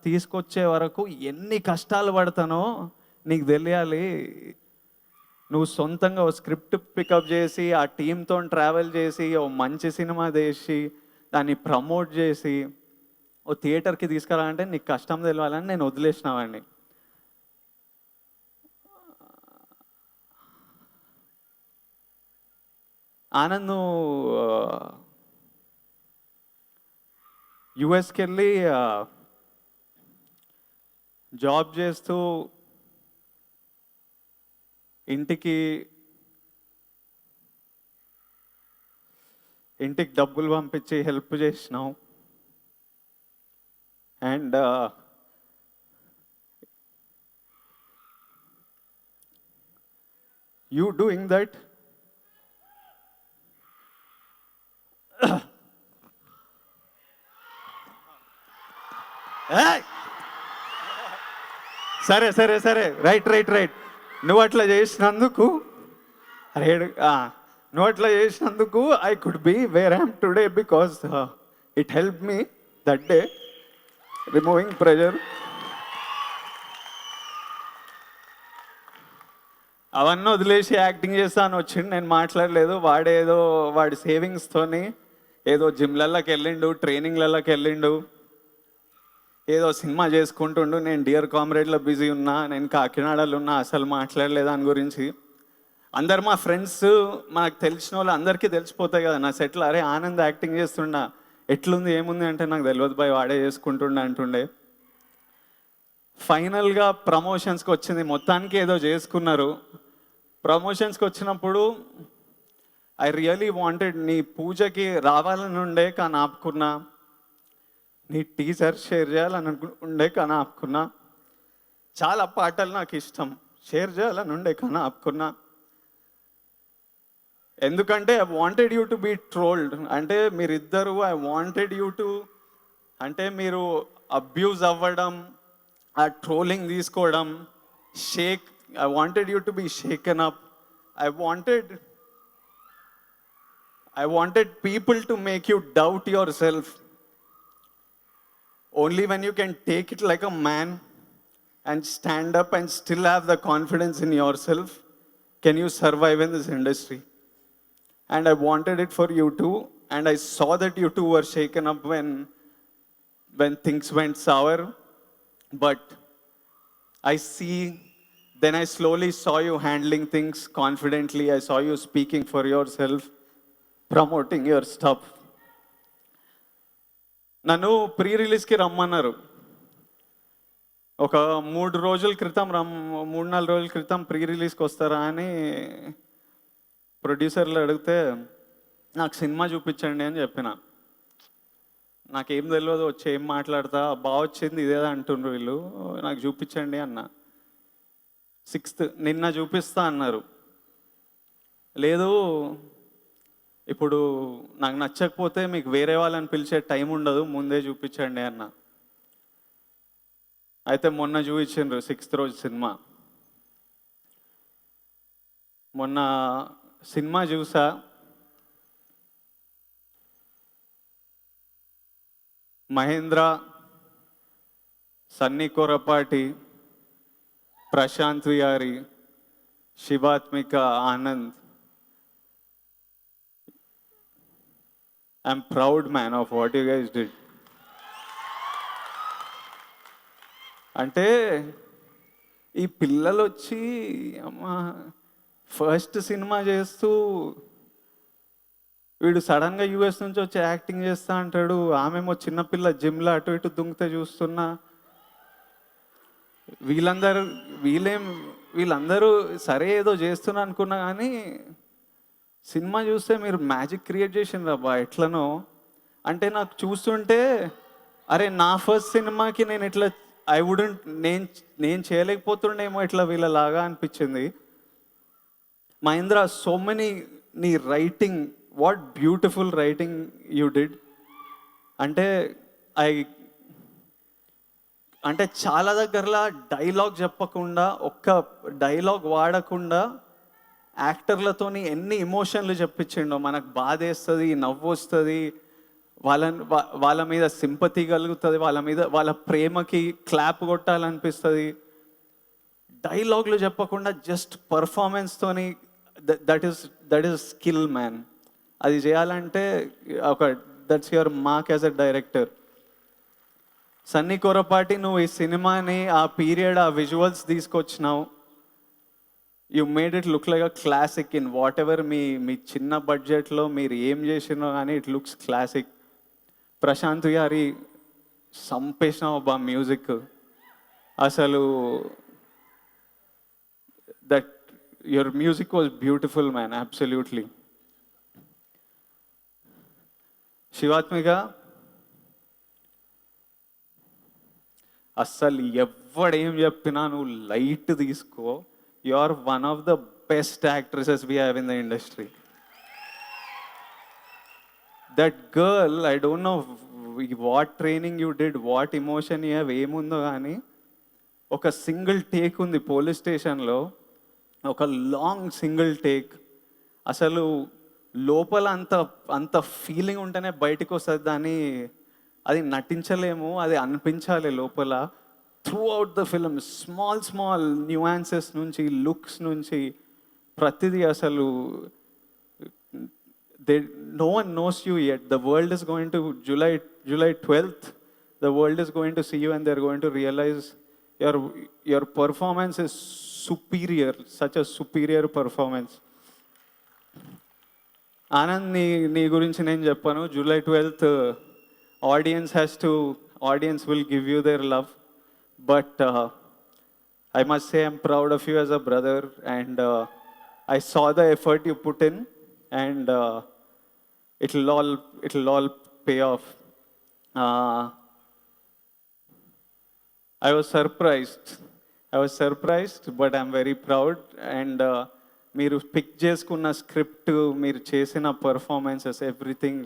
తీసుకొచ్చే వరకు ఎన్ని కష్టాలు పడతానో నీకు తెలియాలి. నువ్వు సొంతంగా ఓ స్క్రిప్ట్ పికప్ చేసి ఆ టీంతో ట్రావెల్ చేసి ఓ మంచి సినిమా తీసి దాన్ని ప్రమోట్ చేసి ఓ థియేటర్కి తీసుకురాలంటే నీకు కష్టం తెలియాలని నేను వదిలేసినావండి. ఆనంద్ యుఎస్కి వెళ్ళి జాబ్ చేస్తూ ఇంటికి డబ్బులు పంపించి హెల్ప్ చేసినావు. అండ్ యూ డూయింగ్ దట్ సరే సరే సరే రైట్ రైట్ రైట్ నువ్వు అట్లా చేసినందుకు I could be where I'm today because it help me that day removing pressure. అవన్నీ వదిలేసి యాక్టింగ్ చేస్తాను వచ్చిండు, నేను మాట్లాడలేదు. వాడి సేవింగ్స్తోని ఏదో జిమ్లలోకి వెళ్ళిండు, ట్రైనింగ్లలోకి వెళ్ళిండు, ఏదో సినిమా చేసుకుంటుండు. నేను డియర్ కామ్రేడ్లో బిజీ ఉన్నా, నేను కాకినాడలో ఉన్నా, అసలు మాట్లాడలేదు దాని గురించి. అందరు మా ఫ్రెండ్స్, మనకు తెలిసిన వాళ్ళు అందరికీ తెలిసిపోతాయి కదా నా సెట్లో. అరే ఆనంద్ యాక్టింగ్ చేస్తుండా, ఎట్లుంది ఏముంది అంటే నాకు తెలియదు బాయ్, వాడే చేసుకుంటుండే అంటుండే. ఫైనల్గా ప్రమోషన్స్కి వచ్చింది, మొత్తానికి ఏదో చేసుకున్నారు. ప్రమోషన్స్కి వచ్చినప్పుడు ఐ రియలీ వాంటెడ్ నీ పూజకి రావాలని ఉండే కానీ ఆపుకున్నా, నీ టీజర్ షేర్ చేయాలని ఉండే కానీ ఆపుకున్నా, చాలా పాటలు నాకు ఇష్టం షేర్ చేయాలని ఉండే కానీ ఆపుకున్నా. ఎందుకంటే I wanted you to be trolled. అంటే మీరిద్దరు ఐ వాంటెడ్ యూ టు, అంటే మీరు అబ్యూజ్ అవ్వడం, ఆ ట్రోలింగ్ తీసుకోవడం, I wanted you to be shaken up. I wanted people to make you doubt yourself. Only when you can take it like a man and stand up and still have the confidence in yourself can you survive in this industry. And I wanted it for you too, and I saw that you two were shaken up when things went sour. But then I slowly saw you handling things confidently. I saw you speaking for yourself, promoting your stuff. నన్ను pre రిలీజ్కి రమ్మన్నారు. ఒక 3-4 రోజుల క్రితం pre రిలీజ్కి వస్తారా అని ప్రొడ్యూసర్లు అడిగితే నాకు సినిమా చూపించండి అని చెప్పిన. నాకేం తెలియదు, వచ్చి ఏం మాట్లాడతా, బాగా వచ్చింది ఇదేదా అంటుండ్రు వీళ్ళు, నాకు చూపించండి అన్న. 6th నిన్న చూపిస్తా అన్నారు. లేదు ఇప్పుడు నాకు నచ్చకపోతే మీకు వేరే వాళ్ళని పిలిచే టైం ఉండదు, ముందే చూపించండి అన్న. అయితే మొన్న చూపించిండ్రు 6th రోజు సినిమా. మొన్న సినిమా చూసా, Mahindra, Sunny Korapati, Prashanth వియారి, Shivathmika, Anand. I'm proud, man, of what you guys did. అంటే ఈ పిల్లలు వచ్చి అమ్మా ఫస్ట్ సినిమా చేస్తూ వీడు సడన్గా యూఎస్ నుంచి వచ్చి యాక్టింగ్ చేస్తా అంటాడు, ఆమెమో చిన్నపిల్ల జిమ్లో అటు ఇటు దుంగితే చూస్తున్నా. వీళ్ళేం వీళ్ళందరూ సరే ఏదో చేస్తున్నా అనుకున్నా కానీ సినిమా చూస్తే మీరు మ్యాజిక్ క్రియేట్ చేసిండ్రు అబ్బా ఎట్లనో. అంటే నాకు చూస్తుంటే అరే నా ఫస్ట్ సినిమాకి నేను ఇట్లా ఐ వుడెంట్ నేను చేయలేకపోతుండేమో ఇట్లా వీళ్ళలాగా అనిపించింది. మహేంద్ర, సో మెనీ నీ writing, what beautiful writing you did. అంటే చాలా దగ్గరలా డైలాగ్ చెప్పకుండా, ఒక్క డైలాగ్ వాడకుండా యాక్టర్లతోని ఎన్ని ఎమోషన్లు చెప్పించిండో. మనకు బాధ వేస్తుంది, నవ్వు వస్తుంది, వాళ్ళ మీద సింపతి కలుగుతుంది, వాళ్ళ ప్రేమకి క్లాప్ కొట్టాలనిపిస్తుంది. డైలాగ్లు చెప్పకుండా జస్ట్ పర్ఫార్మెన్స్తోని దట్ ఈస్ స్కిల్ మ్యాన్. అది చేయాలంటే that's your mark as a director. Sunny Korapati, నువ్వు ఈ సినిమాని ఆ పీరియడ్, ఆ విజువల్స్ తీసుకొచ్చినావు. You made it look like a classic in whatever మీ చిన్న బడ్జెట్లో మీరు ఏం చేసినో కానీ ఇట్ లుక్స్ క్లాసిక్. ప్రశాంత్ గారి సంపేసినావు అబ్బా మ్యూజిక్. అసలు that your music was beautiful man, absolutely. Shivathmika, అస్సలు ఎవడేం చెప్పినా నువ్వు లైట్ తీసుకో. You are one of the best actresses we have in the industry. That girl, I don't know what training you did, what emotion you have, ఏముందో కానీ ఒక single take ఉంది police స్టేషన్లో, ఒక లాంగ్ సింగిల్ టేక్. అసలు లోపల అంత feeling ఉంటేనే బయటకు వస్తుంది. దాన్ని అది నటించలేము, అది అనిపించాలి లోపల. Through out the film small nuances నుంచి, లుక్స్ నుంచి ప్రతిదీ అసలు no one knows you yet. The world is going to, July 12th, the world is going to see you and they're going to realize your performance is superior, such a superior performance. Anand, నీ గురించి నేను చెప్పాను. July 12th audience will give you their love, but I must say I'm proud of you as a brother, and I saw the effort you put in, and it'll all pay off. I was surprised, but I'm very proud. And మీరు pick చేసుకున్న script, మీరు చేసిన performances, everything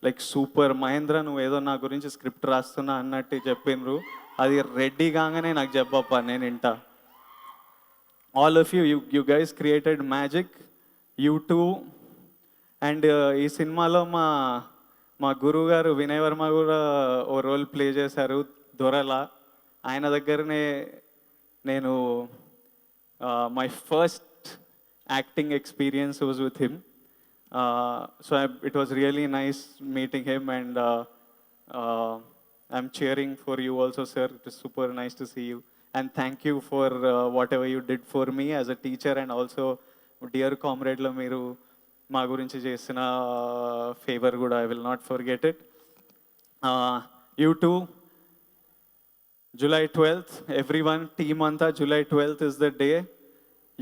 like super. Mahendra, నువ్వు ఏదో నా గురించి script రాస్తున్నా అన్నట్టు చెప్పినరు. అది రెడీ కాగానే నాకు చెప్పప్ప, నేను వింటా. All of you guys created magic, you two. And ఈ సినిమాలో మా గురువు గారు వినయ్ వర్మ కూడా ఓ రోల్ ప్లే చేశారు, దొరలా. ఆయన దగ్గరనే నేను my first acting experience was with him. So it was really nice meeting him, and I'm cheering for you also, sir. It is super nice to see you. And thank you for whatever you did for me as a teacher, and also dear comrade lo మీరు మా గురించి చేసిన favour కూడా I will not forget it. You two, July 12th, everyone, team anta, July 12th is the day.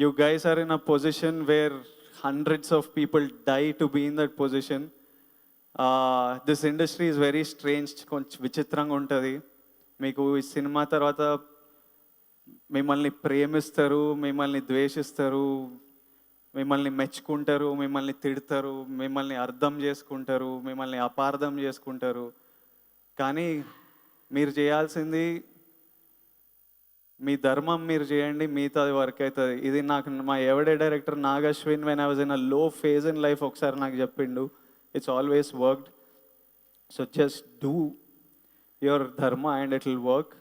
You guys are in a position where hundreds of people die to be in that position. This industry is very strange, కొంచెం విచిత్రంగా ఉంటుంది. మీకు ఈ cinema తర్వాత మిమ్మల్ని ప్రేమిస్తారు, మిమ్మల్ని ద్వేషిస్తారు, మిమ్మల్ని మెచ్చుకుంటారు, మిమ్మల్ని తిడతారు, మిమ్మల్ని అర్థం చేసుకుంటారు, మిమ్మల్ని అపార్థం చేసుకుంటారు. కానీ మీరు చేయాల్సింది మీ ధర్మం మీరు చేయండి, మిగతా అది వర్క్ అవుతుంది. ఇది నాకు మా Yevade director Nag Ashwin, when I was in a low phase in life, ఒకసారి నాకు చెప్పిండు, it's always worked. So just do your dharma and it will work.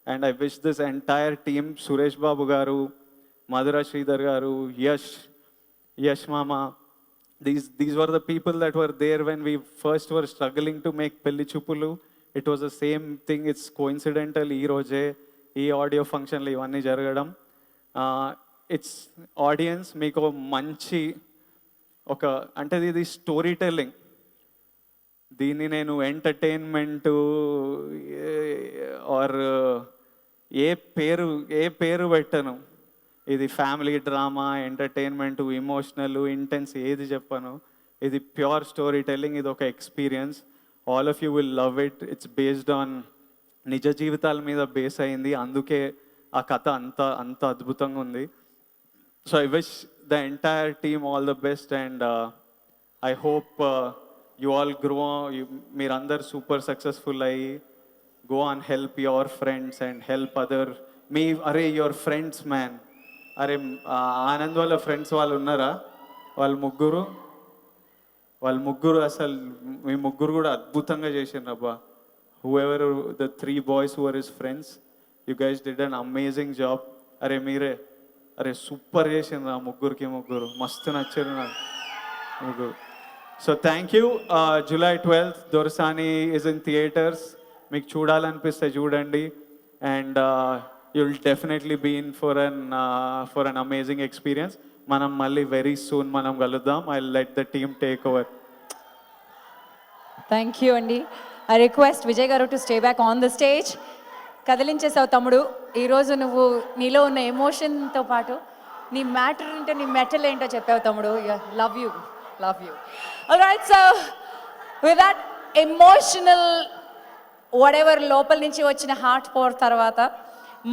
And I wish this entire team, Suresh Babu garu, Madhura Sridhar గారు, Yash Mama, these were the people that were there when we first were struggling to make Pelli Chupulu. It was the same thing. It's coincidental. ఈ రోజే ఈ audio ఫంక్షన్లు ఇవన్నీ జరగడం. It's audience మీకు మంచి అంటే ఇది స్టోరీ టెల్లింగ్. దీన్ని నేను ఎంటర్టైన్మెంటు ఆర్ ఏ పేరు పెట్టను. ఇది family drama, entertainment, emotional, intense ఏది చెప్పను. ఇది ప్యూర్ స్టోరీ టెల్లింగ్, ఇది ఒక experience. All of you will love it. It's based on నిజ జీవితాల మీద బేస్ అయింది, అందుకే ఆ కథ అంత అంత అద్భుతంగా ఉంది. So I wish the entire team all the best and I hope you all grow, మీరందరు సూపర్ సక్సెస్ఫుల్ అయ్యి go and help your friends and help other me. అరే యువర్ ఫ్రెండ్స్ మ్యాన్, అరే ఆనంద్ వాళ్ళ ఫ్రెండ్స్ వాళ్ళు ఉన్నారా? వాళ్ళు ముగ్గురు అసలు మీ ముగ్గురు కూడా అద్భుతంగా చేసిండ్రు అబ్బా. whoever the 3 boys who were his friends, you guys did an amazing job. అరే మీరే అరే సూపర్ చేసిండ్రు ఆ ముగ్గురికి మస్తు నచ్చారు నాకు ముగ్గురు. So thank you. July 12th Dorasani is in theaters. మీకు చూడాలనిపిస్తే చూడండి and you'll definitely be in for an amazing experience. మనం మళ్ళీ వెరీ సూన్ మనం కలుద్దాం. I let the team take over. Thank you అండి. I request Vijay garu to stay back on the stage. కదిలించేసావు తమ్ముడు. ఈరోజు నువ్వు నీలో ఉన్న ఎమోషన్తో పాటు నీ మ్యాటర్ ఏంటో, నీ మెటల్ ఏంటో చెప్పావు తమ్ముడు. Love you. Alright, so with that emotional whatever లోపల నుంచి వచ్చిన హార్ట్ పవర్ తర్వాత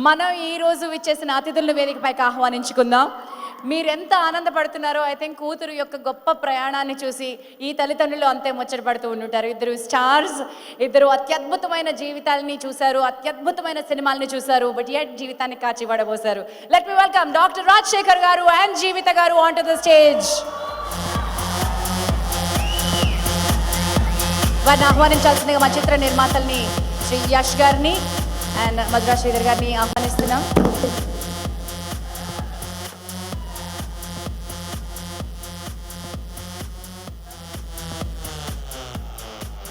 మనం ఈరోజు విచ్చేసిన అతిథులను వేదికపైకి ఆహ్వానించుకుందాం. మీరెంత ఆనందపడుతున్నారో ఐ థింక్ కూతురు యొక్క గొప్ప ప్రయాణాన్ని చూసి ఈ తల్లిదండ్రులు అంతే ముచ్చటపడుతూ ఉంటుంటారు. ఇద్దరు స్టార్స్, ఇద్దరు అత్యద్భుతమైన జీవితాలని చూశారు, అత్యద్భుతమైన సినిమాలని చూశారు, బట్ యట్ జీవితాన్ని కాచి పడబోసారు. Let me welcome doctor Rajasekhar garu and జీవిత గారు ఆన్ టు ద స్టేజ్. వారిని ఆహ్వానించాల్సిందిగా మా చిత్ర నిర్మాతల్ని శ్రీ యష్ గారిని అండ్ మధురా శ్రీధర్ గారిని ఆహ్వానిస్తున్నాం.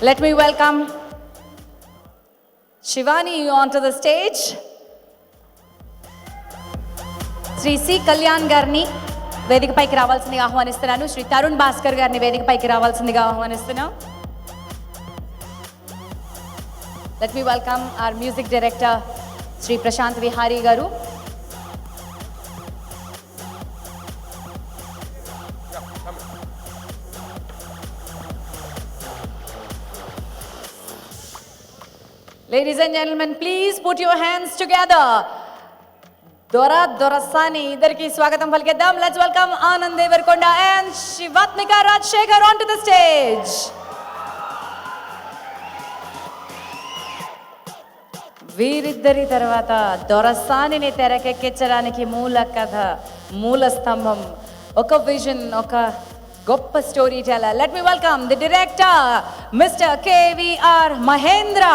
Let me welcome Shivani on to the stage. Shri C Kalyan గారిని వేదికపైకి రావాల్సిందిగా ఆహ్వానిస్తున్నాను. శ్రీ తరుణ్ భాస్కర్ గారిని వేదికపైకి రావాల్సిందిగా ఆహ్వానిస్తున్నాం. Let me welcome our music director, Sri Prashant Vihari Garu. Ladies and gentlemen, please put your hands together. Dorasani, iddarki swagatam palkeddam. Let's welcome Anand Devarkonda and Shivatmika Rajshekhar onto the stage. వీరిద్దరి తర్వాత దొరసానిని తెరకెక్కించడానికి మూల కథ, మూల స్తంభం, ఒక vision, ఒక గొప్ప story teller. Let me welcome the director mister KVR Mahendra.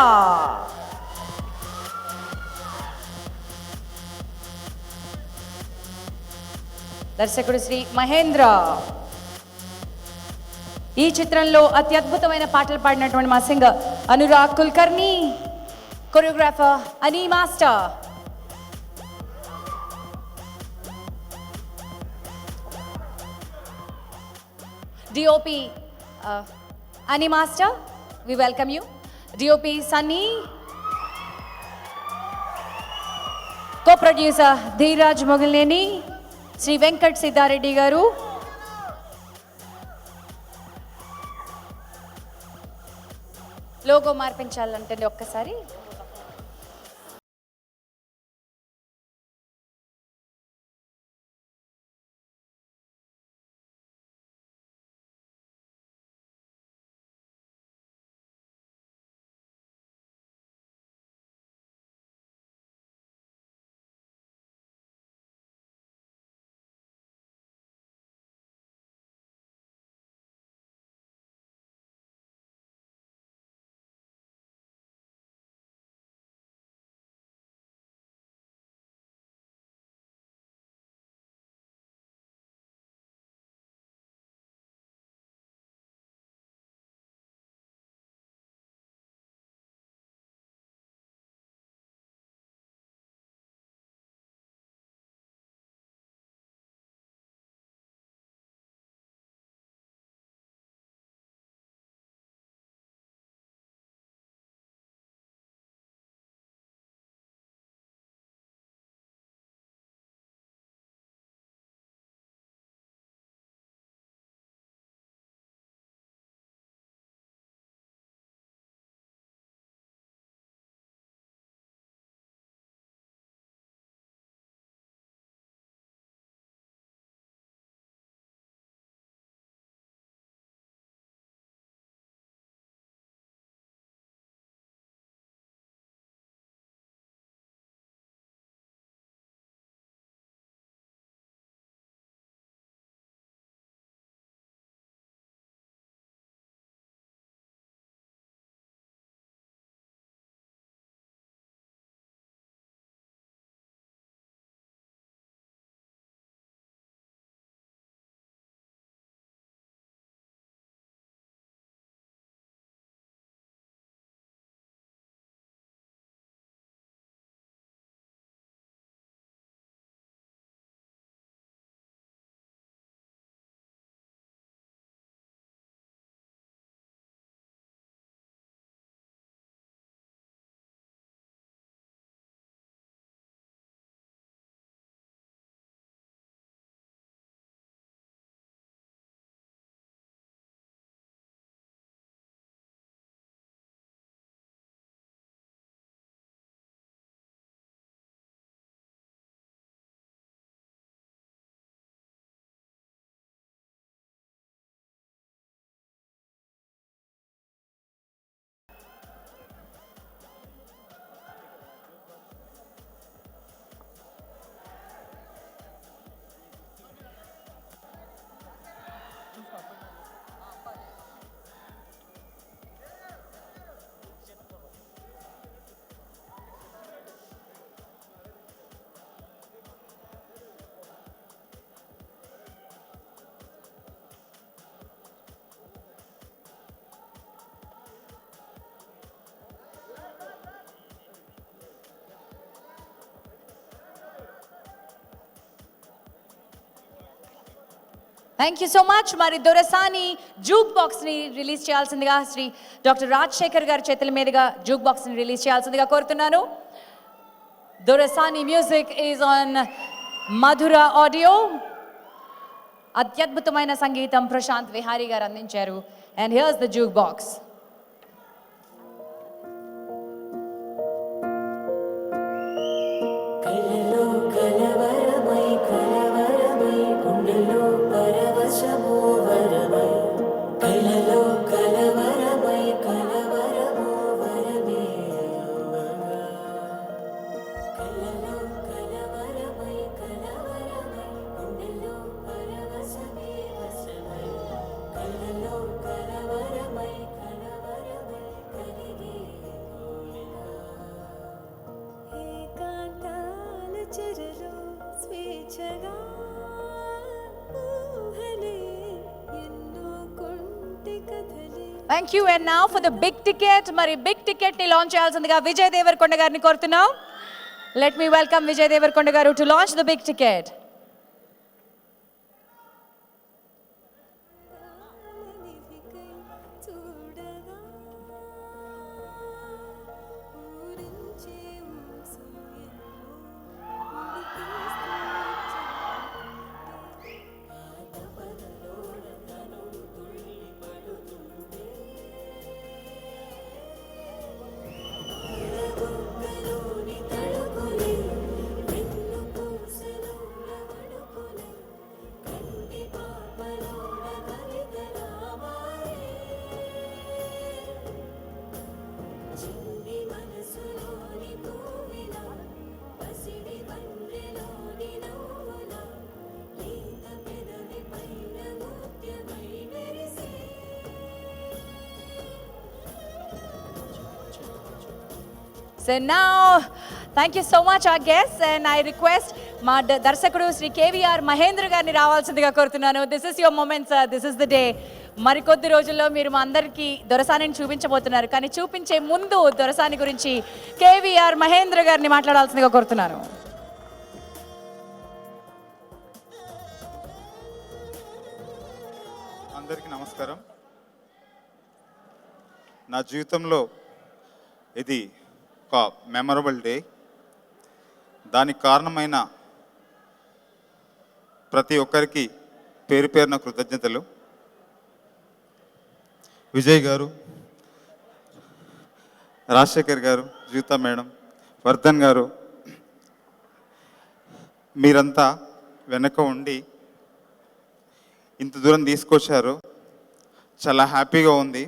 దర్శకుడు శ్రీ మహేంద్ర. ఈ చిత్రంలో అత్యద్భుతమైన పాటలు పాడినటువంటి మా singer Anurag Kulkarni, choreographer Ani Master. DOP Ani Master, we welcome you. DOP Sunny. Co-producer Dheeraj Mogulneni, Sri Venkat Siddhareddy garu. Logo మార్పించాలంటే ఒక్కసారి థ్యాంక్ యూ సో మచ్. మరి దొరసాని జూక్ బాక్స్ని రిలీజ్ చేయాల్సిందిగా శ్రీ డాక్టర్ రాజశేఖర్ గారి చేతుల మీదుగా జూక్ బాక్స్ని రిలీజ్ చేయాల్సిందిగా కోరుతున్నాను. Dorasani music is on Madhura audio. అత్యద్భుతమైన సంగీతం ప్రశాంత్ విహారీ గారు అందించారు. And here's the jukebox. Thank you. And now for the big ticket. మరి బిగ్ టికెట్ ని లాంచ్ చేయాల్సిందిగా విజయ్ దేవరకొండ గారిని కోరుతున్నాం. Let me welcome Vijay Devarakonda garu to launch the big ticket. So now, thank you so much our guests, and I request మా దర్శకుడు శ్రీ కేవీఆర్ మహేంద్ర గారిని రావాల్సిందిగా కోరుతున్నాను. This is your moment sir, this is the day. మరికొద్ది రోజుల్లో మీరు మా అందరికీ దొరసానిని చూపించబోతున్నారు. కానీ చూపించే ముందు దొరసాని గురించి కేవీఆర్ మహేంద్ర గారిని మాట్లాడాల్సిందిగా కోరుతున్నాను. అందరికీ నమస్కారం. నా జీవితంలో ఇది ఒక మెమరబుల్ డే. దానికి కారణమైన ప్రతి ఒక్కరికి పేరు పేరున కృతజ్ఞతలు. విజయ్ గారు, రాజశేఖర్ గారు, జీవిత మేడం, వర్ధన్ గారు, మీరంతా వెనక ఉండి ఇంత దూరం తీసుకొచ్చారు. చాలా హ్యాపీగా ఉంది.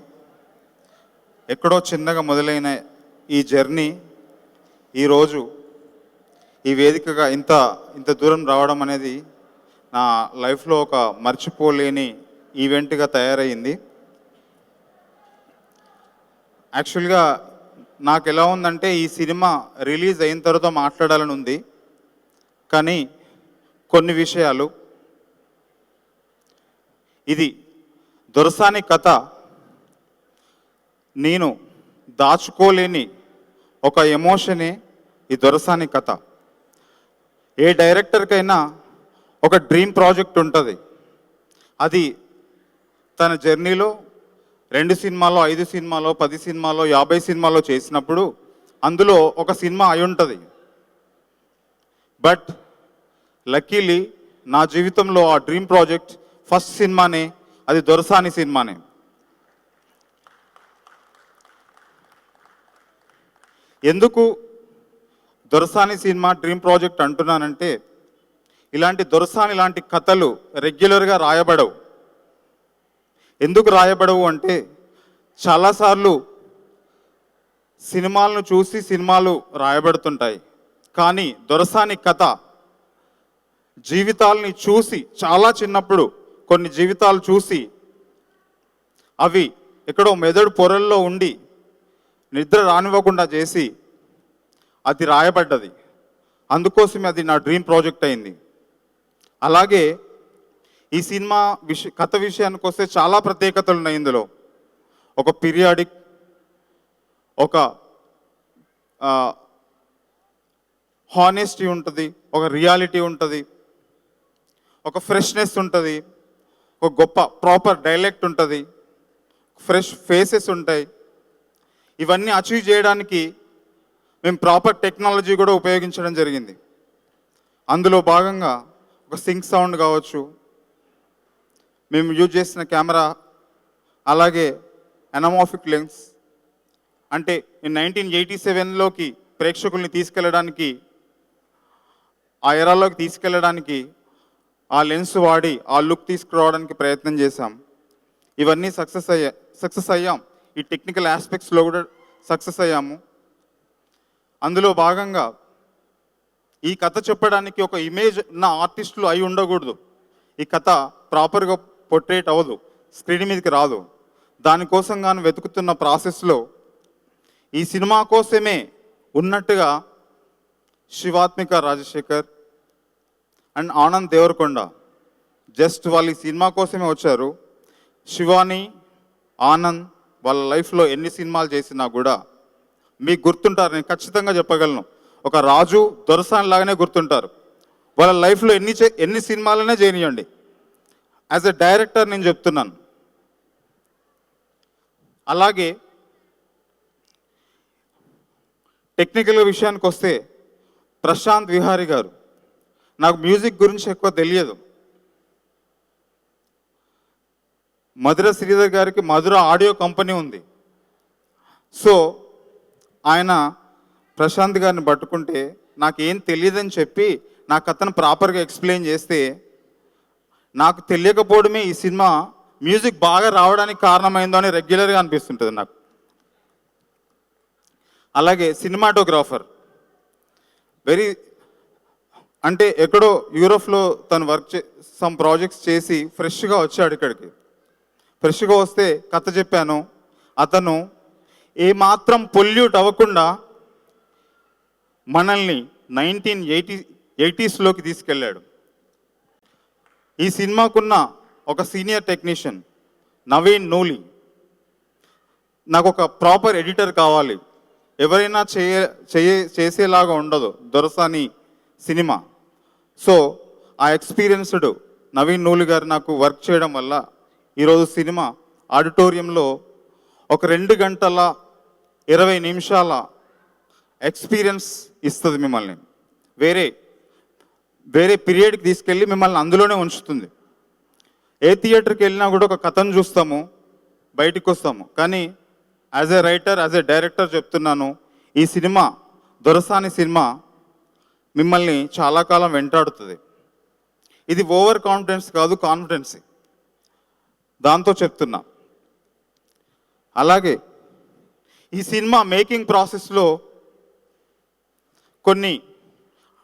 ఎక్కడో చిన్నగా మొదలైన ఈ జర్నీ ఈరోజు ఈ వేదికగా ఇంత దూరం రావడం అనేది నా లైఫ్లో ఒక మర్చిపోలేని ఈవెంట్గా తయారయ్యింది. యాక్చువల్గా నాకు ఎలా ఉందంటే ఈ సినిమా రిలీజ్ అయిన తర్వాత మాట్లాడాలని ఉంది. కానీ కొన్ని విషయాలు, ఇది దొరసాని కథ నేను దాచుకోలేని ఒక ఎమోషనే ఈ దొరసాని కథ. ఏ డైరెక్టర్కైనా ఒక డ్రీమ్ ప్రాజెక్ట్ ఉంటుంది. అది తన జర్నీలో 2 సినిమాలో, 5 సినిమాలో, 10 సినిమాలో, 50 సినిమాలో చేసినప్పుడు అందులో ఒక సినిమా అయి ఉంటుంది. బట్ లక్కీలీ నా జీవితంలో ఆ డ్రీమ్ ప్రాజెక్ట్ ఫస్ట్ సినిమానే, అది దొరసాని సినిమానే. ఎందుకు దొరసాని సినిమా డ్రీమ్ ప్రాజెక్ట్ అంటున్నానంటే, ఇలాంటి దొరసాని లాంటి కథలు రెగ్యులర్గా రాయబడవు. ఎందుకు రాయబడవు అంటే, చాలాసార్లు సినిమాలను చూసి సినిమాలు రాయబడుతుంటాయి. కానీ దొరసాని కథ జీవితాలని చూసి, చాలా చిన్నప్పుడు కొన్ని జీవితాలు చూసి అవి ఎక్కడో మెదడు పొరల్లో ఉండి నిద్ర రానివ్వకుండా చేసి అది రాయబడ్డది. అందుకోసమే అది నా డ్రీమ్ ప్రాజెక్ట్ అయింది. అలాగే ఈ సినిమా కథ విషయానికి వస్తే చాలా ప్రత్యేకతలు ఉన్నాయి. ఇందులో ఒక పీరియాడిక్, ఒక హానెస్టీ ఉంటుంది, ఒక రియాలిటీ ఉంటుంది, ఒక ఫ్రెష్నెస్ ఉంటుంది, ఒక గొప్ప ప్రాపర్ డైలెక్ట్ ఉంటుంది, ఫ్రెష్ ఫేసెస్ ఉంటాయి. ఇవన్నీ అచీవ్ చేయడానికి మేము ప్రాపర్ టెక్నాలజీ కూడా ఉపయోగించడం జరిగింది. అందులో భాగంగా ఒక సింక్ సౌండ్ కావచ్చు, మేము యూజ్ చేసిన కెమెరా, అలాగే అనమోర్ఫిక్ లెన్స్. అంటే 1987లోకి ప్రేక్షకుల్ని తీసుకెళ్ళడానికి, ఆ ఎరాలోకి తీసుకెళ్ళడానికి ఆ లెన్స్ వాడి ఆ లుక్ తీసుకురావడానికి ప్రయత్నం చేశాం. ఇవన్నీ సక్సెస్ అయ్యాం. ఈ టెక్నికల్ ఆస్పెక్ట్స్లో కూడా సక్సెస్ అయ్యాము. అందులో భాగంగా ఈ కథ చెప్పడానికి ఒక ఇమేజ్ ఉన్న ఆర్టిస్టులు అయి ఉండకూడదు. ఈ కథ ప్రాపర్గా పోర్ట్రేట్ అవ్వదు, స్క్రీన్ మీదకి రాదు. దానికోసం గాను వెతుకుతున్న ప్రాసెస్లో ఈ సినిమా కోసమే ఉన్నట్టుగా శివాత్మిక రాజశేఖర్ అండ్ ఆనంద్ దేవరకొండ జస్ట్ వాళ్ళు ఈ సినిమా కోసమే వచ్చారు. శివాని, ఆనంద్ వాళ్ళ లైఫ్లో ఎన్ని సినిమాలు చేసినా కూడా మీకు గుర్తుంటారు, నేను ఖచ్చితంగా చెప్పగలను. ఒక రాజు, దొరసాని లాగానే గుర్తుంటారు. వాళ్ళ లైఫ్లో ఎన్ని సినిమాలనే చేయనియండి. యాజ్ ఎ డైరెక్టర్ నేను చెప్తున్నాను. అలాగే టెక్నికల్ విషయానికి వస్తే ప్రశాంత్ విహారీ గారు, నాకు మ్యూజిక్ గురించి ఎక్కువ తెలియదు. మధుర శ్రీధర్ గారికి మధుర ఆడియో కంపెనీ ఉంది. సో ఆయన ప్రశాంత్ గారిని పట్టుకుంటే నాకేం తెలియదని చెప్పి నా కథను ప్రాపర్గా ఎక్స్ప్లెయిన్ చేస్తే, నాకు తెలియకపోవడమే ఈ సినిమా మ్యూజిక్ బాగా రావడానికి కారణమైందో అని రెగ్యులర్గా అనిపిస్తుంటుంది నాకు. అలాగే సినిమాటోగ్రాఫర్ అంటే ఎక్కడో యూరోప్లో తను సమ్ ప్రాజెక్ట్స్ చేసి ఫ్రెష్గా వచ్చాడు ఇక్కడికి. ఫ్రెష్గా వస్తే కథ చెప్పాను. అతను ఏమాత్రం పొల్యూట్ అవ్వకుండా మనల్ని 1980s తీసుకెళ్ళాడు. ఈ సినిమాకున్న ఒక సీనియర్ టెక్నీషియన్ నవీన్ నూలి, నాకు ఒక ప్రాపర్ ఎడిటర్ కావాలి, ఎవరైనా చేసేలాగా ఉండదు దొరసాని సినిమా. సో ఆ ఎక్స్పీరియన్స్డ్ నవీన్ నూలి గారు నాకు వర్క్ చేయడం వల్ల ఈరోజు సినిమా ఆడిటోరియంలో ఒక 2 గంటల 20 నిమిషాల ఎక్స్పీరియన్స్ ఇస్తుంది. మిమ్మల్ని వేరే పీరియడ్కి తీసుకెళ్ళి మిమ్మల్ని అందులోనే ఉంచుతుంది. ఏ థియేటర్కి వెళ్ళినా కూడా ఒక కథను చూస్తాము, బయటికి వస్తాము. కానీ as a writer, as a director చెప్తున్నాను, ఈ సినిమా దొరసాని సినిమా మిమ్మల్ని చాలా కాలం వెంటాడుతుంది. ఇది ఓవర్ కాన్ఫిడెన్స్ కాదు, కాన్ఫిడెన్సీ, దాంతో చెప్తున్నా. అలాగే ఈ సినిమా మేకింగ్ ప్రాసెస్లో కొన్ని,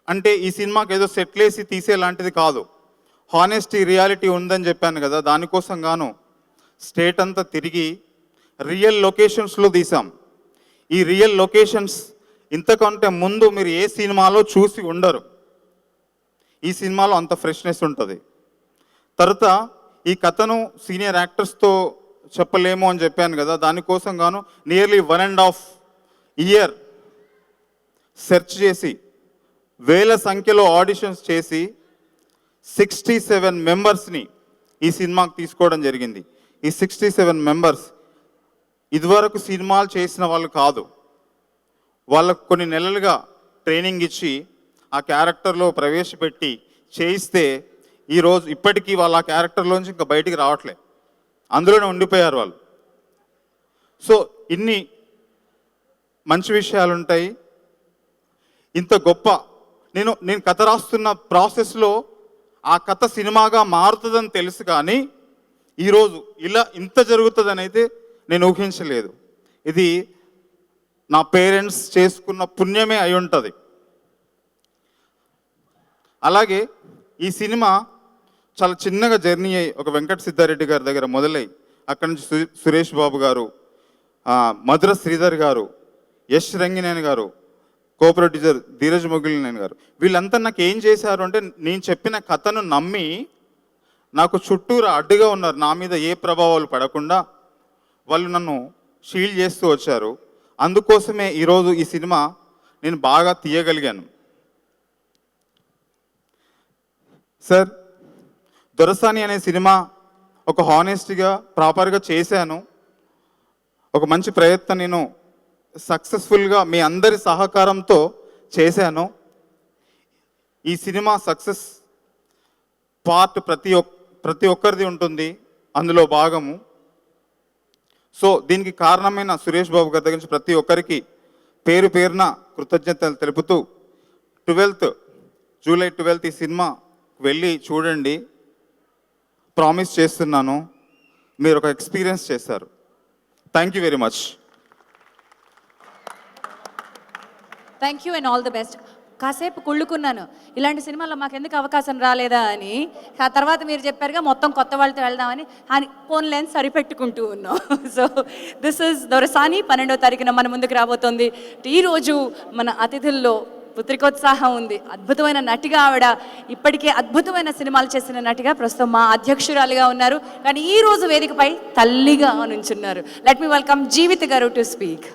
అంటే ఈ సినిమాకి ఏదో సెట్లేసి తీసేలాంటిది కాదు, హానెస్టీ, రియాలిటీ ఉందని చెప్పాను కదా. దానికోసం గాను స్టేట్ అంతా తిరిగి రియల్ లొకేషన్స్లో తీసాం. ఈ రియల్ లొకేషన్స్ ఇంతకంటే ముందు మీరు ఏ సినిమాలో చూసి ఉండరు. ఈ సినిమాలో అంత ఫ్రెష్నెస్ ఉంటుంది. తర్వాత ఈ కథను సీనియర్ యాక్టర్స్తో చెప్పలేము అని చెప్పాను కదా. దానికోసం గాను నియర్లీ 1.5 years సెర్చ్ చేసి, వేల సంఖ్యలో ఆడిషన్స్ చేసి 67 మెంబర్స్ని ఈ సినిమాకి తీసుకోవడం జరిగింది. ఈ 67 మెంబర్స్ ఇదివరకు సినిమాలు చేసిన వాళ్ళు కాదు. వాళ్ళకు కొన్ని నెలలుగా ట్రైనింగ్ ఇచ్చి ఆ క్యారెక్టర్లో ప్రవేశపెట్టి చేయిస్తే ఈరోజు ఇప్పటికీ వాళ్ళ ఆ క్యారెక్టర్లోంచి ఇంకా బయటికి రావట్లే, అందులోనే ఉండిపోయారు వాళ్ళు. సో ఇన్ని మంచి విషయాలు ఉంటాయి. ఇంత గొప్ప నేను కథ రాస్తున్న ప్రాసెస్లో ఆ కథ సినిమాగా మారుతుందని తెలుసు, కానీ ఈరోజు ఇంత జరుగుతుందని అయితే నేను ఊహించలేదు. ఇది నా పేరెంట్స్ చేసుకున్న పుణ్యమే అయి ఉంటుంది. అలాగే ఈ సినిమా చాలా చిన్నగా జర్నీ అయ్యి ఒక వెంకట సిద్ధారెడ్డి గారి దగ్గర మొదలై అక్కడి నుంచి సురేష్ బాబు గారు, మధుర శ్రీధర్ గారు, యశ్ రంగినేని గారు, కో ప్రొడ్యూసర్ ధీరజ్ మొగిలినేని గారు, వీళ్ళంతా నాకు ఏం చేశారు అంటే, నేను చెప్పిన కథను నమ్మి నాకు చుట్టూరా అడ్డుగా ఉన్నారు. నా మీద ఏ ప్రభావాలు పడకుండా వాళ్ళు నన్ను షీల్డ్ చేస్తూ వచ్చారు. అందుకోసమే ఈరోజు ఈ సినిమా నేను బాగా తీయగలిగాను. సార్, దొరసాని అనే సినిమా ఒక హానెస్ట్గా ప్రాపర్గా చేశాను. ఒక మంచి ప్రయత్నం నేను సక్సెస్ఫుల్గా మీ అందరి సహకారంతో చేశాను. ఈ సినిమా సక్సెస్ పార్ట్ ప్రతి ఒక్కరిది ఉంటుంది, అందులో భాగము. సో దీనికి కారణమైన సురేష్ బాబు గారి దగ్గర నుంచి ప్రతి ఒక్కరికి పేరు పేరున కృతజ్ఞతలు తెలుపుతూ జూలై 12 ఈ సినిమా వెళ్ళి చూడండి. ప్రామిస్ చేస్తున్నాను, మీరు ఒక ఎక్స్పీరియన్స్ చేస్తారు. Thank you very much. Thank you and all the best. కాసేపు కుళ్ళుకున్నాను, ఇలాంటి సినిమాల్లో మాకు ఎందుకు అవకాశం రాలేదా అని. ఆ తర్వాత మీరు చెప్పారుగా మొత్తం కొత్త వాళ్ళతో వెళ్దామని, అని ఫోన్ లెన్స్ సరిపెట్టుకుంటూ ఉన్నాం. సో దిస్ ఇస్ దొరసాని 12వ తారీఖున మన ముందుకు రాబోతోంది. ఈరోజు మన అతిథుల్లో పుత్రికోత్సాహం ఉంది. అద్భుతమైన నటిగా ఆవిడ ఇప్పటికే అద్భుతమైన సినిమాలు చేసిన నటిగా ప్రస్తుతం మా అధ్యక్షురాలిగా ఉన్నారు, కానీ ఈ రోజు వేదికపై తల్లిగా నుంచున్నారు. లెట్ మీ వెల్కమ్ జీవిత గారు టు స్పీక్.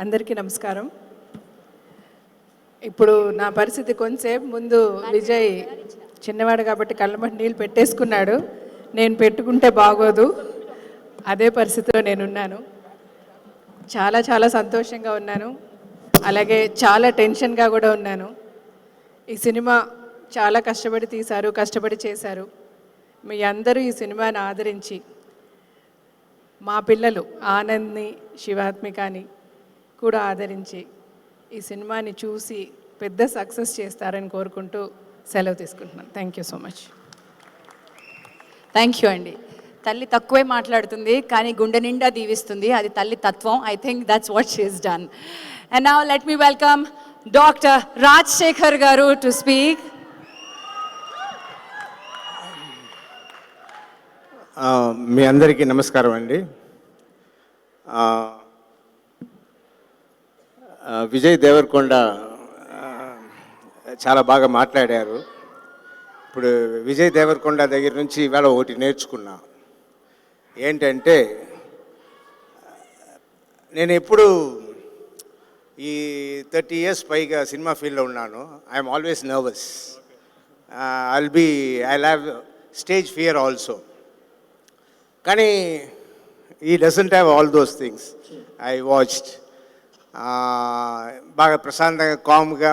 అందరికీ నమస్కారం. ఇప్పుడు నా పరిస్థితి కొంతసేపు ముందు విజయ్ చిన్నవాడు కాబట్టి కళ్ళమటి నీళ్ళు పెట్టేసుకున్నాడు, నేను పెట్టుకుంటే బాగోదు, అదే పరిస్థితిలో నేనున్నాను. చాలా చాలా సంతోషంగా ఉన్నాను, అలాగే చాలా టెన్షన్గా కూడా ఉన్నాను. ఈ సినిమా చాలా కష్టపడి తీశారు, కష్టపడి చేశారు. మీ అందరూ ఈ సినిమాని ఆదరించి మా పిల్లలు ఆనంద్ని శివాత్మికని కూడా ఆదరించి ఈ సినిమాని చూసి పెద్ద సక్సెస్ చేస్తారని కోరుకుంటూ సెలవు తీసుకుంటున్నాను. Thank you so much. Thank you అండి. తల్లి తక్కువే మాట్లాడుతుంది కానీ గుండె నిండా దీవిస్తుంది, అది తల్లి తత్వం. I think that's what she is done. And now let me welcome doctor Rajasekhar గారు టు స్పీక్. మీ అందరికీ నమస్కారం అండి. విజయ్ దేవరకొండ చాలా బాగా మాట్లాడారు. ఇప్పుడు విజయ్ దేవరకొండ దగ్గర నుంచి ఇవాళ ఒకటి నేర్చుకున్నా. ఏంటంటే నేను ఎప్పుడు ఈ 30 years పైగా సినిమా ఫీల్డ్లో ఉన్నాను. I'm always nervous. I have stage fear also. కానీ ఈ doesn't have all those things. I watched బాగా ప్రశాంతంగా కామ్గా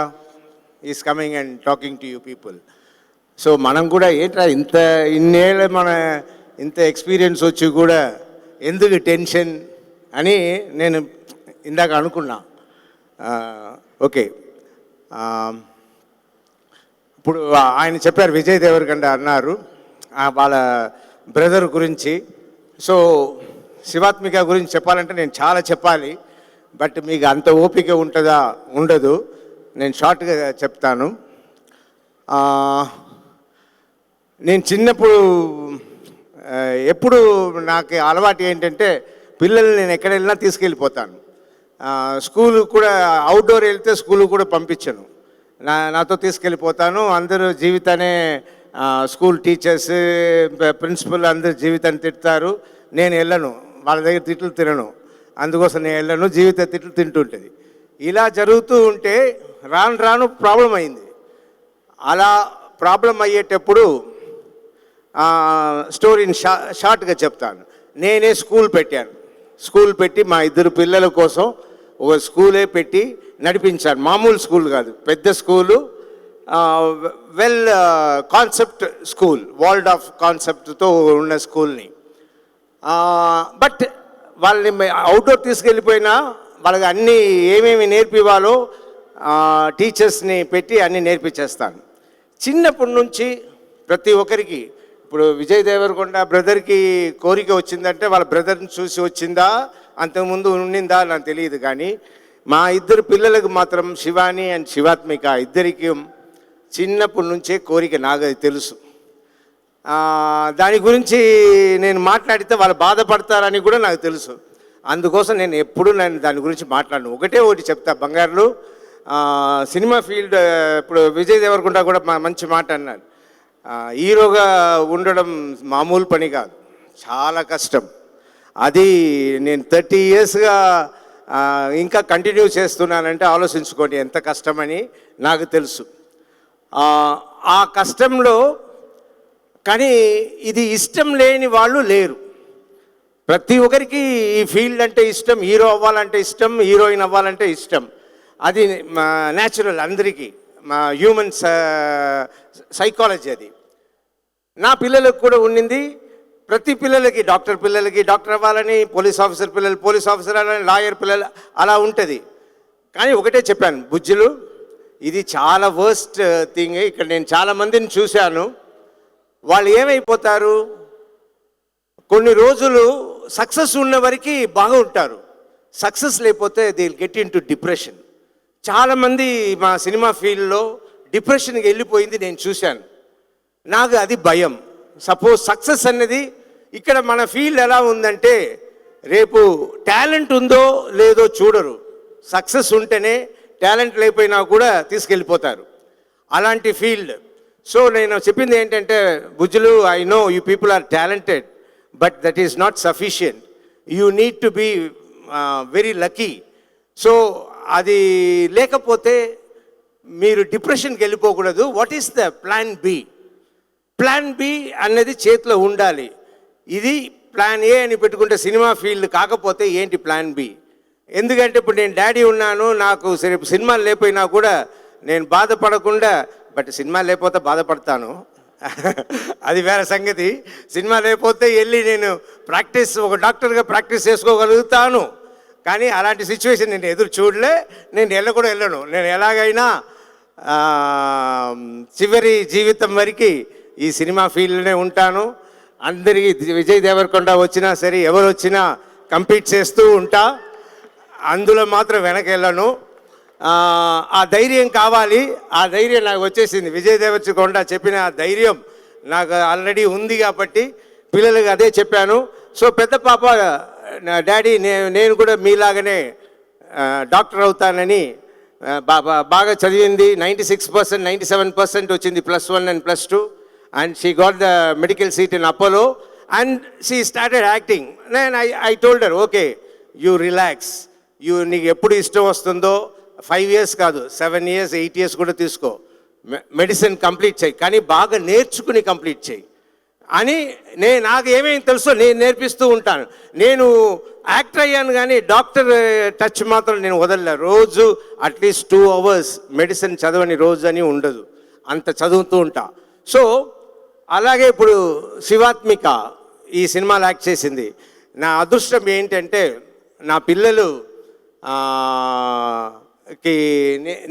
is coming and talking to you people. So మనం కూడా ఏంట్రా ఇన్నేళ్ళ ఇంత ఎక్స్పీరియన్స్ వచ్చి కూడా ఎందుకు టెన్షన్ అని నేను ఇందాక అనుకున్నా. ఓకే, ఇప్పుడు ఆయన చెప్పారు, విజయ్ దేవరకొండ అన్నారు వాళ్ళ బ్రదర్ గురించి. సో శివాత్మిక గురించి చెప్పాలంటే నేను చాలా చెప్పాలి, బట్ మీకు అంత ఓపిక ఉంటుందా? ఉండదు. నేను షార్ట్గా చెప్తాను. నేను చిన్నప్పుడు ఎప్పుడు నాకు అలవాటు ఏంటంటే పిల్లల్ని నేను ఎక్కడ వెళ్ళినా తీసుకెళ్ళిపోతాను. స్కూలు కూడా అవుట్డోర్ వెళ్తే స్కూలు కూడా పంపించను, నాతో తీసుకెళ్ళిపోతాను. అందరూ జీవితాన్ని స్కూల్ టీచర్స్ ప్రిన్సిపల్ అందరూ జీవితాన్ని తిడతారు, నేను వెళ్ళను, వాళ్ళ దగ్గర తిట్లు తినను, అందుకోసం నేను వెళ్ళను, జీవిత తిట్లు తింటుంటుంది. ఇలా జరుగుతూ ఉంటే రాను రాను ప్రాబ్లం అయింది. అలా ప్రాబ్లం అయ్యేటప్పుడు స్టోరీని షార్ట్గా చెప్తాను. నేనే స్కూల్ పెట్టాను. స్కూల్ పెట్టి మా 2 పిల్లల కోసం ఒక స్కూలే పెట్టి నడిపించాను. మామూలు స్కూల్ కాదు, పెద్ద school, well concept school, world of కాన్సెప్ట్తో ఉన్న స్కూల్ని. బట్ వాళ్ళని అవుట్డోర్ తీసుకెళ్ళిపోయినా వాళ్ళకి అన్నీ ఏమేమి నేర్పివ్వాలో టీచర్స్ని పెట్టి అన్నీ నేర్పించేస్తాను. చిన్నప్పటి నుంచి ప్రతి ఒక్కరికి, ఇప్పుడు విజయ్ దేవరకొండ బ్రదర్కి కోరిక వచ్చిందంటే వాళ్ళ బ్రదర్ని చూసి వచ్చిందా, అంతకుముందు ఉండిందా నాకు తెలియదు. కానీ మా 2 పిల్లలకు మాత్రం, శివాని అండ్ శివాత్మిక ఇద్దరికి చిన్నప్పటి నుంచే కోరిక, నాకు అది తెలుసు. దాని గురించి నేను మాట్లాడితే వాళ్ళు బాధపడతారని కూడా నాకు తెలుసు. అందుకోసం నేను ఎప్పుడు దాని గురించి మాట్లాడను. ఒకటి చెప్తా బంగారులు, సినిమా ఫీల్డ్ ఇప్పుడు విజయ్ దేవరకొండ కూడా మంచి మాట అన్నాడు. హీరోగా ఉండడం మామూలు పని కాదు, చాలా కష్టం. అది నేను 30 yearsగా ఇంకా కంటిన్యూ చేస్తున్నానంటే ఆలోచించుకోండి ఎంత కష్టమని నాకు తెలుసు. ఆ కష్టంలో కానీ ఇది ఇష్టం లేని వాళ్ళు లేరు. ప్రతి ఒక్కరికి ఈ ఫీల్డ్ అంటే ఇష్టం, హీరో అవ్వాలంటే ఇష్టం, హీరోయిన్ అవ్వాలంటే ఇష్టం. అది న్యాచురల్ అందరికీ, మా హ్యూమన్ సైకాలజీ అది. నా పిల్లలకు కూడా ఉండింది. ప్రతి పిల్లలకి డాక్టర్ అవ్వాలని, పోలీస్ ఆఫీసర్ అవ్వాలని, లాయర్ పిల్లలు అలా ఉంటుంది. కానీ ఒకటే చెప్పాను, బుజ్జులు ఇది చాలా వర్స్ట్ థింగ్. ఇక్కడ నేను చాలామందిని చూశాను, వాళ్ళు ఏమైపోతారు, కొన్ని రోజులు సక్సెస్ ఉన్న వరకు బాగుంటారు, సక్సెస్ లేకపోతే they will get in to depression. చాలామంది మా సినిమా ఫీల్డ్లో డిప్రెషన్కి వెళ్ళిపోయింది నేను చూశాను. నాకు అది భయం. సపోజ్ సక్సెస్ అన్నది ఇక్కడ మన ఫీల్డ్ ఎలా ఉందంటే, రేపు టాలెంట్ ఉందో లేదో చూడరు, సక్సెస్ ఉంటేనే, టాలెంట్ లేకపోయినా కూడా తీసుకెళ్ళిపోతారు, అలాంటి ఫీల్డ్. సో నేను చెప్పింది ఏంటంటే, బుజ్జులు, I know you people are talented, but that is not sufficient. You need to be very lucky. So అది లేకపోతే మీరు డిప్రెషన్కి వెళ్ళిపోకూడదు. What is the plan B? Plan B అనేది చేతిలో ఉండాలి. ఇది ప్లాన్ ఏ అని పెట్టుకుంటే సినిమా ఫీల్డ్ కాకపోతే ఏంటి ప్లాన్ బి? ఎందుకంటే ఇప్పుడు నేను డాడీ ఉన్నాను, నాకు సినిమాలు లేకపోయినా కూడా నేను బాధపడకుండా, బట్ సినిమా లేకపోతే బాధపడతాను, అది వేరే సంగతి. సినిమా లేకపోతే వెళ్ళి నేను ఒక డాక్టర్గా ప్రాక్టీస్ చేసుకోగలుగుతాను. కానీ అలాంటి సిచ్యువేషన్ నేను ఎదురు చూడలే, నేను వెళ్ళను. నేను ఎలాగైనా చివరి జీవితం వరకు ఈ సినిమా ఫీల్డ్లోనే ఉంటాను. అందరికీ విజయ్ దేవరకొండ వచ్చినా సరే, ఎవరు వచ్చినా కంపీట్ చేస్తూ ఉంటా, అందులో మాత్రం వెనకెళ్ళను. ఆ ధైర్యం కావాలి, ఆ ధైర్యం నాకు వచ్చేసింది. విజయ్ దేవరకొండ చెప్పిన ఆ ధైర్యం నాకు ఆల్రెడీ ఉంది కాబట్టి పిల్లలకి అదే చెప్పాను. సో పెద్ద పాప, డాడీ నేను కూడా మీలాగనే డాక్టర్ అవుతానని బాగా చదివింది. 96%, 97% వచ్చింది, +1 and +2, and she got the medical seat in Apollo and she started acting. Then I told her, okay, you relax, నీకు ఎప్పుడు ఇష్టం వస్తుందో 5 years కాదు, 7 years, 8 years కూడా తీసుకో, మెడిసిన్ కంప్లీట్ చేయి, కానీ బాగా నేర్చుకుని కంప్లీట్ చేయి అని నాకు ఏమేమి తెలుసో నేను నేర్పిస్తూ ఉంటాను. నేను యాక్టర్ అయ్యాను కానీ డాక్టర్ టచ్ మాత్రం నేను వదలలే. రోజు అట్లీస్ట్ 2 hours మెడిసిన్ చదవని రోజు అని ఉండదు, అంత చదువుతూ ఉంటా. సో అలాగే ఇప్పుడు శివాత్మిక ఈ సినిమాలో యాక్ట్ చేసింది. నా అదృష్టం ఏంటంటే, నా పిల్లలు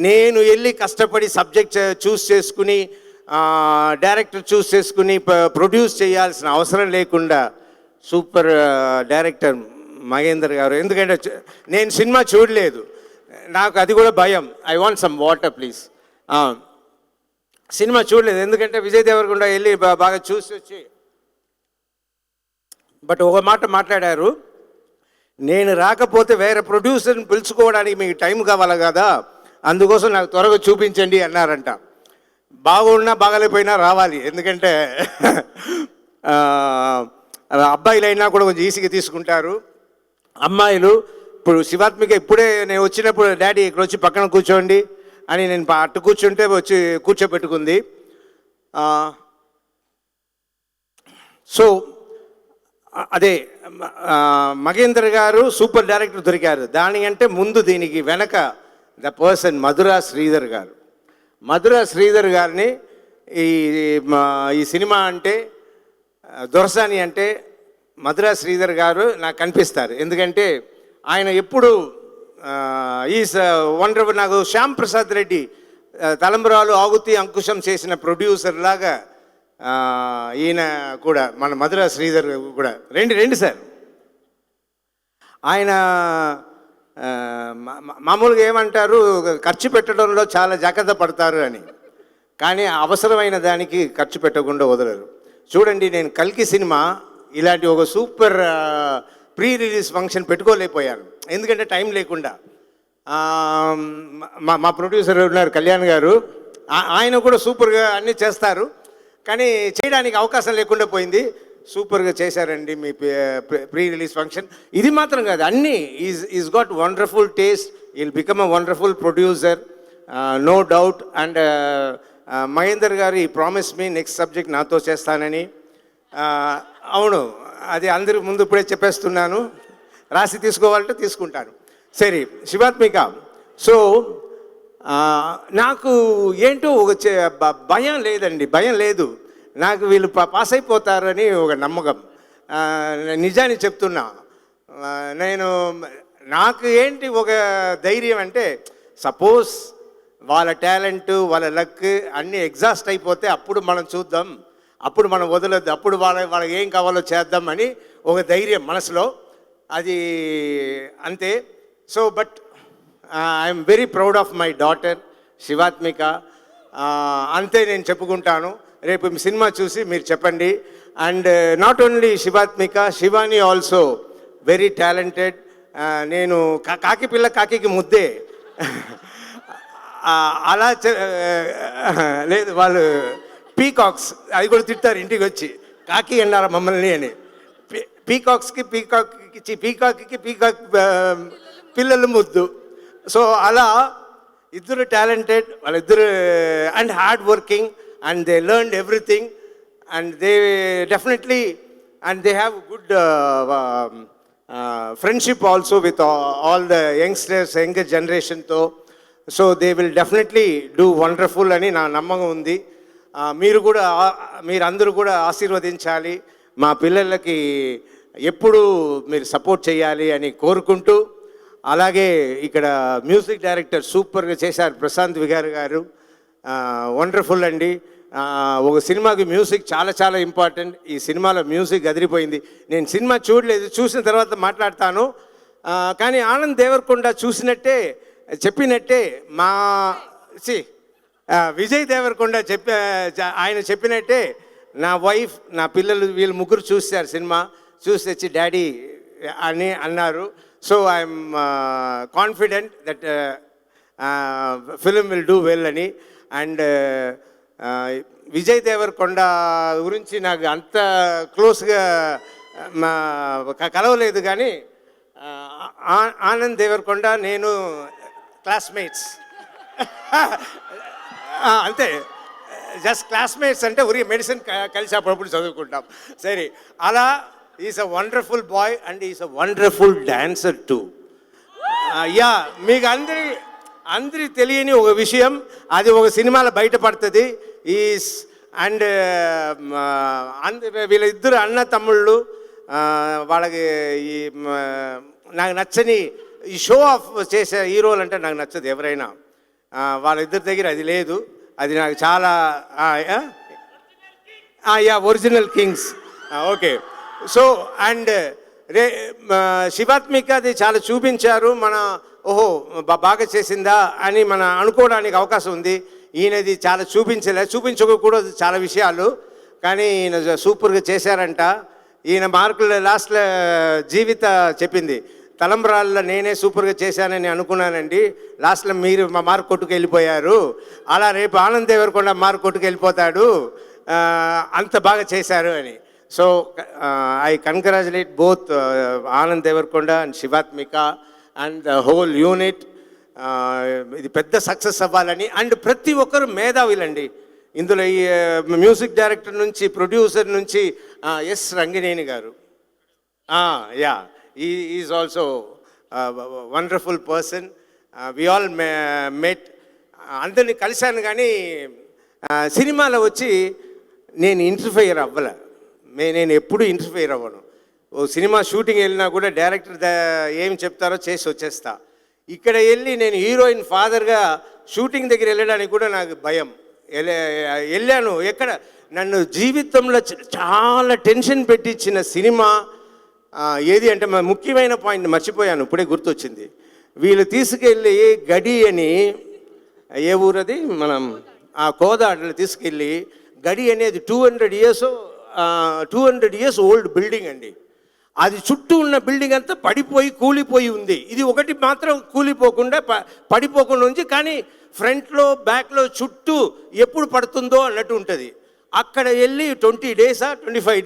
నేను వెళ్ళి కష్టపడి సబ్జెక్ట్ చూస్ చేసుకుని, డైరెక్టర్ చూస్ చేసుకుని ప్రొడ్యూస్ చేయాల్సిన అవసరం లేకుండా సూపర్ డైరెక్టర్ మహేందర్ గారు. ఎందుకంటే నేను సినిమా చూడలేదు, నాకు అది కూడా భయం. I want some water please. Cinema చూడలేదు ఎందుకంటే విజయ్ దేవరకొండ వెళ్ళి బాగా చూసి వచ్చి, బట్ ఒక మాట మాట్లాడారు, నేను రాకపోతే వేరే ప్రొడ్యూసర్ని పిలుచుకోవడానికి మీకు టైం కావాలి కదా, అందుకోసం నాకు త్వరగా చూపించండి అన్నారంట. బాగున్నా బాగలేకపోయినా రావాలి, ఎందుకంటే అబ్బాయిలైనా కూడా కొంచెం ఈజీగా తీసుకుంటారు. అమ్మాయిలు ఇప్పుడు శివాత్మిక ఇప్పుడే నేను వచ్చినప్పుడు, డాడీ ఇక్కడ వచ్చి పక్కన కూర్చోండి అని నేను అట్టు కూర్చుంటే వచ్చి కూర్చోబెట్టుకుంది. సో అదే మగేందర్ గారు సూపర్ డైరెక్టర్ దొరికారు. దానికంటే ముందు దీనికి వెనక ద పర్సన్ మధురా శ్రీధర్ గారు. మధురా శ్రీధర్ గారిని ఈ సినిమా అంటే, దొరసాని అంటే మధురా శ్రీధర్ గారు నాకు కనిపిస్తారు. ఎందుకంటే ఆయన ఎప్పుడు ఈజ్ వండర్ఫుల్. నాకు శ్యామ్ ప్రసాద్ రెడ్డి తలంబ్రాలు, ఆగుతి, అంకుశం చేసిన ప్రొడ్యూసర్ లాగా ఈయన కూడా, మన మధురా శ్రీధర్ కూడా రండి సార్. ఆయన మామూలుగా ఏమంటారు, ఖర్చు పెట్టడంలో చాలా జాగ్రత్త పడతారు అని, కానీ అవసరమైన దానికి ఖర్చు పెట్టకుండా వదలరు. చూడండి, నేను కల్కి సినిమా ఇలాంటి ఒక సూపర్ ప్రీ రిలీజ్ ఫంక్షన్ పెట్టుకోలేకపోయాను, ఎందుకంటే టైం లేకుండా. మా ప్రొడ్యూసర్ ఉన్నారు కళ్యాణ్ గారు, ఆయన కూడా సూపర్గా అన్నీ చేస్తారు, కానీ చేయడానికి అవకాశం లేకుండా పోయింది. సూపర్గా చేశారండి మీ ప్రీ రిలీజ్ ఫంక్షన్. ఇది మాత్రం కాదు, అన్నీ is got wonderful taste, will become a wonderful producer, no doubt. And Mahender garu ఈ ప్రామిస్ మీ నెక్స్ట్ సబ్జెక్ట్ నాతో చేస్తానని. అవును, అది అందరి ముందు ఇప్పుడే చెప్పేస్తున్నాను. రాసి తీసుకోవాలంటే తీసుకుంటాను. సరే శివాత్మిక, సో నాకు ఏంటో ఒక భయం లేదండి, భయం లేదు నాకు. వీళ్ళు పాస్ అయిపోతారని ఒక నమ్మకం. నిజాన్ని చెప్తున్నా. నాకు ఏంటి ఒక ధైర్యం అంటే, సపోజ్ వాళ్ళ టాలెంట్ వాళ్ళ లక్ అన్నీ ఎగ్జాస్ట్ అయిపోతే అప్పుడు మనం చూద్దాం, అప్పుడు మనం వదలొద్దు, అప్పుడు వాళ్ళకి ఏం కావాలో చేద్దాం అని ఒక ధైర్యం మనసులో. అది అంతే. So but I'm very proud of my daughter Shivathmika. అంతే నేను చెప్పుకుంటాను. రేపు సినిమా చూసి మీరు చెప్పండి. And not only Shivathmika, Shivani also very talented. నేను కాకి పిల్ల కాకి ముద్దే అలా లేదు, వాళ్ళు పీకాక్స్ అది కూడా తిట్టారు ఇంటికి వచ్చి, కాకి అన్నారు మమ్మల్ని అని. పీకాక్కి పీకాక్ పిల్లలు ముద్దు. సో అలా ఇద్దరు టాలెంటెడ్, వాళ్ళిద్దరు and hard working, and they learned everything, and they definitely and they have good friendship also with all the youngsters, younger జనరేషన్తో. So they will definitely do wonderful అని నా నమ్మకం ఉంది. మీరందరూ కూడా ఆశీర్వదించాలి, మా పిల్లలకి ఎప్పుడు మీరు సపోర్ట్ చేయాలి అని కోరుకుంటూ, అలాగే ఇక్కడ మ్యూజిక్ డైరెక్టర్ సూపర్గా చేశారు ప్రశాంత్ విగార్ గారు. వండర్ఫుల్ అండి. ఒక సినిమాకి మ్యూజిక్ చాలా చాలా ఇంపార్టెంట్. ఈ సినిమాలో మ్యూజిక్ అదిరిపోయింది. నేను సినిమా చూడలేదు, చూసిన తర్వాత మాట్లాడతాను. కానీ ఆనంద్ దేవరకొండ చెప్పినట్టే మా విజయ్ దేవరకొండ ఆయన చెప్పినట్టే నా వైఫ్, నా పిల్లలు వీళ్ళు ముగ్గురు చూశారు సినిమా, చూసి వచ్చి డాడీ అని అన్నారు. So I'm confident that film will do well అని. అండ్ విజయ్ దేవరకొండ గురించి నాకు అంత క్లోజ్గా కలవలేదు, కానీ ఆనంద్ దేవరకొండ నేను క్లాస్మేట్స్ అంతే, జస్ట్ క్లాస్మేట్స్ అంటే ఉరి మెడిసిన్ కలిసి అప్పుడప్పుడు చదువుకుంటాం. సరే, అలా is a wonderful bye and is a wonderful dancer two. Yeah, మీకు అందరి తెలియని ఒక విషయం, అది ఒక సినిమాలో బయటపడుతుంది. ఈస్ అండ్ వీళ్ళిద్దరు అన్న తమ్ముళ్ళు. వాళ్ళకి ఈ నాకు నచ్చని ఈ షో ఆఫ్ చేసే హీరోలు అంటే నాకు నచ్చదు ఎవరైనా. వాళ్ళిద్దరి దగ్గర అది లేదు, అది నాకు చాలా original Kings. Okay, so and Shivathmika అది చాలా చూపించారు. ఓహో బాగా చేసిందా అని మన అనుకోవడానికి అవకాశం ఉంది. ఈయనది చాలా చూపించకూడదు చాలా విషయాలు, కానీ ఈయన సూపర్గా చేశారంట. ఈయన మార్కులు లాస్ట్లో జీవిత చెప్పింది, తలంబ్రాల్లో నేనే సూపర్గా చేశానని అనుకున్నానండి, లాస్ట్లో మీరు మా మార్క్ కొట్టుకెళ్ళిపోయారు. అలా రేపు ఆనంద్ దేవరకొండ మార్క్ కొట్టుకెళ్ళిపోతాడు, అంత బాగా చేశారు అని. So I congratulate both Anand Deverakonda and Shivathmika and the whole unit. ఇది పెద్ద సక్సెస్ అవ్వాలని. అండ్ ప్రతి ఒక్కరు మేధావులండి ఇందులో. ఈ మ్యూజిక్ డైరెక్టర్ నుంచి, ప్రొడ్యూసర్ నుంచి S Rangineni garu, yeah, is also wonderful person. We all met, అందరినీ కలిశాను, కానీ సినిమాలో వచ్చి నేను ఇంటర్ఫియర్ అవ్వలే. నేను ఎప్పుడూ ఇంటర్ఫియర్ అవ్వను. ఓ సినిమా షూటింగ్ వెళ్ళినా కూడా డైరెక్టర్ ఏం చెప్తారో చేసి వచ్చేస్తా. ఇక్కడ వెళ్ళి నేను హీరోయిన్ ఫాదర్గా షూటింగ్ దగ్గర వెళ్ళడానికి కూడా నాకు భయం. వెళ్ళాను, ఎక్కడ నన్ను జీవితంలో చాలా టెన్షన్ పెట్టించిన సినిమా ఏది అంటే, ముఖ్యమైన పాయింట్ మర్చిపోయాను, ఇప్పుడే గుర్తొచ్చింది. వీళ్ళు తీసుకెళ్ళి గడి అని, ఏ ఊరది, మనం కోదాడలో తీసుకెళ్ళి, గడి అనేది 200 years ఓల్డ్ బిల్డింగ్ అండి. అది చుట్టూ ఉన్న బిల్డింగ్ అంతా కూలిపోయి ఉంది. ఇది ఒకటి మాత్రం కూలిపోకుండా పడిపోకుండా ఉంది, కానీ ఫ్రంట్లో బ్యాక్లో చుట్టూ ఎప్పుడు పడుతుందో అన్నట్టు ఉంటుంది. అక్కడ వెళ్ళి 20 days 25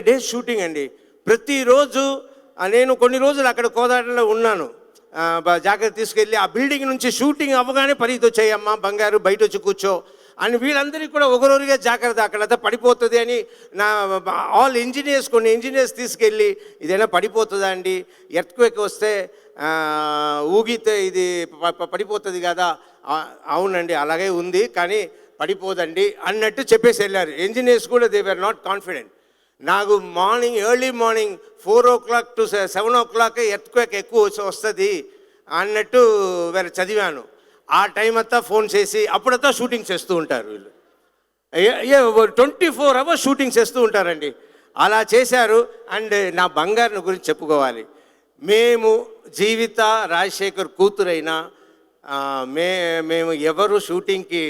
days షూటింగ్ అండి. ప్రతిరోజు నేను కొన్ని రోజులు అక్కడ కోదాడలో ఉన్నాను. జాగ్రత్త తీసుకెళ్ళి ఆ బిల్డింగ్ నుంచి షూటింగ్ అవ్వగానే పరిగెత్తి వచ్చాయమ్మా బంగారు బయట వచ్చి కూర్చో అని వీళ్ళందరికీ కూడా ఒకరోజుగా జాగ్రత్త అక్కడంతా పడిపోతుంది అని నా ఆల్ ఇంజనీర్స్ కొన్ని ఇంజనీర్స్ తీసుకెళ్ళి ఇదైనా పడిపోతుందా అండి ఎర్త్క్వేక్ వస్తే ఊగితే ఇది పడిపోతుంది కదా అవునండి అలాగే ఉంది కానీ పడిపోదండి అన్నట్టు చెప్పేసి వెళ్ళారు ఇంజనీర్స్ కూడా దే వర్ నాట్ కాన్ఫిడెంట్ నాకు early morning 4 o'clock to 7 o'clock earthquake ఎక్కువ వస్తుంది అన్నట్టు వేరే చదివాను ఆ టైం అంతా ఫోన్ చేసి అప్పుడంతా షూటింగ్ చేస్తూ ఉంటారు వీళ్ళు 24 hours షూటింగ్ చేస్తూ ఉంటారండి అలా చేశారు. అండ్ నా బంగారుని గురించి చెప్పుకోవాలి మేము జీవిత రాజశేఖర్ కూతురైనా మేము ఎవరు షూటింగ్కి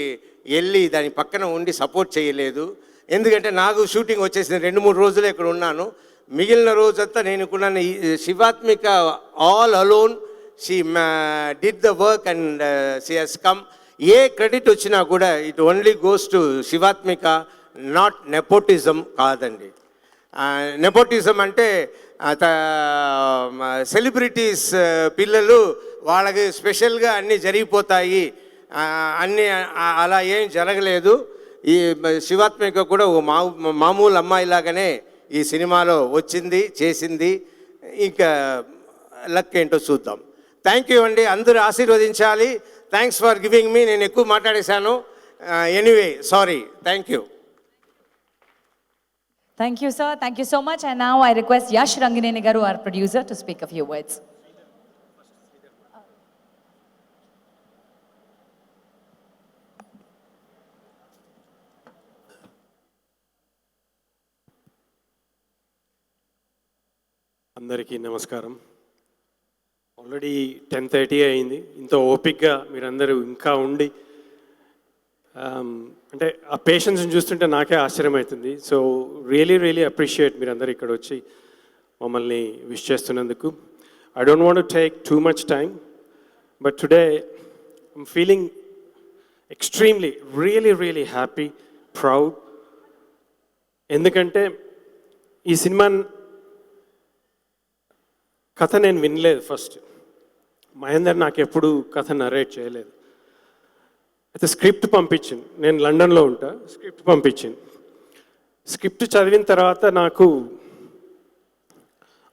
వెళ్ళి దాని పక్కన ఉండి సపోర్ట్ చేయలేదు. ఎందుకంటే నాకు షూటింగ్ వచ్చేసిన 2-3 రోజులు ఇక్కడ ఉన్నాను. మిగిలిన రోజంతా నేను కూడా Shivathmika all alone she did the work and she has come. A credit వచ్చినా కూడా it only goes to Shivathmika, not nepotism కాదండి. నెపోటిజం అంటే సెలబ్రిటీస్ పిల్లలు వాళ్ళకి స్పెషల్గా అన్నీ జరిగిపోతాయి అన్నీ అలా ఏం జరగలేదు. ఈ శివాత్మిక కూడా ఓ మామూలు అమ్మాయిలాగానే ఈ సినిమాలో వచ్చింది చేసింది. ఇంకా లక్ ఏంటో చూద్దాం. థ్యాంక్ యూ అండి, అందరూ ఆశీర్వదించాలి. Thanks for giving me. నేను ఎక్కువ మాట్లాడేశాను. Anyway sorry. Thank you. Thank you, sir. Thank you so much. And now I request Yash Rangineni Garu, our producer, to speak a few words. అందరికీ నమస్కారం. Already 10:30 అయింది. ఇంత ఓపిక్గా మీరందరూ ఇంకా ఉండి అంటే ఆ పేషెన్స్ని చూస్తుంటే నాకే ఆశ్చర్యం అవుతుంది. సో రియలీ అప్రిషియేట్ మీరందరూ ఇక్కడ వచ్చి మమ్మల్ని విష్ చేస్తున్నందుకు. I don't want to take too much time, but today I'm feeling extremely really happy, proud. ఎందుకంటే ఈ సినిమా కథ నేను వినలేదు. ఫస్ట్ మహేందర్ నాకు ఎప్పుడు కథ నరేట్ చేయలేదు. అయితే స్క్రిప్ట్ పంపించింది. నేను లండన్లో ఉంటా. స్క్రిప్ట్ పంపించింది. స్క్రిప్ట్ చదివిన తర్వాత నాకు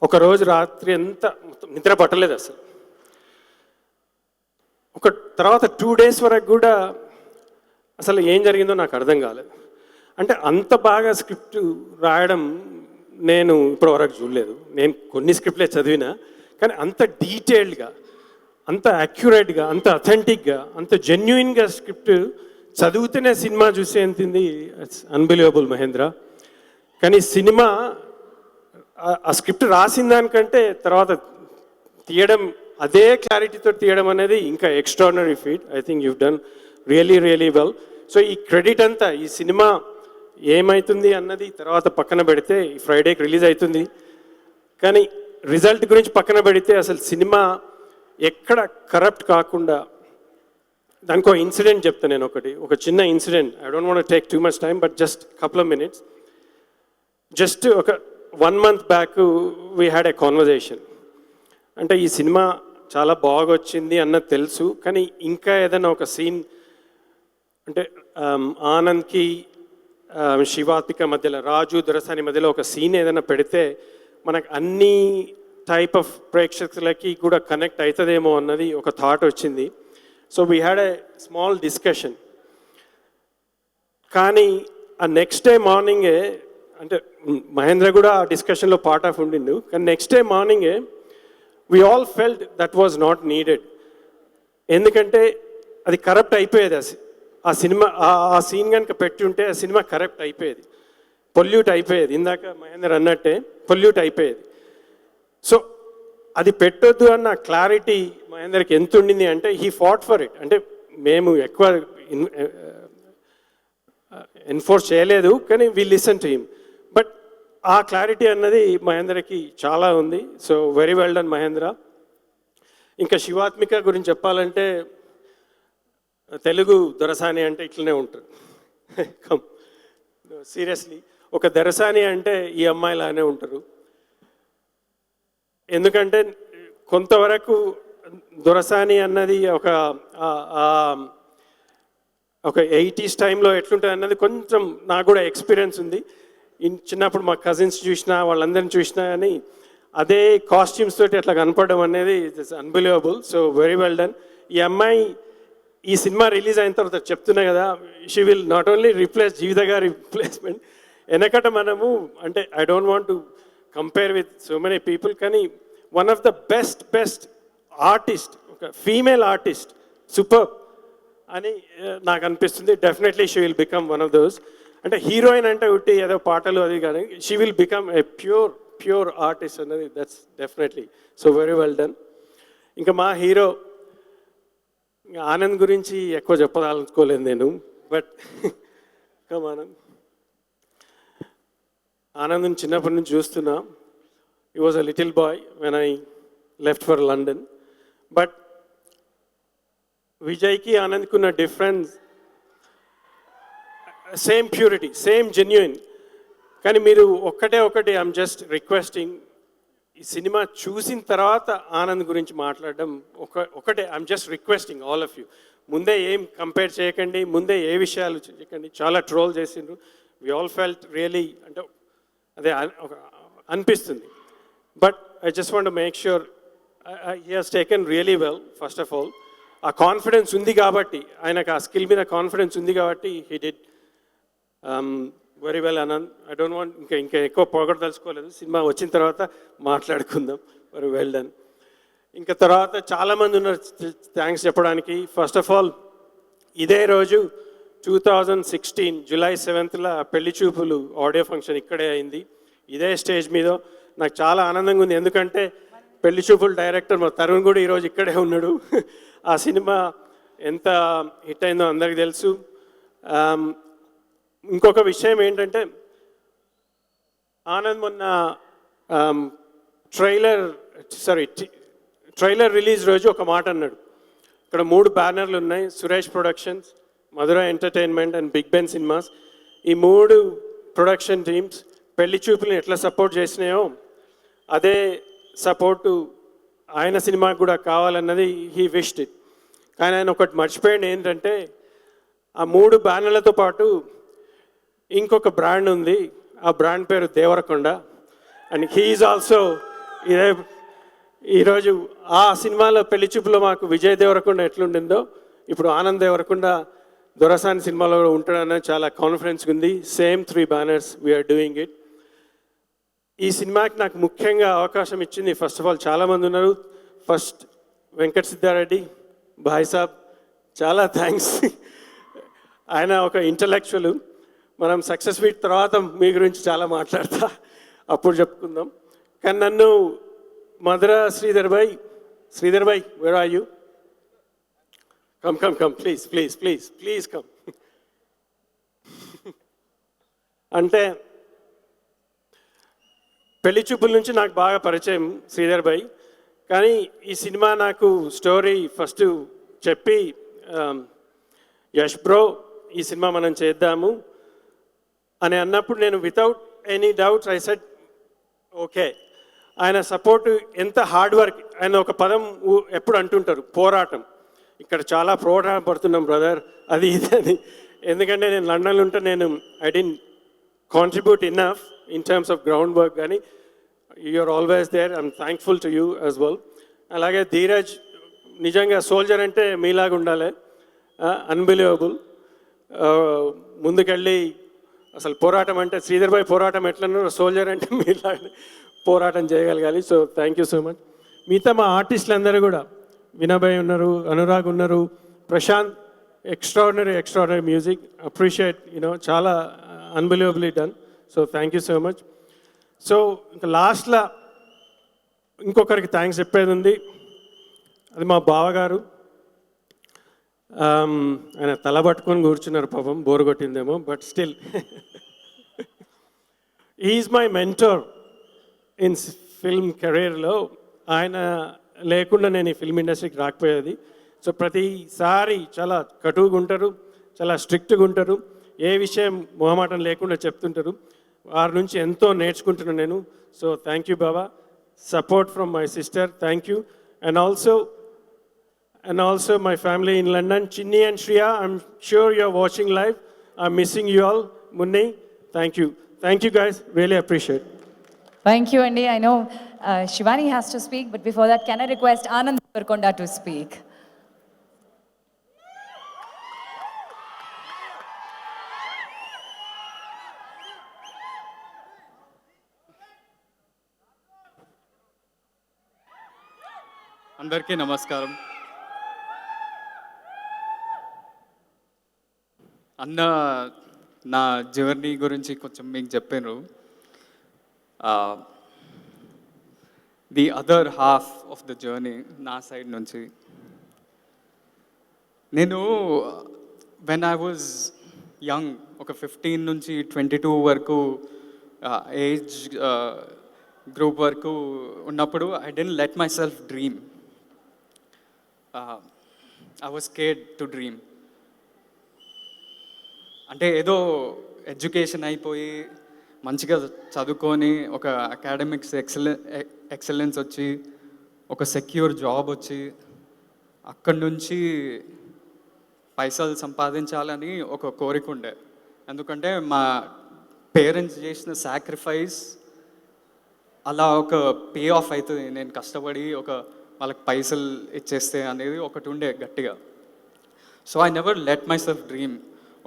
ఒకరోజు రాత్రి అంతా నిద్ర పట్టలేదు అసలు. తర్వాత 2 days వరకు కూడా అసలు ఏం జరిగిందో నాకు అర్థం కాలేదు. అంటే అంత బాగా స్క్రిప్ట్ రాయడం నేను ఇప్పటివరకు చూడలేదు. నేను కొన్ని స్క్రిప్ట్లే చదివినా, కానీ అంత డీటెయిల్డ్గా, అంత యాక్యురేట్గా, అంత అథెంటిక్గా, అంత జెన్యుయిన్గా స్క్రిప్ట్ చదివితేనే సినిమా చూసేంతింది. It's unbelievable Mahendra. కానీ సినిమా ఆ స్క్రిప్ట్ రాసిన దానికంటే తర్వాత తీయడం, అదే క్లారిటీతో తీయడం అనేది ఇంకా extraordinary feet. I think you done really well. So ఈ క్రెడిట్ అంతా ఈ సినిమా ఏమవుతుంది అన్నది తర్వాత పక్కన పెడితే, ఈ ఫ్రైడేకి రిలీజ్ అవుతుంది, కానీ రిజల్ట్ గురించి పక్కన పెడితే అసలు సినిమా ఎక్కడ కరప్ట్ కాకుండా దానికి ఒక ఇన్సిడెంట్ చెప్తాను నేను. ఒక చిన్న incident. I don't want take too much time, but just couple of minutes. Just ఒక 1 month back we had a conversation. అంటే ఈ సినిమా చాలా బాగా వచ్చింది అన్నది తెలుసు, కానీ ఇంకా ఏదైనా ఒక సీన్ అంటే ఆనంద్కి శివాత్మిక మధ్యలో, రాజు దొరసాని మధ్యలో ఒక సీన్ ఏదైనా పెడితే మనకు అన్ని టైప్ ఆఫ్ ప్రేక్షకులకి కూడా కనెక్ట్ అవుతుందేమో అన్నది ఒక థాట్ వచ్చింది. So we had a small discussion. కానీ ఆ నెక్స్ట్ డే మార్నింగే, అంటే మహేంద్ర కూడా ఆ డిస్కషన్లో పార్ట్ ఆఫ్ ఉండిండు, కానీ నెక్స్ట్ డే మార్నింగే we all felt that was not needed. ఎందుకంటే అది కరప్ట్ అయిపోయేది. ఆ సినిమా ఆ సీన్ కనుక పెట్టి ఉంటే ఆ సినిమా కరప్ట్ అయిపోయేది, పొల్యూట్ అయిపోయేది. ఇందాక మహేందర్ అన్నట్టే పొల్యూట్ అయిపోయేది. సో అది పెట్టొద్దు అన్న క్లారిటీ మహేందర్కి ఎంత ఉండింది అంటే హీ ఫాట్ ఫర్ ఇట్. అంటే మేము ఎక్కువ ఎన్ఫోర్స్ చేయలేదు, కానీ we listen to him. But ఆ క్లారిటీ అన్నది మహేంద్రకి చాలా ఉంది. So very well done Mahendra. ఇంకా శివాత్మిక గురించి చెప్పాలంటే తెలుగు దొరసాని అంటే ఇట్లనే ఉంటుంది. కమ్ సీరియస్లీ, ఒక దొరసాని అంటే ఈ అమ్మాయిలానే ఉంటారు. ఎందుకంటే కొంతవరకు దొరసాని అన్నది ఒక 80s టైంలో ఎట్లుంటుంది అన్నది కొంచెం నాకు కూడా ఎక్స్పీరియన్స్ ఉంది. చిన్నప్పుడు మా కజిన్స్ చూసినా వాళ్ళందరిని చూసినా కానీ అదే కాస్ట్యూమ్స్ తోటి అట్లా కనపడడం అనేది it's unbelievable. So very well done. ఈ అమ్మాయి ఈ సినిమా రిలీజ్ అయిన తర్వాత చెప్తున్నా కదా, she will not only replace Jeevitha గారి రిప్లేస్మెంట్. వెనకట మనము అంటే I don't want to compare with so many people, కానీ one of the best artist, ఒక ఫీమేల్ ఆర్టిస్ట్ సూపర్ అని నాకు అనిపిస్తుంది. Definitely she will become one of those. అంటే హీరోయిన్ అంటే ఉట్టి ఏదో పాటలు అది కానీ she will become a pure artist అన్నది that's definitely. So very well done. ఇంకా మా హీరో ఆనంద్ గురించి ఎక్కువ చెప్పాలనుకోలేదు నేను, బట్ కమ్ ఆనంద్ చిన్నప్పటి నుంచి చూస్తున్నా. He was a little boy when I left for London. But విజయ్కి ఆనంద్కి ఉన్న difference same purity, same genuine. కానీ మీరు ఒకటి ఐఎమ్ జస్ట్ రిక్వెస్టింగ్, ఈ సినిమా చూసిన తర్వాత ఆనంద్ గురించి మాట్లాడడం ఒకటే I'm just requesting all of you. ముందే ఏం కంపేర్ చేయకండి, ముందే ఏ విషయాలు చేయకండి. చాలా ట్రోల్ చేసిండ్రు. వి ఆల్ ఫెల్ట్ రియలీ అంటే అదే అనిపిస్తుంది. But I just want make sure he has taken really well. First of all ఆ కాన్ఫిడెన్స్ ఉంది కాబట్టి, ఆయనకు ఆ స్కిల్ మీద కాన్ఫిడెన్స్ ఉంది కాబట్టి he did very well. Anand I don't want ఇంకా ఎక్కువ పొగడదలుచుకోలేదు. సినిమా వచ్చిన తర్వాత మాట్లాడుకుందాం. Very well done. ఇంకా తర్వాత చాలామంది ఉన్నారు థ్యాంక్స్ చెప్పడానికి. ఫస్ట్ ఆఫ్ ఆల్ ఇదే రోజు 2016 జూలై 7th పెళ్లి చూపులు ఆడియో ఫంక్షన్ ఇక్కడే అయింది, ఇదే స్టేజ్ మీద. నాకు చాలా ఆనందంగా ఉంది, ఎందుకంటే పెళ్లి చూపులు డైరెక్టర్ మా తరుణ్ కూడా ఈరోజు ఇక్కడే ఉన్నాడు. ఆ సినిమా ఎంత హిట్ అయిందో అందరికీ తెలుసు. ఇంకొక విషయం ఏంటంటే ఆనంద్ మొన్న ట్రైలర్ రిలీజ్ రోజు ఒక మాట అన్నాడు. ఇక్కడ 3 బ్యానర్లు ఉన్నాయి, Suresh productions, Madhura entertainment and big Ben cinemas. ఈ 3 ప్రొడక్షన్ టీమ్స్ పెళ్లి చూపులను ఎట్లా సపోర్ట్ చేసినాయో అదే సపోర్టు ఆయన సినిమాకి కూడా కావాలన్నది హీ విష్డ్ ఇట్. కానీ ఆయన ఒకటి మర్చిపోయింది ఏంటంటే ఆ 3 బ్యానర్లతో పాటు ఇంకొక బ్రాండ్ ఉంది, ఆ బ్రాండ్ పేరు దేవరకొండ. అండ్ హీఈస్ ఆల్సో ఇదే ఈరోజు ఆ సినిమాలో పెళ్లి చూపులో మాకు విజయ్ దేవరకొండ ఎట్లుండిందో ఇప్పుడు ఆనంద్ దేవరకొండ దొరసాని సినిమాలో కూడా ఉంటాడన్న చాలా కాన్ఫిడెన్స్ ఉంది. Same 3 banners we're doing it. ఈ సినిమాకి నాకు ముఖ్యంగా అవకాశం ఇచ్చింది ఫస్ట్ ఆఫ్ ఆల్ చాలామంది ఉన్నారు. ఫస్ట్ వెంకట్ సిద్ధారెడ్డి భాయ్ సాబ్, చాలా థ్యాంక్స్. ఆయన ఒక ఇంటలెక్చువల్. మనం సక్సెస్ మీట్ తర్వాత మీ గురించి చాలా మాట్లాడతా, అప్పుడు చెప్పుకుందాం. కానీ నన్ను Madhura Sridhar bhai where are you? Come please come. అంటే పెళ్లి చూపుల నుంచి నాకు బాగా పరిచయం శ్రీధర్ భాయ్. కానీ ఈ సినిమా నాకు స్టోరీ ఫస్ట్ చెప్పి యష్ బ్రో ఈ సినిమా మనం చేద్దాము అని అన్నప్పుడు నేను without any doubts I said okay. ఆయన సపోర్ట్ ఎంత హార్డ్ వర్క్. ఆయన ఒక పదం ఎప్పుడు అంటుంటారు, పోరాటం. ఇక్కడ చాలా పోరాటం పడుతున్నాం బ్రదర్, అది ఇది అని. ఎందుకంటే నేను లండన్లో ఉంటే I didn't contribute enough in terms of ground work, కానీ you're always there. I'm thankful to you as well. అలాగే ధీరజ్ నిజంగా సోల్జర్ అంటే మీలాగా ఉండాలి, అన్బిలీవబుల్. ముందుకెళ్ళి అసలు పోరాటం అంటే శ్రీధర్ భాయ్ పోరాటం ఎట్లన్నారో సోల్జర్ అంటే మీలాగా పోరాటం చేయగలగాలి. So thank you so much. మిగతా మా ఆర్టిస్టులు అందరూ కూడా, వినయ్ ఉన్నారు, అనురాగ్ ఉన్నారు, ప్రశాంత్, ఎక్స్ట్రాడినరీ మ్యూజిక్, అప్రిషియేట్ చాలా unbelievably done. So thank you so much. So ఇంకా లాస్ట్లో ఇంకొకరికి థ్యాంక్స్ చెప్పేది ఉంది, అది మా బావగారు. ఆయన తల పట్టుకొని కూర్చున్నారు పాపం, బోర్ కొట్టిందేమో, but still is my mentor in film కెరీర్లో. ఆయన లేకుండా నేను ఈ ఫిల్మ్ ఇండస్ట్రీకి రాకపోయేది. సో ప్రతిసారి చాలా కటువుగా ఉంటారు, చాలా స్ట్రిక్ట్గా ఉంటారు, ఏ విషయం మొహమాటం లేకుండా చెప్తుంటారు. వారి నుంచి ఎంతో నేర్చుకుంటున్నాను నేను. So thank you Baba. Support from my sister, thank you. And also and also my family in London, Chinni and Shriya. I'm sure you're watching live. I'm missing you all. Munni, thank you. Thank you guys. Really appreciate it. Thank you, Andy. I know Shivani has to speak, but before that, can I request Anand Devarkonda to speak? అందరికీ నమస్కారం. అన్న నా journey గురించి కొంచెం మీకు చెప్పాను. The other half of the journey నా side నుంచి నేను వెన్ ఐ వాజ్ యంగ్, ఒక 15 నుంచి 22 వరకు ఏజ్ గ్రూప్ వరకు ఉన్నప్పుడు I didn't let myself dream. I was scared to dream. అంటే ఏదో ఎడ్యుకేషన్ అయిపోయి మంచిగా చదువుకొని ఒక అకాడమిక్స్ ఎక్సలెన్స్ వచ్చి ఒక సెక్యూర్ జాబ్ వచ్చి అక్కడి నుంచి పైసలు సంపాదించాలని ఒక కోరిక ఉండే. ఎందుకంటే మా పేరెంట్స్ చేసిన సాక్రిఫైస్ అలా ఒక పే ఆఫ్ అవుతుంది, నేను కష్టపడి ఒక వాళ్ళకి పైసలు ఇచ్చేస్తే అనేది ఒకటి ఉండే గట్టిగా. So I never let myself dream.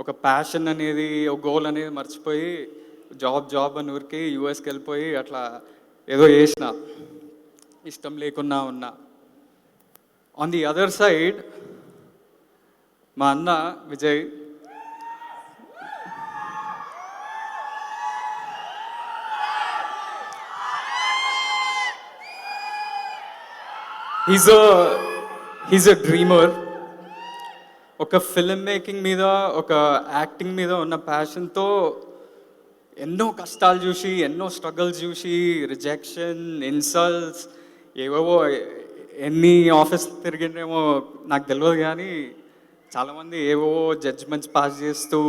ఒక ప్యాషన్ అనేది, ఒక గోల్ అనేది మర్చిపోయి జాబ్ అని ఊరికి యూఎస్కి వెళ్ళిపోయి అట్లా ఏదో చేసిన, ఇష్టం లేకున్నా ఉన్నా. ఆన్ ది అదర్ సైడ్ మా అన్న విజయ్ he's a dreamer. ఒక ఫిల్మ్ మేకింగ్ మీద, ఒక యాక్టింగ్ మీద ఉన్న ప్యాషన్తో ఎన్నో కష్టాలు చూసి, ఎన్నో స్ట్రగుల్స్ చూసి, రిజెక్షన్, ఇన్సల్ట్స్, ఏవేవో ఎన్ని ఆఫీస్ తిరిగినేమో నాకు తెలియదు, కానీ చాలామంది ఏవేవో జడ్జ్మెంట్స్ పాస్ చేస్తూ,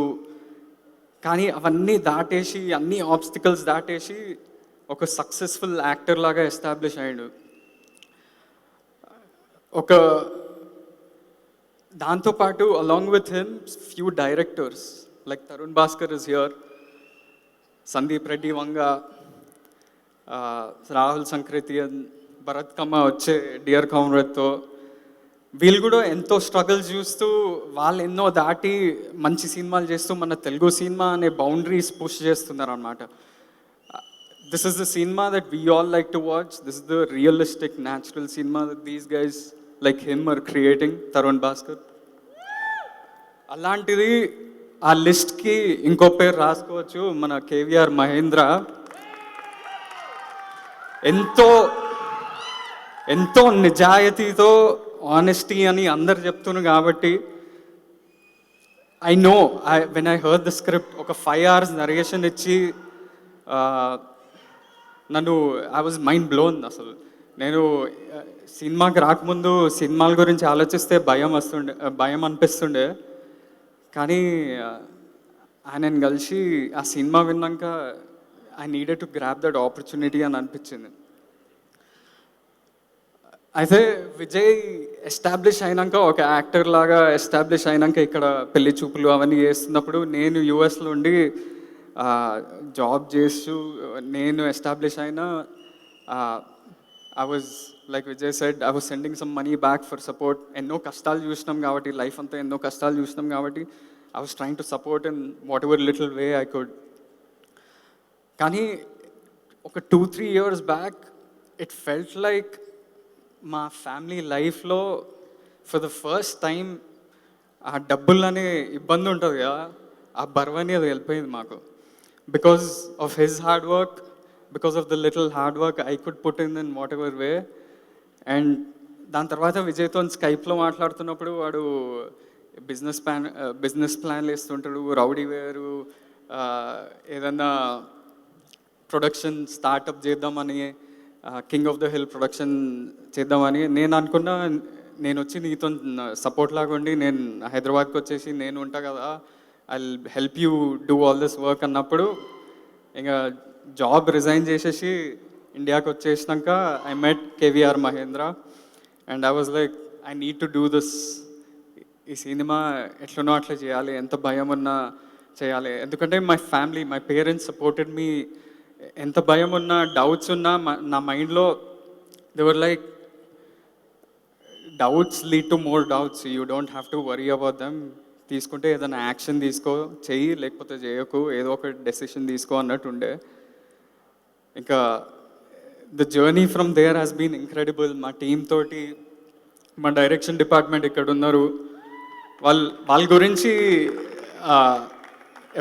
కానీ అవన్నీ దాటేసి, అన్ని ఆబ్స్టికల్స్ దాటేసి ఒక సక్సెస్ఫుల్ యాక్టర్ లాగా ఎస్టాబ్లిష్ అయ్యాడు. ఒక దాంతోపాటు along with him few directors like Tarun Bhascker is here, Sandeep Reddy Vanga, Rahul Sankrityan, Bharat Kamma వచ్చే డియర్ కామ్రేడ్తో, వీళ్ళు కూడా ఎంతో స్ట్రగుల్స్ చూస్తూ వాళ్ళు ఎన్నో దాటి మంచి సినిమాలు చేస్తూ మన తెలుగు సినిమా అనే బౌండరీస్ పుష్ చేస్తున్నారు అన్నమాట. This is the cinema that we all like to watch. This is the realistic natural cinema that these guys like him or creating, Tarun Bhaskar. అలాంటిది ఆ లిస్ట్కి ఇంకో పేరు రాసుకోవచ్చు, మన కేవీఆర్ మహేంద్ర. ఎంతో నిజాయితీతో, ఆనెస్టీ అని అందరు చెప్తున్నారు కాబట్టి I know, when I heard the script, ఒక 5 hours నరేషన్ ఇచ్చి నన్ను ఐ వాజ్ మైండ్ బ్లోన్. అసలు నేను సినిమాకి రాకముందు సినిమాల గురించి ఆలోచిస్తే భయం అనిపిస్తుండే, కానీ ఆయనను కలిసి ఆ సినిమా విన్నాక I needed to grab that opportunity అని అనిపించింది. అయితే విజయ్ ఎస్టాబ్లిష్ అయినాక, ఒక యాక్టర్ లాగా ఎస్టాబ్లిష్ అయినాక ఇక్కడ పెళ్లి చూపులు అవన్నీ చేస్తున్నప్పుడు నేను యూఎస్లో ఉండి జాబ్ చేస్తూ నేను ఎస్టాబ్లిష్ అయినా, I was, like Vijay said, I was sending some money back for support. ఎన్నో కష్టాలు చూసినాం కాబట్టి, లైఫ్ అంతా ఎన్నో కష్టాలు చూసినాం కాబట్టి I was trying to support in whatever little way I could. కానీ ఒక 2-3 years back it felt like మా ఫ్యామిలీ లైఫ్లో ఫర్ ద ఫస్ట్ టైం ఆ డబ్బులు అనే ఇబ్బంది ఉంటుంది కదా, ఆ బరువని అది వెళ్ళిపోయింది మాకు. Because of his hard work, because of the little hard work I could put in what ever way. And దాని తర్వాత విజయ్తో స్కైప్లో మాట్లాడుతున్నప్పుడు వాడు బిజినెస్ ప్లాన్లు వేస్తుంటాడు, రౌడీ వేరు, ఏదన్నా ప్రొడక్షన్ స్టార్టప్ చేద్దామని, king of the hill production చేద్దామని నేను అనుకున్నా. నేను వచ్చి నీతో సపోర్ట్ లాగా ఉండి, నేను హైదరాబాద్కి వచ్చేసి నేను ఉంటా కదా, I help you do all this work అన్నప్పుడు ఇంకా జాబ్ రిజైన్ చేసేసి ఇండియాకి వచ్చేసినాక I met KVR Mahendra and I was like I need to do this. ఈ సినిమా ఎట్లనో అట్లా చేయాలి, ఎంత భయం ఉన్నా చేయాలి. ఎందుకంటే my family, my parents supported me. ఎంత భయం ఉన్నా, డౌట్స్ ఉన్నా నా మైండ్లో they were like, doubts lead to more doubts, you don't have to worry about them. తీసుకుంటే ఏదైనా యాక్షన్ తీసుకో, చెయ్యి, లేకపోతే చేయకు, ఏదో ఒక డెసిషన్ తీసుకో అన్నట్టు ఉండే. ఇంకా the journey from there has been incredible. మా టీమ్ తోటి, మా డైరెక్షన్ డిపార్ట్మెంట్ ఇక్కడ ఉన్నారు, వాళ్ళ గురించి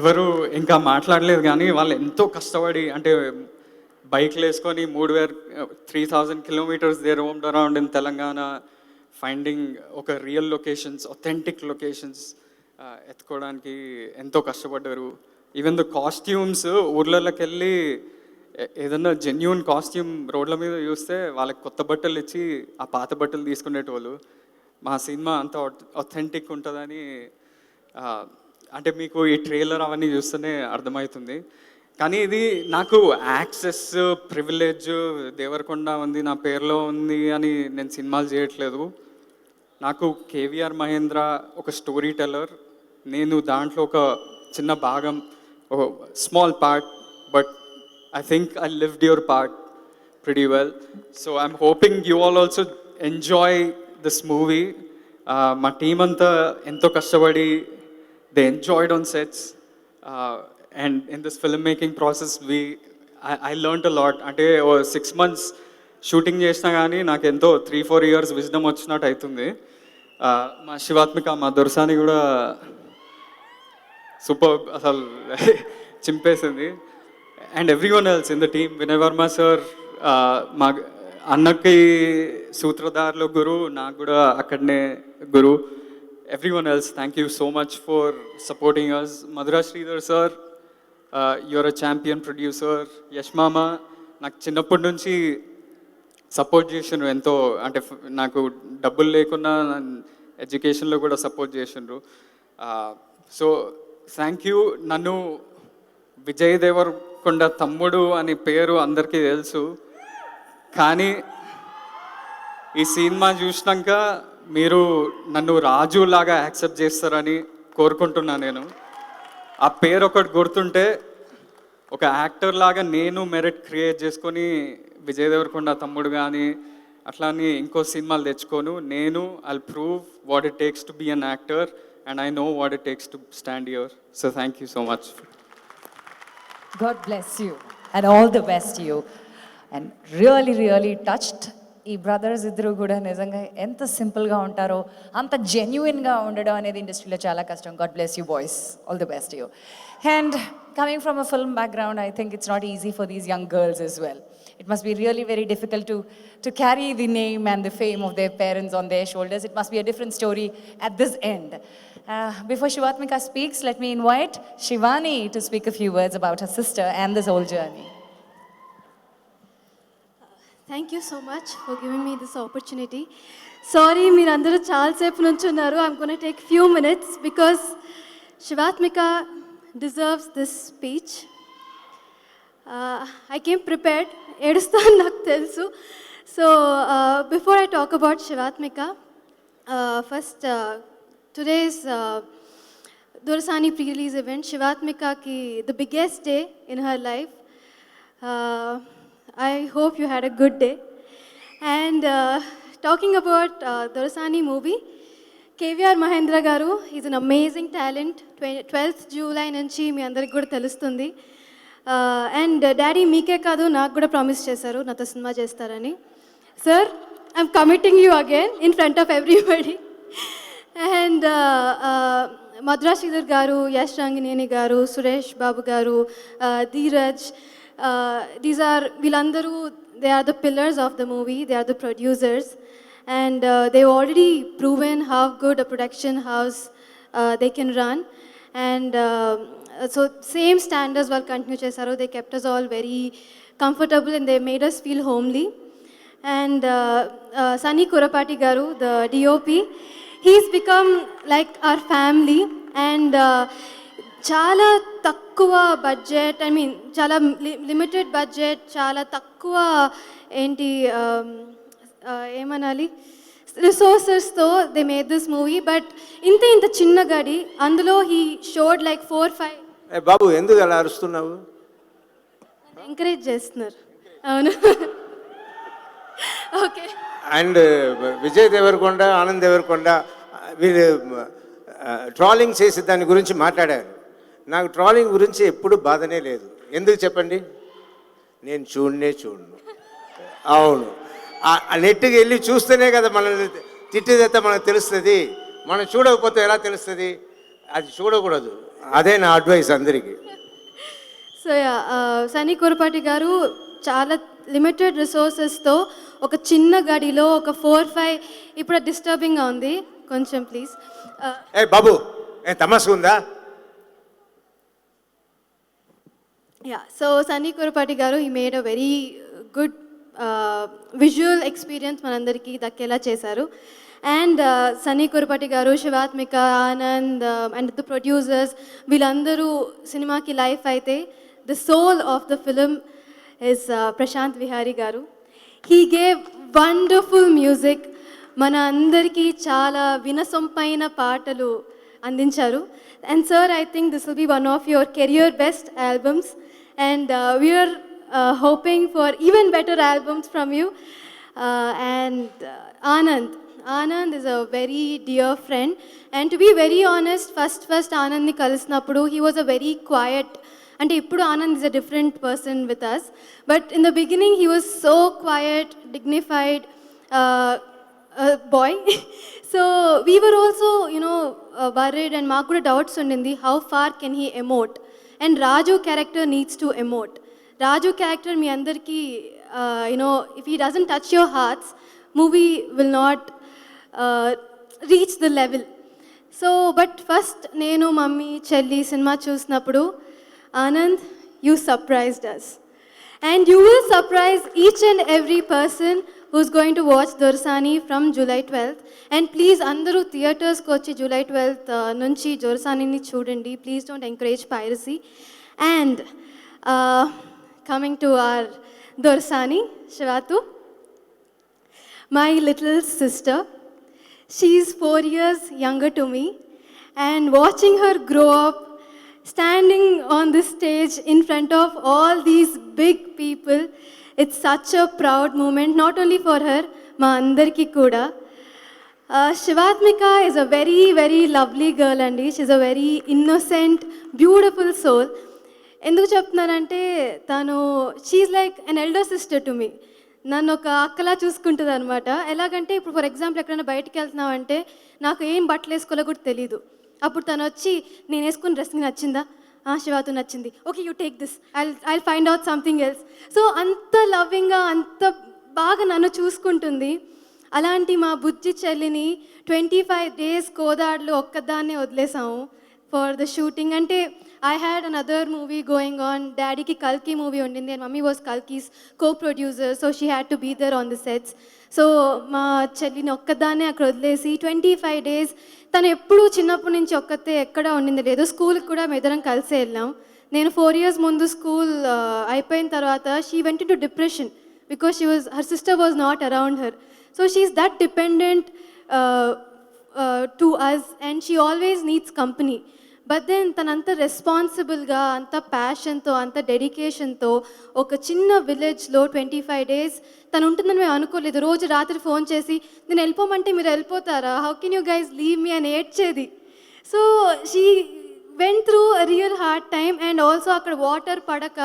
ఎవరు ఇంకా మాట్లాడలేదు, కానీ వాళ్ళు ఎంతో కష్టపడి, అంటే బైక్లు వేసుకొని 3,000 kilometres they roamed around in Telangana, finding ఒక రియల్ లొకేషన్స్, ఒథెంటిక్ లొకేషన్స్ ఎత్తుకోవడానికి ఎంతో కష్టపడ్డారు. ఈవెన్ ద కాస్ట్యూమ్స్, ఊర్లలోకి వెళ్ళి ఏదన్నా జెన్యూన్ కాస్ట్యూమ్ రోడ్ల మీద చూస్తే వాళ్ళకి కొత్త బట్టలు ఇచ్చి ఆ పాత బట్టలు తీసుకునేటోళ్ళు. మా సినిమా అంత ఒథెంటిక్ ఉంటుందని అంటే మీకు ఈ ట్రైలర్ అవన్నీ చూస్తేనే అర్థమవుతుంది. కానీ ఇది నాకు యాక్సెస్, ప్రివిలేజ్ దేవరకొండ ఉంది, నా పేరులో ఉంది అని నేను సినిమాలు చేయట్లేదు. నాకు కేవీఆర్ మహేంద్ర ఒక స్టోరీ టెల్లర్, నేను దాంట్లో ఒక చిన్న భాగం, ఒక small part, but I think I lived your part pretty well. So I'm hoping you all also enjoy this movie. My team anta ento kashtapadi, they enjoyed on sets, and in this filmmaking process I learned a lot. Ante 6 months shooting chesina gaani నాకు ఎంతో 3-4 years wisdom వచ్చినట్టు అవుతుంది. మా శివాత్మిక, మా దొరసాని కూడా super, అసలు చింపేసింది. And everyone else in the team, Vinay Verma sir, మా అన్నకి సూత్రధార్లో గురు, నాకు కూడా అక్కడనే గురు. Everyone else, thank you so much for supporting us. Madhura Sridhar sir, you're a champion producer. Yash Mama, నాకు చిన్నప్పటి నుంచి సపోర్ట్ చేసిండ్రు ఎంతో, అంటే నాకు డబ్బులు లేకున్నా ఎడ్యుకేషన్లో కూడా సపోర్ట్ చేసిండ్రు. So thank you. నన్ను విజయ్ దేవరకొండ తమ్ముడు అని పేరు అందరికీ తెలుసు, కానీ ఈ సినిమా చూసినాక మీరు నన్ను రాజు లాగా యాక్సెప్ట్ చేస్తారని కోరుకుంటున్నాను. నేను ఆ పేరు ఒకటి గుర్తుంటే ఒక యాక్టర్ లాగా నేను మెరిట్ క్రియేట్ చేసుకొని విజయ్ దేవరకొండ తమ్ముడు కానీ అట్లా అని ఇంకో సినిమాలు తెచ్చుకోను. నేను I'll prove what it takes to be an actor, and I know what it takes to stand here. So thank you so much. God bless you and all the best to you. And really touched. ఈ brothers ఇద్దరు కూడా నిజంగా ఎంత సింపుల్గా ఉంటారో, అంత జెన్యున్గా ఉండడం అనేది ఇండస్ట్రీలో చాలా కష్టం. God bless you boys. All the best to you. And coming from a film background, I think it's not easy for these young girls as well. It must be really very difficult to carry the name and the fame of their parents on their shoulders. It must be a different story at this end. Before Shivatmika speaks, let me invite Shivani to speak a few words about her sister and this whole journey. Thank you so much for giving me this opportunity. Sorry, మీరందరూ చాలాసేపు నుంచి ఉన్నారు. I'm going to take few minutes because Shivatmika deserves this speech. I came prepared. ఏడుస్తాను నాకు తెలుసు. So before I talk about Shivatmika, first today's Dorasani pre-release event, Shivatmika ki the biggest day in her life. I hope you had a good day. And talking about Dorasani movie, KVR Mahendra garu, he's an amazing talent. 12th July నుంచి మీ అందరికి కూడా తెలుస్తుంది. And daddy మీకే కాదు నాకు కూడా promise చేశారు నాతో సినిమా చేస్తారని. Sir, I'm committing you again in front of everybody. And Madhura Sridhar garu, Yash Rangineni garu, Suresh Babu garu, Dheeraj, వీళ్ళందరూ they are the pillars of the movie. They are the producers and they already proven how good a production house they can run. And so same standards వాళ్ళు continue చేశారు. They kept us all very comfortable and they made us feel homely. And Sunny Kurapati garu, the DOP, he's become like our family. And చాలా తక్కువ budget, I mean చాలా limited budget, చాలా తక్కువ ఏంటి ఏమనాలి రిసోర్సెస్తో they made this movie. But ఇంత చిన్న గడి అందులో హీ షోడ్ లైక్ 4-5. బాబు ఎందుకు అలా అరుస్తున్నావు? ఎంకరేజ్ చేస్తున్నారు. అవును. ఓకే. అండ్ విజయ్ దేవరకొండ, ఆనంద్ దేవరకొండ వీళ్ళు ట్రాలింగ్ చేసి దాని గురించి మాట్లాడారు. నాకు ట్రాలింగ్ గురించి ఎప్పుడు బాధనే లేదు. ఎందుకు చెప్పండి? నేను చూడను. అవును, ఆ నెట్కి వెళ్ళి చూస్తేనే కదా మనల్ని తిట్టేదైతే మనకు తెలుస్తుంది. మనం చూడకపోతే ఎలా తెలుస్తుంది? అది చూడకూడదు. అదే నా అడ్వైస్ అందరికీ. సో సన్నీ కురపాటి గారు చాలా లిమిటెడ్ రిసోర్సెస్తో ఒక చిన్న గడిలో ఒక 4-5, ఇప్పుడు డిస్టర్బింగ్గా ఉంది కొంచెం, ప్లీజ్. ఏ బాబు, ఏ తమాషా ఉందా? సో సన్నీ కురపాటి గారు ఈ made a very good visual experience మనందరికీ దక్కేలా చేశారు. And Sunny Kurapati garu, Shivathmika, Anand and the producers వీళ్ళందరూ సినిమాకి లైఫ్ అయితే the soul of the film is Prashanth Vihari garu. He gave wonderful music. మన అందరికీ చాలా వినసొంపైన పాటలు అందించారు. And sir, I think this will be one of your career best albums. And we're hoping for even better albums from you. And Anand is a very dear friend, and to be very honest, first Anand ni kalisnappudu he was a very quiet, ante ippudu Anand is a different person with us, but in the beginning he was so quiet, dignified boy. So we were also worried, and maaku kuda doubts undindi how far can he emote, and Raju character needs to emote. Raju character మీ అందరికీ if he doesn't touch your hearts, movie will not reach the level. So but first నేను mummy చెల్లి cinema చూసినప్పుడు, Anand, you surprised us, and you will surprise each and every person who's going to watch Dorsani from July 12th. And please అందరూ థియేటర్స్కి వచ్చి July 12th నుంచి దొరసానిని చూడండి. Please don't encourage piracy. And coming to our Dorsani, Shivatu, my little sister, she's 4 years younger to me, and watching her grow up, standing on this stage in front of all these big people, it's such a proud moment, not only for her, ma andarki kuda. Shivatmika is a very, very lovely girl, and she's a very innocent, beautiful soul. ఎందుకు చెప్తున్నానంటే తను she's like an elder sister to me. నన్ను ఒక అక్కలా చూసుకుంటుంది అనమాట. ఎలాగంటే ఇప్పుడు for example ఎక్కడైనా బయటికి వెళ్తున్నామంటే నాకు ఏం బట్టలు వేసుకోవాలో కూడా తెలీదు. అప్పుడు తను వచ్చి నేను వేసుకున్న డ్రెస్ నచ్చిందా, శివాతో నచ్చింది, okay you take this, I find out something else. So అంత లవ్వింగ్గా అంత బాగా నన్ను చూసుకుంటుంది. అలాంటి మా బుజ్జి చెల్లిని 25 days కోదాడులో ఒక్కదాన్నే వదిలేసాము ఫర్ ద షూటింగ్. అంటే I had another movie going on. Daddy ki Kalki movie undindi, and mummy was Kalki's co-producer, so she had to be there on the sets. So ma chellini okkadane akkada odlesi 25 days tanu eppudu chinnappu nunchi okkate ekkada undindi ledu. School ki kuda medaram kalse ellam. Nenu 4 years mundu school ayipoyin tarvata she went into depression because her sister was not around her. So she's that dependent to us, and she always needs company. But then తనంత రెస్పాన్సిబుల్గా, అంత ప్యాషన్తో, అంత డెడికేషన్తో ఒక చిన్న విలేజ్లో 25 days తను ఉంటుందని మేము అనుకోలేదు. రోజు రాత్రి ఫోన్ చేసి నేను వెళ్ళిపోమంటే మీరు వెళ్ళిపోతారా, how can you guys leave me అని ఏడ్చేది. So she went through a real hard time. And also అక్కడ వాటర్ పడక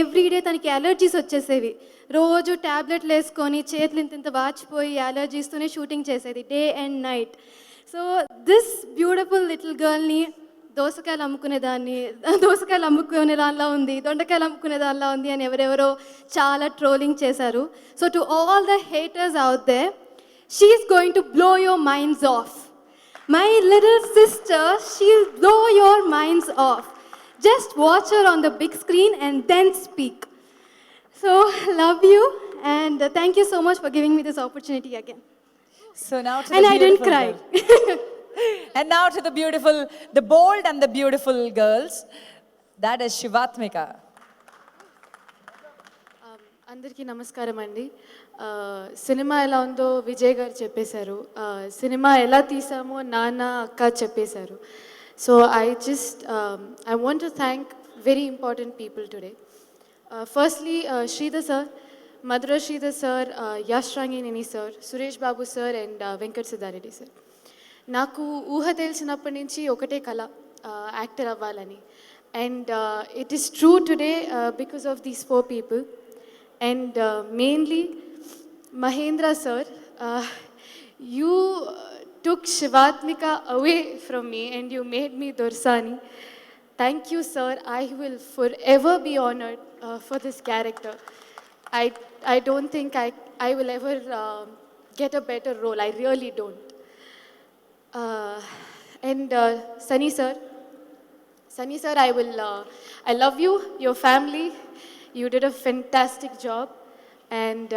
ఎవ్రీడే తనకి అలర్జీస్ వచ్చేసేవి. రోజు ట్యాబ్లెట్లు వేసుకొని చేతులు ఇంత వాచిపోయి అలర్జీస్తోనే షూటింగ్ చేసేది day and night. So this beautiful little గర్ల్ని దోసకాయలు అమ్ముకునే దానిలా ఉంది, దొండకాయలు అమ్ముకునే దానిలా ఉంది అని ఎవరెవరో చాలా ట్రోలింగ్ చేశారు. So to all the haters out there, she is going to blow your minds off. My little sister, she will blow your minds off. Just watch her on the big screen and then speak. So love you, and thank you so much for giving me this opportunity again. So now to and I didn't cry. And now to the bold and the beautiful girls. That is Shivatmika. అందరికీ నమస్కారం అండి. Cinema ఎలా ఉందో విజయ్ గారు చెప్పేశారు. Cinema ఎలా తీసామో నాన్న అక్క చెప్పేశారు. So I want to thank very important people today. Firstly Sridhar sir, Madhura Sridhar sir, Yash Rangineni sir, Suresh Babu sir and Venkat Siddareddy sir. నాకు ఊహ తెలిసినప్పటి నుంచి ఒకటే కళ, యాక్టర్ అవ్వాలని. And it is true today because of these 4 people. And mainly, Mahendra sir, you took Shivatmika away from me and you made me Dorsani. Thank you, sir. I will forever be honored for this character. I don't think I will ever get a better role. I really don't. And Sunny sir, I love you, your family. You did a fantastic job and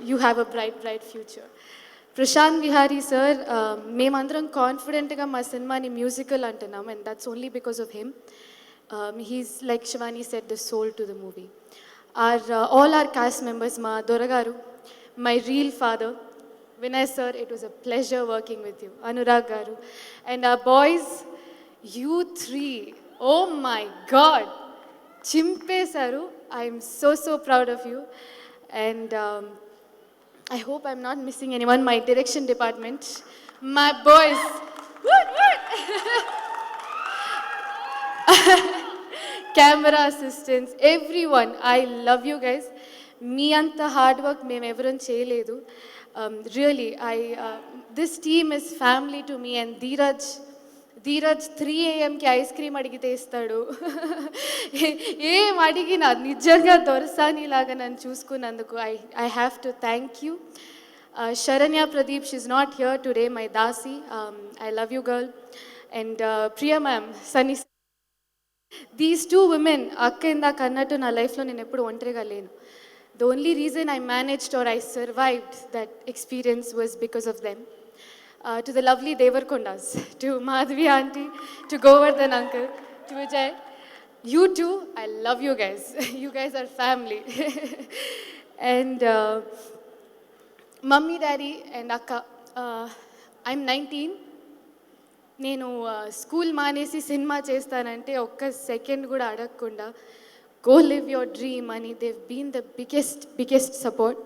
you have a bright future. Prashant Vihari sir, మేమందరం కాన్ఫిడెంట్గా మా సినిమాని musical అంటున్నాం and that's only because of him. He's, like Shivani said, the soul to the movie. All our cast members, ma Doragaru, my real father, Vinay sir, it was a pleasure working with you. Anurag garu, and our boys, you 3, oh my God, Chimpesaru, I am so proud of you. And I hope I'm not missing anyone. My direction department, my boys, camera assistants, everyone, I love you guys. Me anta hard work mem evarum cheyaledu. Really, this team is family to me. And Dheeraj 3 AM ice cream అడిగితే ఇస్తాడు. ఏం అడిగినా నిజంగా దొరసానిలాగా నన్ను చూసుకున్నందుకు I have to thank you. Saranya Pradeep, she is not here today, my దాసి, I love you girl. And Priya ma'am, Sunny, these 2 women, అక్క ఇందాక అన్నట్టు నా లైఫ్లో నేను ఎప్పుడు ఒంటరిగా లేను. The only reason I managed or I survived that experience was because of them. To the lovely Devarkondas, to Madhavi auntie, to Govardhan uncle, to Vijay, you too, I love you guys. You guys are family. And mummy, daddy and akka, I'm 19. నేను school మానేసి cinema చేస్తానంటే ఒక్క second కూడా అడగకుండా go live your dream అని they've been the biggest support.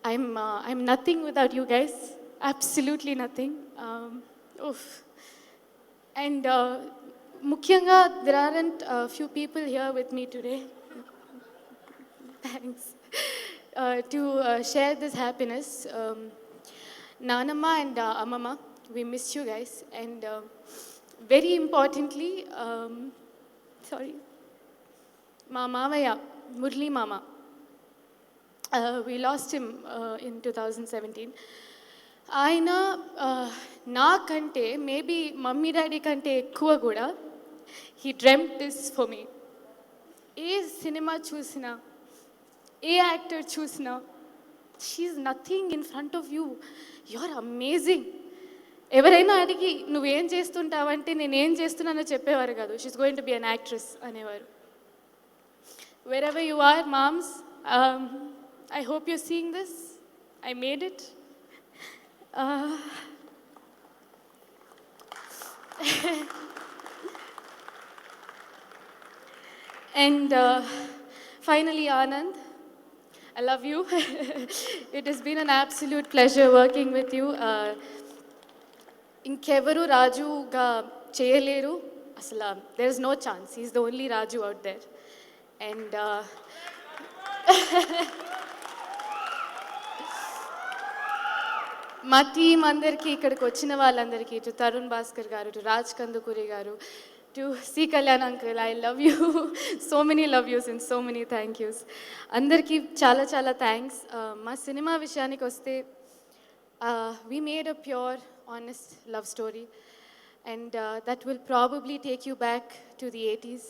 I'm nothing without you guys. Absolutely nothing. And mukyanga, there aren't a few people here with me today. Thanks. To share this happiness. Nanamma and Amama, we miss you guys. And very importantly, ma Mamaya, Murli Mama. We lost him in 2017. ఆయన నాకంటే maybe mummy daddy కంటే ఎక్కువ కూడా he dreamed this for me. ఏ cinema చూసినా, ఏ actor చూసినా, she's nothing in front of you, you are amazing. ఎవరైనా అడిగి నువ్వేం చేస్తుంటావంటే నేనేం చేస్తున్నానో చెప్పేవారు కాదు, she's going to be an actress అనేవారు. Wherever you are moms, I hope you seeing this, I made it. And finally, Anand, I love you. It has been an absolute pleasure working with you. Inkevaru Raju ga cheyaleru asala, there is no chance. He is the only Raju out there. And మా team అందరికీ, ఇక్కడికి వచ్చిన వాళ్ళందరికీ, to Tarun Bhaskar గారు, to Raj Kandukuri garu, to C Kalyan uncle, I love you. So many love yous and so many thank yous. అందరికీ చాలా thanks. మా సినిమా విషయానికి వస్తే, we made a pure honest love story and that will probably take you back to the 80s.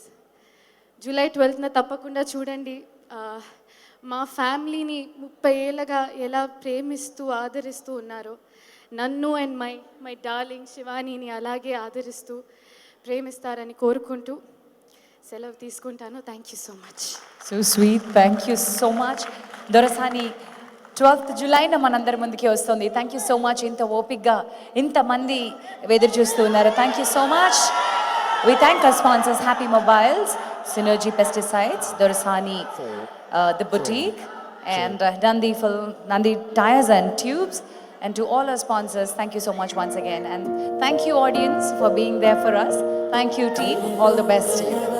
July 12th తప్పకుండా చూడండి. మా ఫ్యామిలీని 30 ఏళ్ళగా ఎలా ప్రేమిస్తూ ఆదరిస్తూ ఉన్నారో, నన్ను అండ్ మై డార్లింగ్ శివానీని అలాగే ఆదరిస్తూ ప్రేమిస్తారని కోరుకుంటూ సెలవు తీసుకుంటాను. Thank you so much. So sweet. Thank you so much. Dorasani 12th జూలైన మనందరి ముందుకి వస్తుంది. Thank you so much. ఇంత ఓపిక్గా ఇంతమంది ఎదురు చూస్తూ ఉన్నారు. Thank you so much. We thank our sponsors, Happy Mobiles, Synergy Pesticides, Dorasani, The Boutique, and Nandi Tires and Tubes. And to all our sponsors, thank you so much once again. And thank you, audience, for being there for us. Thank you, team. All the best to you.